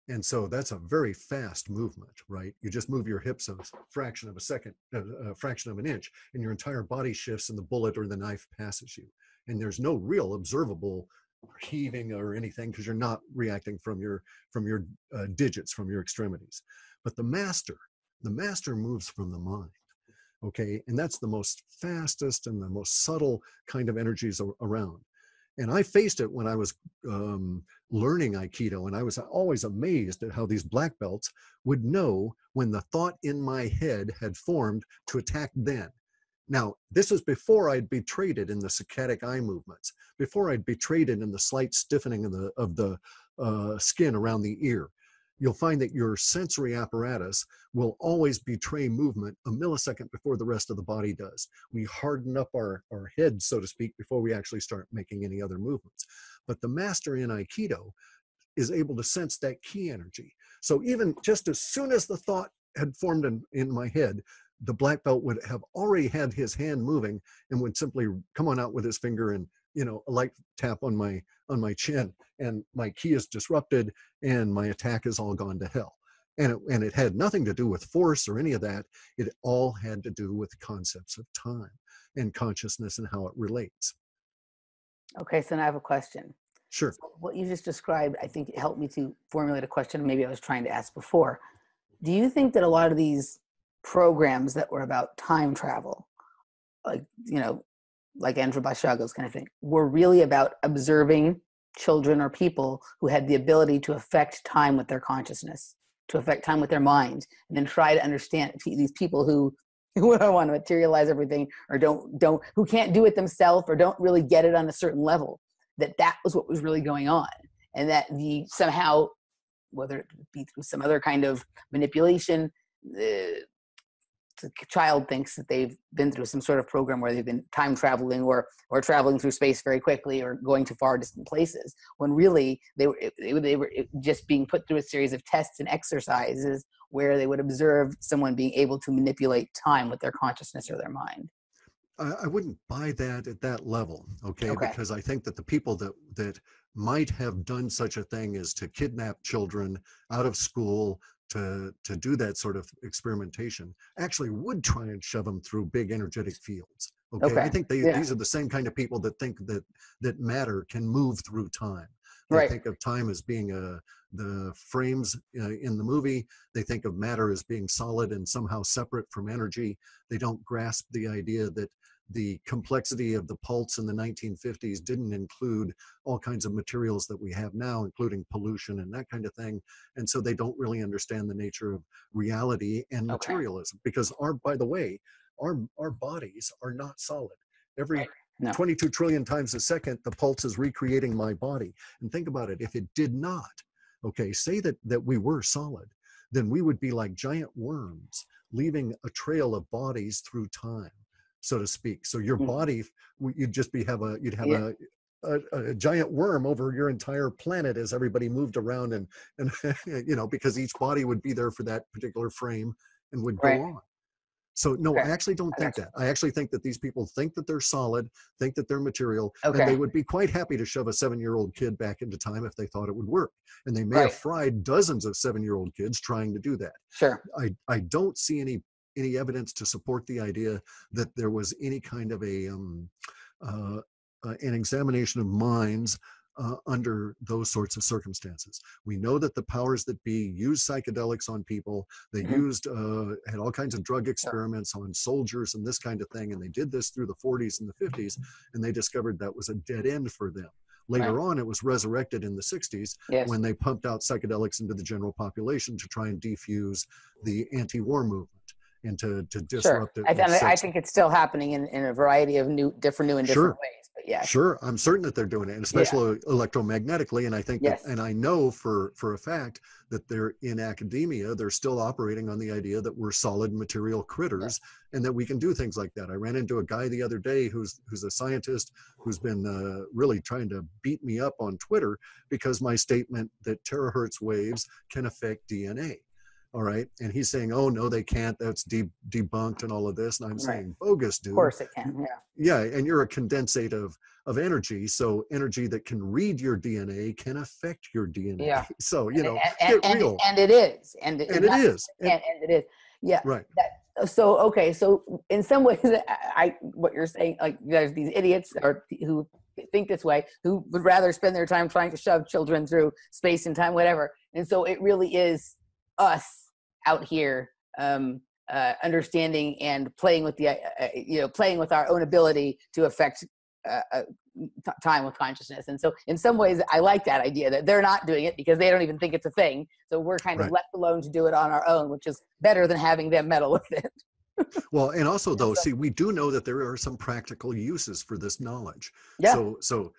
And so that's a very fast movement, right? You just move your hips a fraction of a second, a fraction of an inch, and your entire body shifts and the bullet or the knife passes you. And there's no real observable heaving or anything because you're not reacting from your digits, from your extremities. But the master moves from the mind, okay? And that's the most fastest and the most subtle kind of energies around. And I faced it when I was learning Aikido, and I was always amazed at how these black belts would know when the thought in my head had formed to attack then. Now, this was before I'd be traded in the saccadic eye movements, before I'd be traded in the slight stiffening of the skin around the ear. You'll find that your sensory apparatus will always betray movement a millisecond before the rest of the body does. We harden up our head, so to speak, before we actually start making any other movements. But the master in Aikido is able to sense that ki energy. So even just as soon as the thought had formed in my head, the black belt would have already had his hand moving and would simply come on out with his finger and, you know, a light tap on my chin, and my ki is disrupted and my attack has all gone to hell. And it had nothing to do with force or any of that. It all had to do with concepts of time and consciousness and how it relates. Okay, so now I have a question. Sure. So what you just described, I think it helped me to formulate a question maybe I was trying to ask before. Do you think that a lot of these programs that were about time travel, like, you know, like Andrew Bashago's kind of thing, were really about observing children or people who had the ability to affect time with their consciousness, to affect time with their mind, and then try to understand these people who don't want to materialize everything, or who can't do it themselves, or don't really get it on a certain level, that was what was really going on. And that somehow, whether it be through some other kind of manipulation, the child thinks that they've been through some sort of program where they've been time traveling or traveling through space very quickly or going to far distant places, when really they were just being put through a series of tests and exercises where they would observe someone being able to manipulate time with their consciousness or their mind. I wouldn't buy that at that level, okay? Because I think that the people that might have done such a thing as to kidnap children out of school to do that sort of experimentation actually would try and shove them through big energetic fields. Okay. I think these are the same kind of people that think that matter can move through time. They think of time as being the frames in the movie. They think of matter as being solid and somehow separate from energy. They don't grasp the idea that the complexity of the pulse in the 1950s didn't include all kinds of materials that we have now, including pollution and that kind of thing. And so they don't really understand the nature of reality and materialism, because by the way, our bodies are not solid. Every 22 trillion times a second, the pulse is recreating my body. And think about it, if it did not, say that we were solid, then we would be like giant worms leaving a trail of bodies through time, so to speak. So your body, you'd have a giant worm over your entire planet as everybody moved around and because each body would be there for that particular frame and would go on. So no, I actually don't think that. I actually think that these people think that they're solid, think that they're material, and they would be quite happy to shove a 7-year-old kid back into time if they thought it would work. And they may have fried dozens of 7-year-old kids trying to do that. Sure. I don't see any evidence to support the idea that there was any kind of an examination of minds under those sorts of circumstances. We know that the powers that be used psychedelics on people. They had all kinds of drug experiments on soldiers and this kind of thing. And they did this through the 40s and the 50s, and they discovered that was a dead end for them. Later on, it was resurrected in the 60s when they pumped out psychedelics into the general population to try and defuse the anti-war movement and to disrupt it. I think it's still happening in a variety of different ways. But Sure, I'm certain that they're doing it, and especially electromagnetically. And I think that, and I know for a fact that they're in academia, they're still operating on the idea that we're solid material critters and that we can do things like that. I ran into a guy the other day who's a scientist who's been really trying to beat me up on Twitter because my statement that terahertz waves can affect DNA. All right. And he's saying, oh, no, they can't. That's debunked and all of this. And I'm Right. saying, bogus, dude. Of course it can. Yeah. Yeah. And you're a condensate of energy. So energy that can read your DNA can affect your DNA. Yeah. So, you know, and, get real. And it is. And it is. And it is. Yeah. Right. So, okay. So in some ways, what you're saying, like there's these idiots who think this way, who would rather spend their time trying to shove children through space and time, whatever. And so it really is us out here understanding and playing with playing with our own ability to affect time with consciousness. And so in some ways I like that idea that they're not doing it because they don't even think it's a thing. So we're kind of left alone to do it on our own, which is better than having them meddle with it. Well, and also though, see, we do know that there are some practical uses for this knowledge. Yeah. So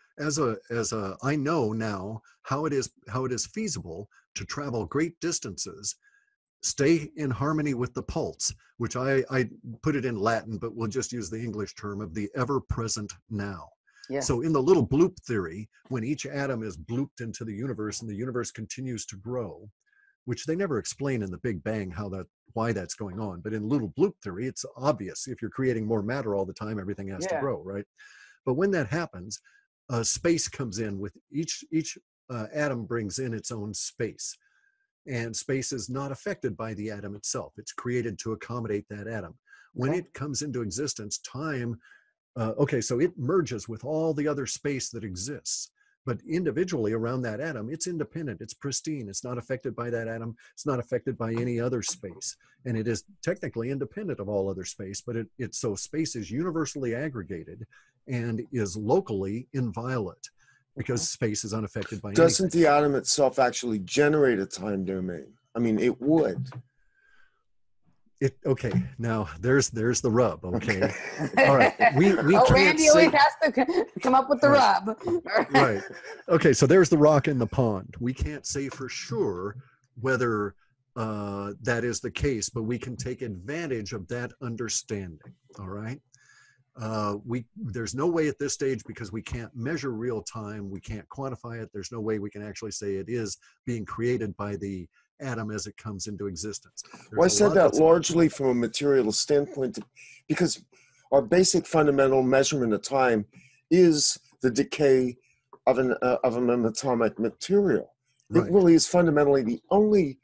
I know now how it is feasible to travel great distances, stay in harmony with the pulse, which I put it in Latin, but we'll just use the English term of the ever-present now. Yes. So in the little bloop theory, when each atom is blooped into the universe and the universe continues to grow, which they never explain in the Big Bang why that's going on, but in little bloop theory, it's obvious. If you're creating more matter all the time, everything has to grow, right? But when that happens, space comes in with each atom brings in its own space. And space is not affected by the atom itself. It's created to accommodate that atom. When it comes into existence, time, so it merges with all the other space that exists. But individually around that atom, it's independent, it's pristine, it's not affected by that atom, it's not affected by any other space. And it is technically independent of all other space, but so space is universally aggregated and is locally inviolate because space is unaffected by anything. Doesn't the atom itself actually generate a time domain? I mean, it would. Okay, now there's the rub. Okay, all right. We can't Randy always has to come up with the rub. Right. Okay, so there's the rock in the pond. We can't say for sure whether that is the case, but we can take advantage of that understanding. All right. There's no way at this stage, because we can't measure real time, we can't quantify it. There's no way we can actually say it is being created by the atom as it comes into existence. Well, I said that largely from a material standpoint, because our basic fundamental measurement of time is the decay of an atomic material. It really is fundamentally the only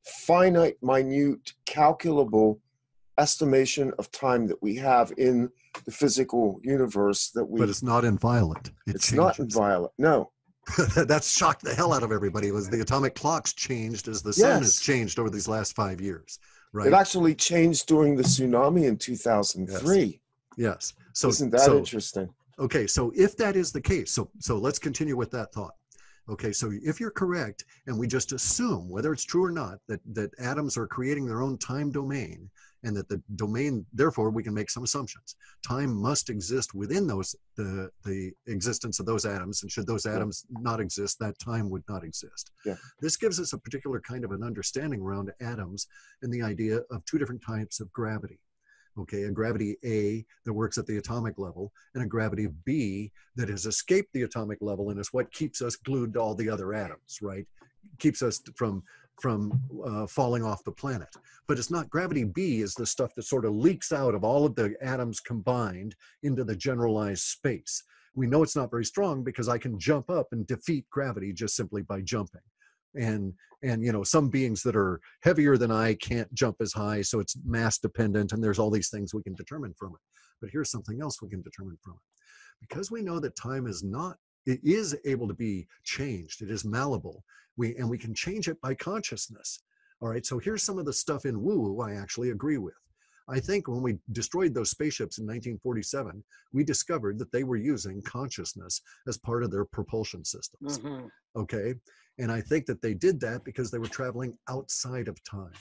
finite, minute, calculable estimation of time that we have in the physical universe But it's not inviolate. It's not inviolate, no. That's shocked the hell out of everybody. Was the atomic clocks changed as the sun has changed over these last 5 years, right? It actually changed during the tsunami in 2003. Yes. So isn't that interesting? Okay, so if that is the case, so let's continue with that thought. Okay, so if you're correct, and we just assume, whether it's true or not, that atoms are creating their own time domain, and that the domain, therefore, we can make some assumptions. Time must exist within the existence of those atoms, and should those atoms not exist, that time would not exist. Yeah. This gives us a particular kind of an understanding around atoms and the idea of two different types of gravity. Okay, a gravity A that works at the atomic level, and a gravity B that has escaped the atomic level and is what keeps us glued to all the other atoms, right? Keeps us from falling off the planet. But it's not. Gravity B is the stuff that sort of leaks out of all of the atoms combined into the generalized space. We know it's not very strong because I can jump up and defeat gravity just simply by jumping. And some beings that are heavier than I can't jump as high, so it's mass dependent, and there's all these things we can determine from it. But here's something else we can determine from it. Because we know that time it is able to be changed, it is malleable, we can change it by consciousness. All right, so here's some of the stuff in woo-woo I actually agree with. I think when we destroyed those spaceships in 1947, we discovered that they were using consciousness as part of their propulsion systems. Mm-hmm. Okay, and I think that they did that because they were traveling outside of time.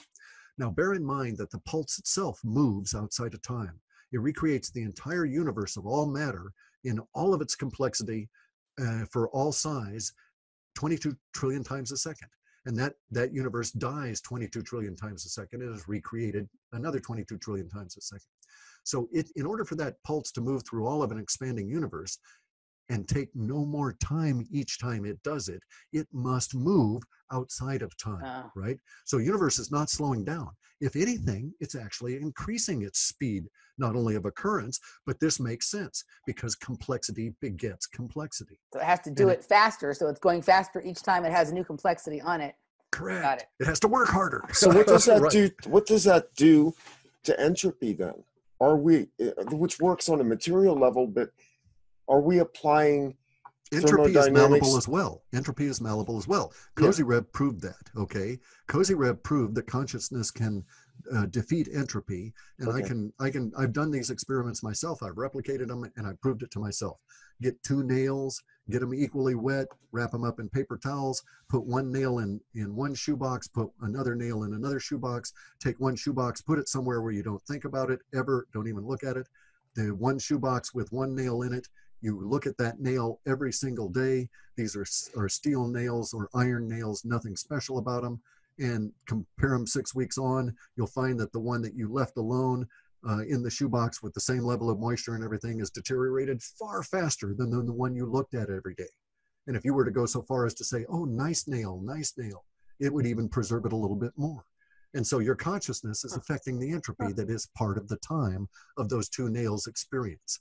Now, bear in mind that the pulse itself moves outside of time. It recreates the entire universe of all matter in all of its complexity for all size 22 trillion times a second. And that universe dies 22 trillion times a second. It is recreated another 22 trillion times a second. So in order for that pulse to move through all of an expanding universe, and take no more time each time it does it. It must move outside of time, right? So universe is not slowing down. If anything, it's actually increasing its speed, not only of occurrence, but this makes sense because complexity begets complexity. So it has to do it faster. So it's going faster each time it has a new complexity on it. Correct. Got it. It has to work harder. So what does that Right. do? What does that do to entropy then? Are we, which works on a material level, but are we applying Entropy is thermodynamics? malleable as well. Entropy is malleable as well. Yeah. Keiser proved that, okay? Keiser proved that consciousness can defeat entropy. And Okay. I've done these experiments myself. I've replicated them and I proved it to myself. Get 2 nails, get them equally wet, wrap them up in paper towels, put 1 nail in one shoebox, put another nail in another shoebox, take 1 shoebox, put it somewhere where you don't think about it ever, don't even look at it. The 1 shoebox with 1 nail in it, you look at that nail every single day. These are steel nails or iron nails, nothing special about them. And compare them 6 weeks on, you'll find that the one that you left alone in the shoebox with the same level of moisture and everything is deteriorated far faster than the one you looked at every day. And if you were to go so far as to say, oh, nice nail, it would even preserve it a little bit more. And so your consciousness is affecting the entropy that is part of the time of those 2 nails experience.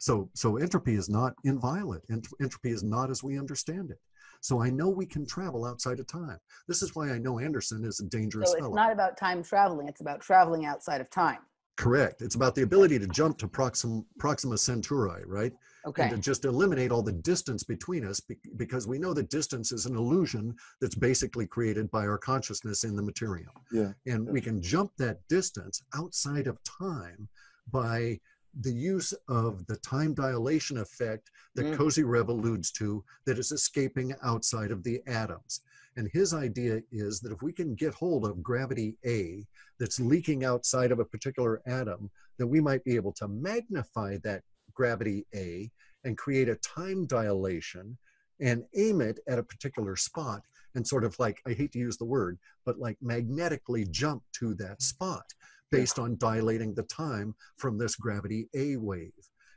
So entropy is not inviolate. Entropy is not as we understand it. So I know we can travel outside of time. This is why I know Anderson is a dangerous So it's fellow. not about time traveling. It's about traveling outside of time. Correct. It's about the ability to jump to Proxima Centauri, right? Okay. And to just eliminate all the distance between us because we know that distance is an illusion that's basically created by our consciousness in the material. Yeah. And we can jump that distance outside of time by the use of the time dilation effect that Keiser alludes to that is escaping outside of the atoms. And his idea is that if we can get hold of gravity A that's leaking outside of a particular atom, then we might be able to magnify that gravity A and create a time dilation and aim it at a particular spot and sort of like, I hate to use the word, but like magnetically jump to that spot based on dilating the time from this gravity A wave.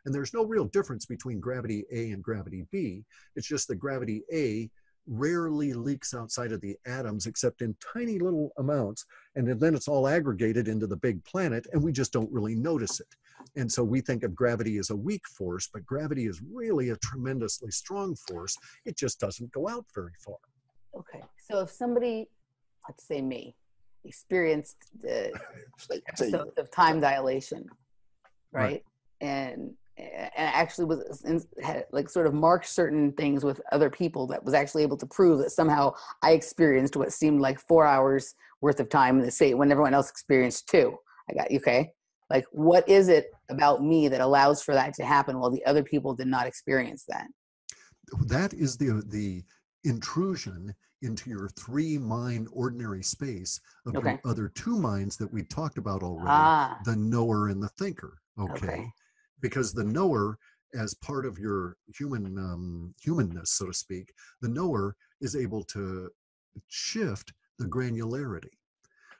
And there's no real difference between gravity A and gravity B. It's just that gravity A rarely leaks outside of the atoms except in tiny little amounts. And then it's all aggregated into the big planet and we just don't really notice it. And so we think of gravity as a weak force, but gravity is really a tremendously strong force. It just doesn't go out very far. Okay. So if somebody, let's say me, experienced the episode of time dilation, right? And actually had like sort of marked certain things with other people that was actually able to prove that somehow I experienced what seemed like 4 hours worth of time in the state when everyone else experienced 2. I got you, okay? Like, what is it about me that allows for that to happen while the other people did not experience that? That is the intrusion into your 3-mind ordinary space of your other 2 minds that we talked about already, the knower and the thinker, okay? Because the knower, as part of your humanness, so to speak, the knower is able to shift the granularity.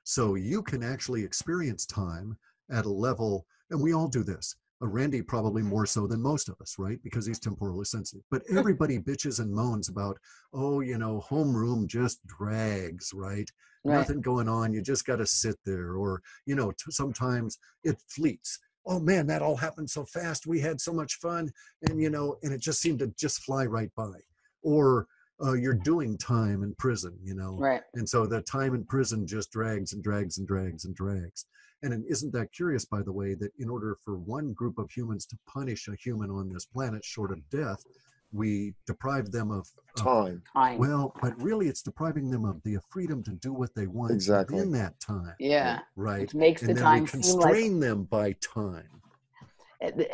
So you can actually experience time at a level, and we all do this. Randy probably more so than most of us, right? Because he's temporally sensitive. But everybody bitches and moans about, oh, you know, homeroom just drags, right? Nothing going on. You just got to sit there. Or, you know, sometimes it fleets. Oh man, that all happened so fast. We had so much fun. And, you know, and it just seemed to just fly right by. Or you're doing time in prison, you know? Right. And so the time in prison just drags and drags and drags and drags. And isn't that curious, by the way, that in order for one group of humans to punish a human on this planet short of death, we deprive them of time. Well, but really it's depriving them of the freedom to do what they want in that time. Yeah. Right. Which makes and the then time we constrain them by time.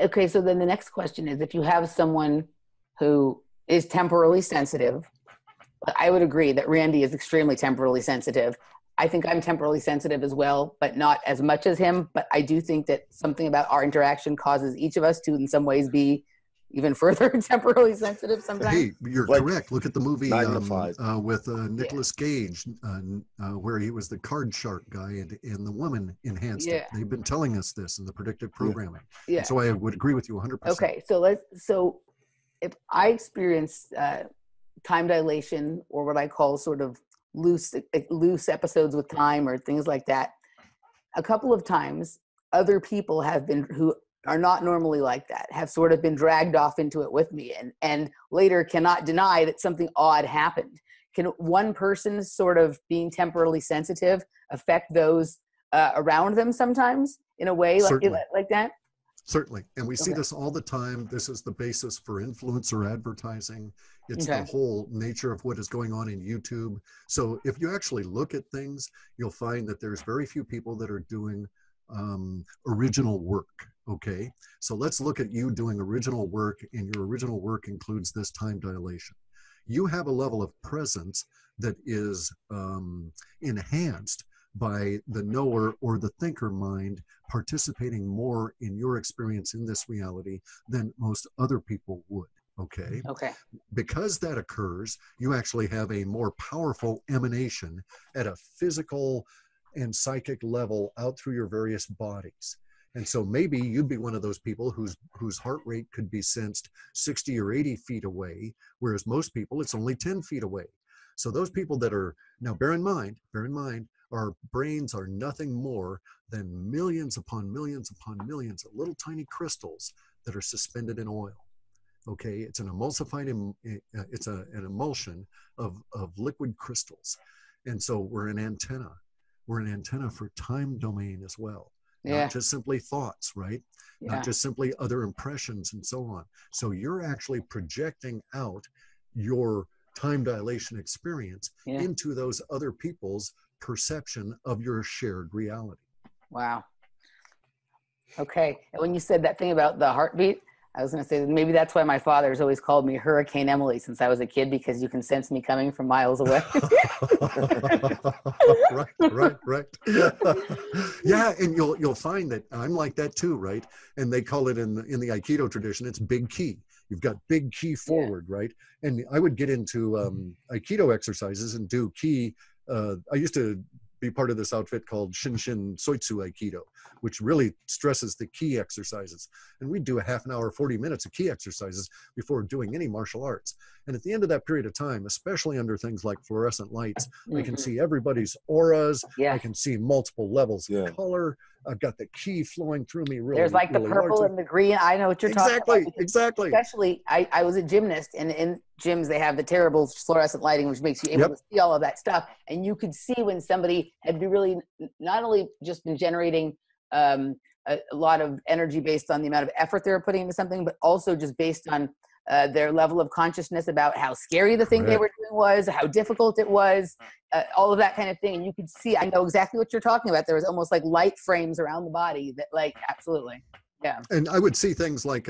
Okay, so then the next question is, if you have someone who is temporally sensitive, I would agree that Randy is extremely temporally sensitive. I think I'm temporally sensitive as well, but not as much as him. But I do think that something about our interaction causes each of us to, in some ways, be even further temporally sensitive sometimes. Hey, you're correct. Look at the movie with Nicolas Cage, where he was the card shark guy and the woman enhanced it. They've been telling us this in the predictive programming. Yeah. So I would agree with you 100%. Okay, so if I experience time dilation, or what I call sort of loose episodes with time or things like that, a couple of times other people have been, who are not normally like that, have sort of been dragged off into it with me, and later cannot deny that something odd happened. Can one person sort of being temporarily sensitive affect those around them sometimes in a way like that? Certainly. And we see this all the time. This is the basis for influencer advertising. It's the whole nature of what is going on in YouTube. So if you actually look at things, you'll find that there's very few people that are doing original work. Okay. So let's look at you doing original work, and your original work includes this time dilation. You have a level of presence that is enhanced by the knower or the thinker mind participating more in your experience in this reality than most other people would. Okay. Because that occurs, you actually have a more powerful emanation at a physical and psychic level out through your various bodies. And so maybe you'd be one of those people whose heart rate could be sensed 60 or 80 feet away, whereas most people, it's only 10 feet away. So those people that are, now bear in mind, our brains are nothing more than millions upon millions upon millions of little tiny crystals that are suspended in oil. Okay, it's an emulsified, it's an emulsion of liquid crystals. And so we're an antenna. We're an antenna for time domain as well. Not just simply thoughts, right? Not just simply other impressions and so on. So you're actually projecting out your time dilation experience into those other people's perception of your shared reality. Wow. Okay. And when you said that thing about the heartbeat, I was going to say maybe that's why my father's always called me Hurricane Emily since I was a kid, because you can sense me coming from miles away. Right. Yeah, and you'll find that I'm like that too, right? And they call it in the Aikido tradition, it's big ki. You've got big ki forward, right? And I would get into Aikido exercises and do ki. I used to be part of this outfit called Shinshin Soitsu Aikido, which really stresses the ki exercises. And we do a half an hour, 40 minutes of ki exercises before doing any martial arts. And at the end of that period of time, especially under things like fluorescent lights, I can see everybody's auras. I can see multiple levels of color. I've got the ki flowing through me really. There's like the purple largely. And the green. I know what you're talking about. Exactly. Especially, I was a gymnast, and in gyms they have the terrible fluorescent lighting, which makes you able to see all of that stuff. And you could see when somebody had really not only just been generating a lot of energy based on the amount of effort they were putting into something, but also just based on their level of consciousness about how scary the thing they were doing was, how difficult it was, all of that kind of thing. And you could see, I know exactly what you're talking about. There was almost like light frames around the body that absolutely. Yeah. And I would see things like,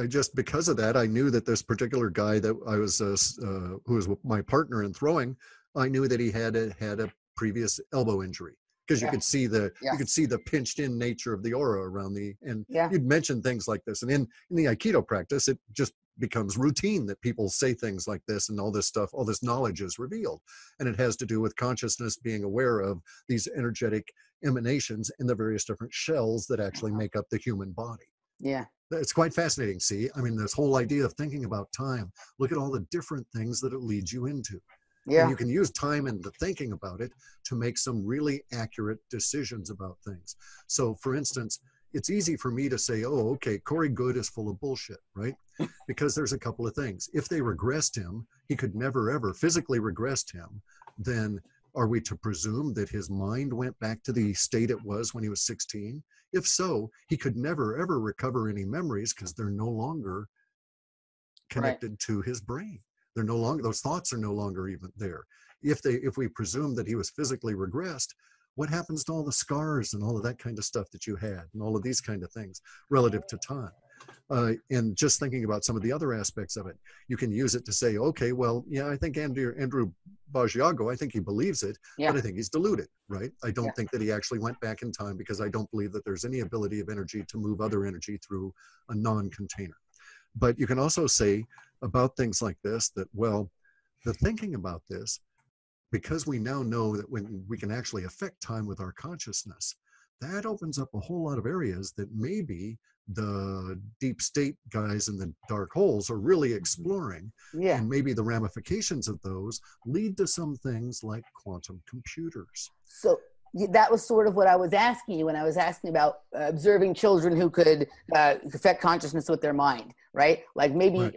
just because of that, I knew that this particular guy that I was, who was my partner in throwing, I knew that he had a previous elbow injury. Because you could see the pinched in nature of the aura around you'd mention things like this. And in the Aikido practice, it just becomes routine that people say things like this, and all this stuff, all this knowledge is revealed. And it has to do with consciousness being aware of these energetic emanations in the various different shells that actually make up the human body. Yeah. It's quite fascinating. See, I mean, this whole idea of thinking about time, look at all the different things that it leads you into. Yeah. And you can use time and the thinking about it to make some really accurate decisions about things. So for instance, it's easy for me to say, oh, okay, Corey Good is full of bullshit, right? Because there's a couple of things. If they regressed him, he could never, ever physically regressed him, then are we to presume that his mind went back to the state it was when he was 16? If so, he could never, ever recover any memories because they're no longer connected to his brain. They're no longer, those thoughts are no longer even there. If we presume that he was physically regressed, what happens to all the scars and all of that kind of stuff that you had and all of these kind of things relative to time? And just thinking about some of the other aspects of it, you can use it to say, okay, well, yeah, I think Andrew Basiago, I think he believes it, but I think he's deluded, right? I don't think that he actually went back in time, because I don't believe that there's any ability of energy to move other energy through a non-container. But you can also say about things like this that, well, the thinking about this, because we now know that when we can actually affect time with our consciousness, that opens up a whole lot of areas that maybe the deep state guys in the dark holes are really exploring. Yeah. And maybe the ramifications of those lead to some things like quantum computers. So that was sort of what I was asking you when I was asking about observing children who could affect consciousness with their mind, right? Like maybe,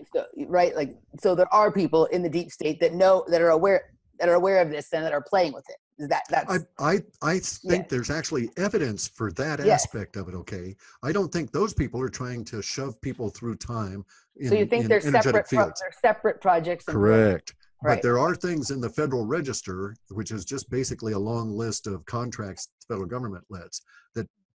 right? Like, so there are people in the deep state that know, that are aware of this and that are playing with it. Is that's I think there's actually evidence for that aspect of it. Okay, I don't think those people are trying to shove people through time in, so you think they're energetic separate fields. they're separate projects? Correct. Right. But there are things in the Federal Register, which is just basically a long list of contracts the federal government lets,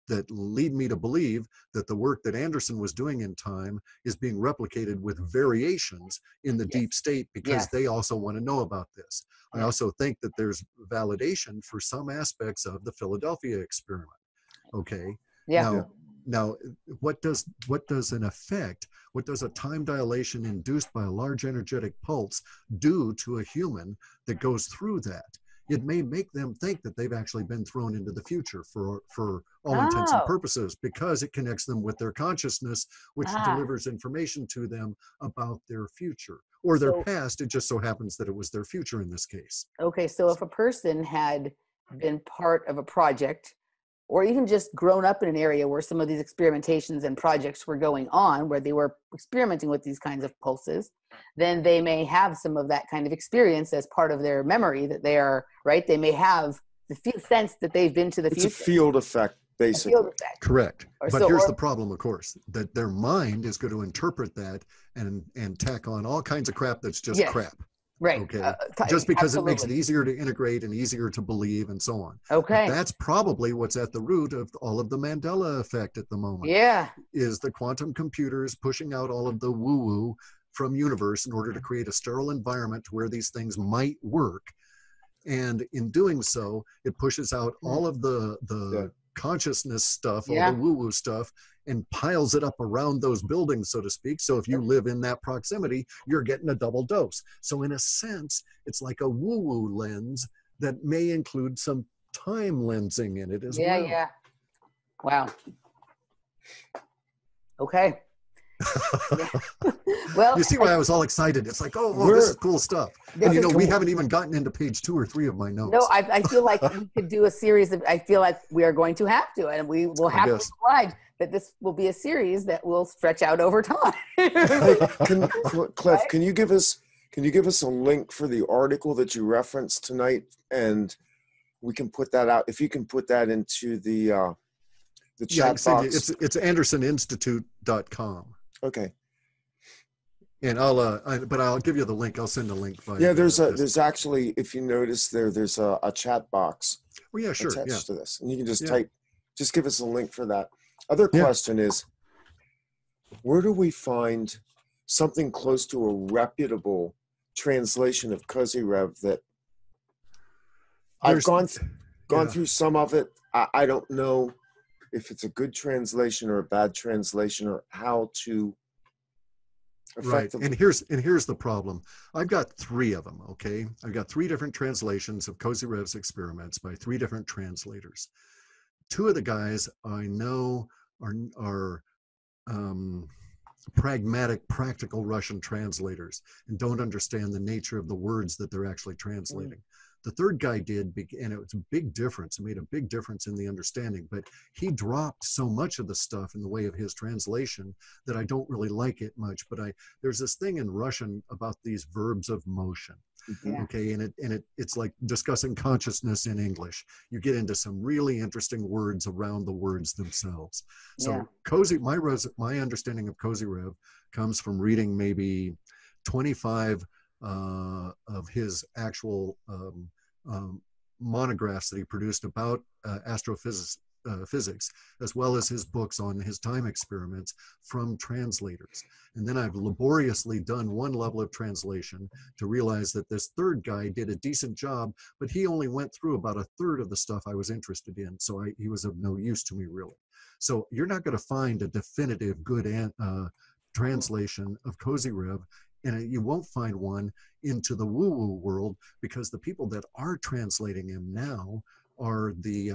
that lead me to believe that the work that Anderson was doing in time is being replicated with variations in the deep state, because they also want to know about this. I also think that there's validation for some aspects of the Philadelphia experiment. Okay. Now, what does an effect, what does a time dilation induced by a large energetic pulse do to a human that goes through that? It may make them think that they've actually been thrown into the future for all intents and purposes, because it connects them with their consciousness, which delivers information to them about their future or their past. It just so happens that it was their future in this case. Okay, so if a person had been part of a project, or even just grown up in an area where some of these experimentations and projects were going on, where they were experimenting with these kinds of pulses, then they may have some of that kind of experience as part of their memory, that they are, right? They may have the sense that they've been to the future. It's a field effect, basically. Field effect. Correct. But here's the problem, of course, that their mind is going to interpret that and tack on all kinds of crap that's just crap. Right. Okay. Just because it makes it easier to integrate and easier to believe and so on. Okay. But that's probably what's at the root of all of the Mandela effect at the moment. Yeah. Is the quantum computers pushing out all of the woo-woo from universe in order to create a sterile environment to where these things might work. And in doing so, it pushes out all of the consciousness stuff, all the woo-woo stuff, and piles it up around those buildings, so to speak. So if you live in that proximity, you're getting a double dose. So in a sense, it's like a woo-woo lens that may include some time lensing in it as well. Yeah. Wow. Okay. Well, you see why I was all excited. It's like, oh, this is cool stuff. And we haven't even gotten into page 2 or 3 of my notes. No, I feel like we could do a series of, I feel like we are going to have to, and we will have to oblige that this will be a series that will stretch out over time. Cliff, can you give us a link for the article that you referenced tonight, and we can put that out. If you can put that into the chat box. It's andersoninstitute.com. Okay. And I'll give you the link. I'll send a link. There's actually, if you notice there's a chat box. Well, yeah, sure. Attached to this, and you can just type. Just give us a link for that. Other question is, where do we find something close to a reputable translation of Kozyrev that I've gone through some of it. I don't know if it's a good translation or a bad translation or how to effectively. Right. And here's the problem. I've got 3 of them. Okay. I've got 3 different translations of Kozyrev's experiments by 3 different translators. 2 of the guys I know are pragmatic, practical Russian translators and don't understand the nature of the words that they're actually translating. The 3rd guy did, and it was a big difference. It made a big difference in the understanding, but he dropped so much of the stuff in the way of his translation that I don't really like it much. But there's this thing in Russian about these verbs of motion. Okay, and it's like discussing consciousness in English. You get into some really interesting words around the words themselves. So my understanding of Kozyrev comes from reading maybe 25 of his actual monographs that he produced about astrophysics, as well as his books on his time experiments from translators. And then I've laboriously done one level of translation to realize that this 3rd guy did a decent job, but he only went through about 1/3 of the stuff I was interested in. So he was of no use to me, really. So you're not going to find a definitive good translation of Kozyrev, and you won't find one into the woo-woo world, because the people that are translating him now are the,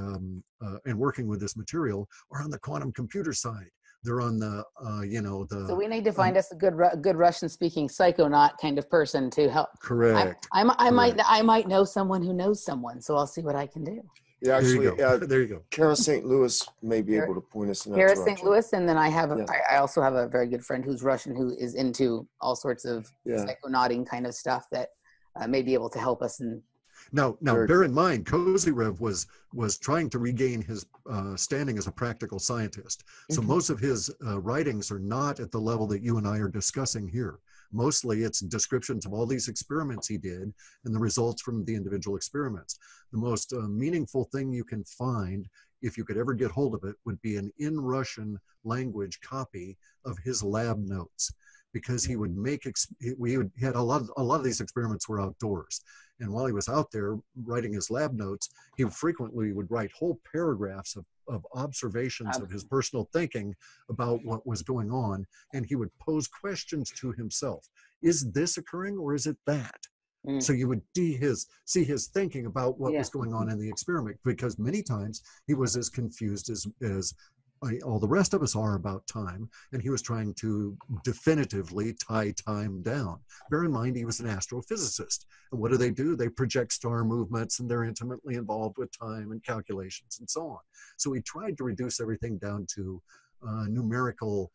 and working with this material, are on the quantum computer side. They're on the, you know, the. So we need to find us a good Russian-speaking psychonaut kind of person to help. Correct. I Correct. might know someone who knows someone, so I'll see what I can do. Yeah, actually, there you go. Kara St. Louis may be able to point us in that Kara direction. St. Louis, and then I also have a very good friend who's Russian who is into all sorts of psychonauting kind of stuff that may be able to help us. And now bear in mind, Kozyrev was trying to regain his standing as a practical scientist. So most of his writings are not at the level that you and I are discussing here. Mostly it's descriptions of all these experiments he did and the results from the individual experiments. The most meaningful thing you can find, if you could ever get hold of it, would be an in Russian language copy of his lab notes, because he would make, he had a lot of these experiments were outdoors. And while he was out there writing his lab notes, he frequently would write whole paragraphs of observations of his personal thinking about what was going on. And he would pose questions to himself. Is this occurring or is it that? So you would see his thinking about what was going on in the experiment, because many times he was as confused as all the rest of us are about time, and he was trying to definitively tie time down. Bear in mind, he was an astrophysicist. And what do? They project star movements, and they're intimately involved with time and calculations and so on. So he tried to reduce everything down to numerical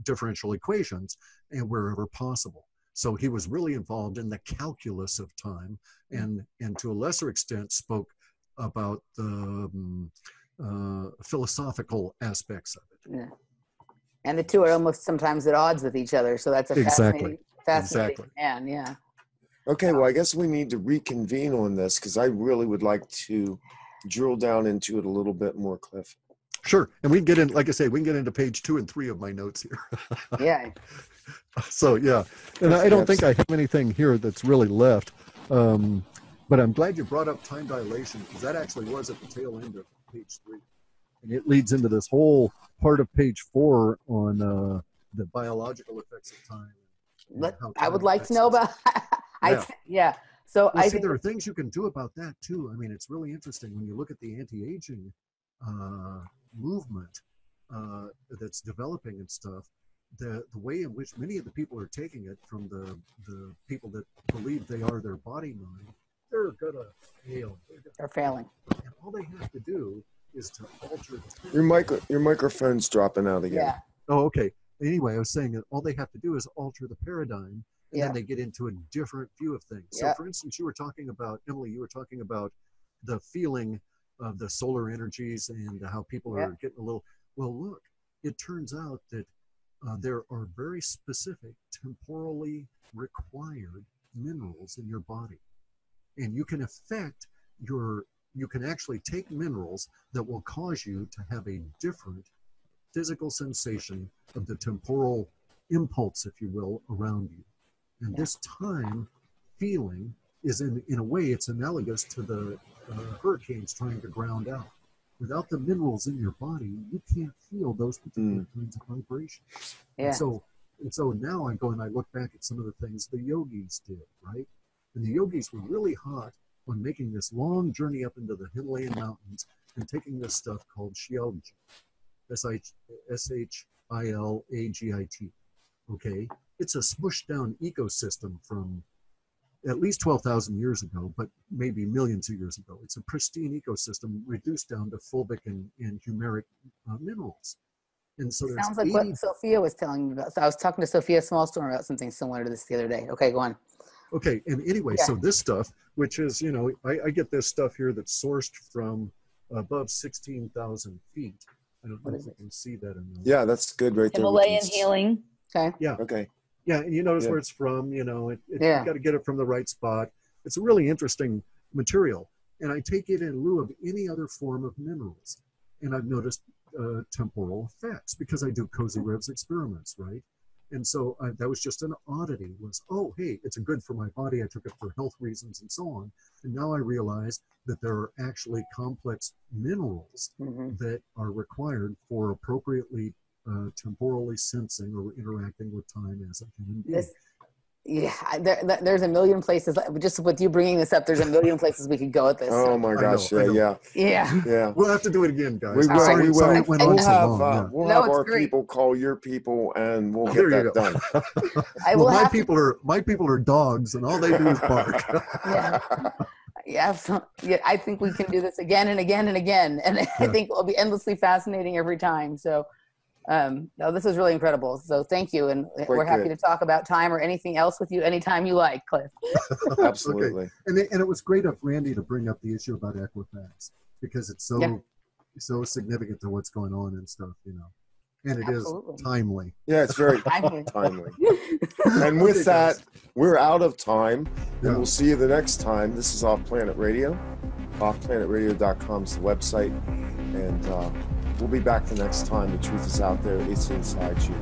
differential equations, and wherever possible. So he was really involved in the calculus of time, and to a lesser extent spoke about the philosophical aspects of it. Yeah. And the two are almost sometimes at odds with each other. So that's a fascinating man. Yeah. Okay, well, I guess we need to reconvene on this, because I really would like to drill down into it a little bit more, Cliff. Sure. And we can get in, like I say, we can get into page 2 and 3 of my notes here. Yeah. So, yeah. And I don't think I have anything here that's really left. But I'm glad you brought up time dilation, because that actually was at the tail end of page 3. And it leads into this whole part of page 4 on the biological effects of time. I would like to know about So I see there are things you can do about that too. I mean, it's really interesting when you look at the anti-aging movement that's developing and stuff. The way in which many of the people are taking it, from the people that believe they are their body mind, they're gonna fail. They're failing. And all they have to do is to alter your microphone's dropping out again. Yeah. Oh, okay. Anyway, I was saying that all they have to do is alter the paradigm, and then they get into a different view of things. So, for instance, you were talking about, Emily, the feeling of the solar energies and how people are getting a little, well, look, it turns out that there are very specific temporally required minerals in your body. And you can you can actually take minerals that will cause you to have a different physical sensation of the temporal impulse, if you will, around you. And this time feeling is in a way, it's analogous to the hurricanes trying to ground out. Without the minerals in your body, you can't feel those particular kinds of vibrations. Yeah. And so now I go and I look back at some of the things the yogis did, right? And the yogis were really hot on making this long journey up into the Himalayan mountains and taking this stuff called Shilajit, Shilagit. Okay, it's a smushed down ecosystem from at least 12,000 years ago, but maybe millions of years ago. It's a pristine ecosystem reduced down to fulvic and humeric minerals. And so sounds like what Sophia was telling me about. So I was talking to Sophia Smallstorm about something similar to this the other day. Okay, go on. Okay, and anyway, so this stuff, which is, I get this stuff here that's sourced from above 16,000 feet. I don't know if you can see that in the... Yeah, that's good right there. Himalayan healing. Okay. Yeah. Okay. Yeah, and you notice where it's from, you got to get it from the right spot. It's a really interesting material. And I take it in lieu of any other form of minerals. And I've noticed temporal effects because I do Kozyrev's experiments, right? And so that was just an oddity, was, oh, hey, it's good for my body. I took it for health reasons and so on. And now I realize that there are actually complex minerals that are required for appropriately temporally sensing or interacting with time as a human being. Yeah, there's a million places. Just with you bringing this up, there's a million places we could go with this. Oh my gosh! I know. Yeah. We'll have to do it again, guys. We will. Sorry, We will. sorry it went on so long. Yeah. We'll No, have it's our great. people call your people, and we'll There get you that go. done. Well, my people are dogs, and all they do is bark. Yeah, I think we can do this again and again and again, and I think it'll be endlessly fascinating every time. So, no, this is really incredible. So, thank you, and we're happy to talk about time or anything else with you anytime you like, Cliff. Absolutely. Okay. And it was great of Randy to bring up the issue about Equifax because it's so significant to what's going on and stuff, you know. And it is timely. Yeah, it's very timely. And with that, we're out of time. And we'll see you the next time. This is Off Planet Radio. OffPlanetRadio.com is the website. And we'll be back the next time. The truth is out there. It's inside you.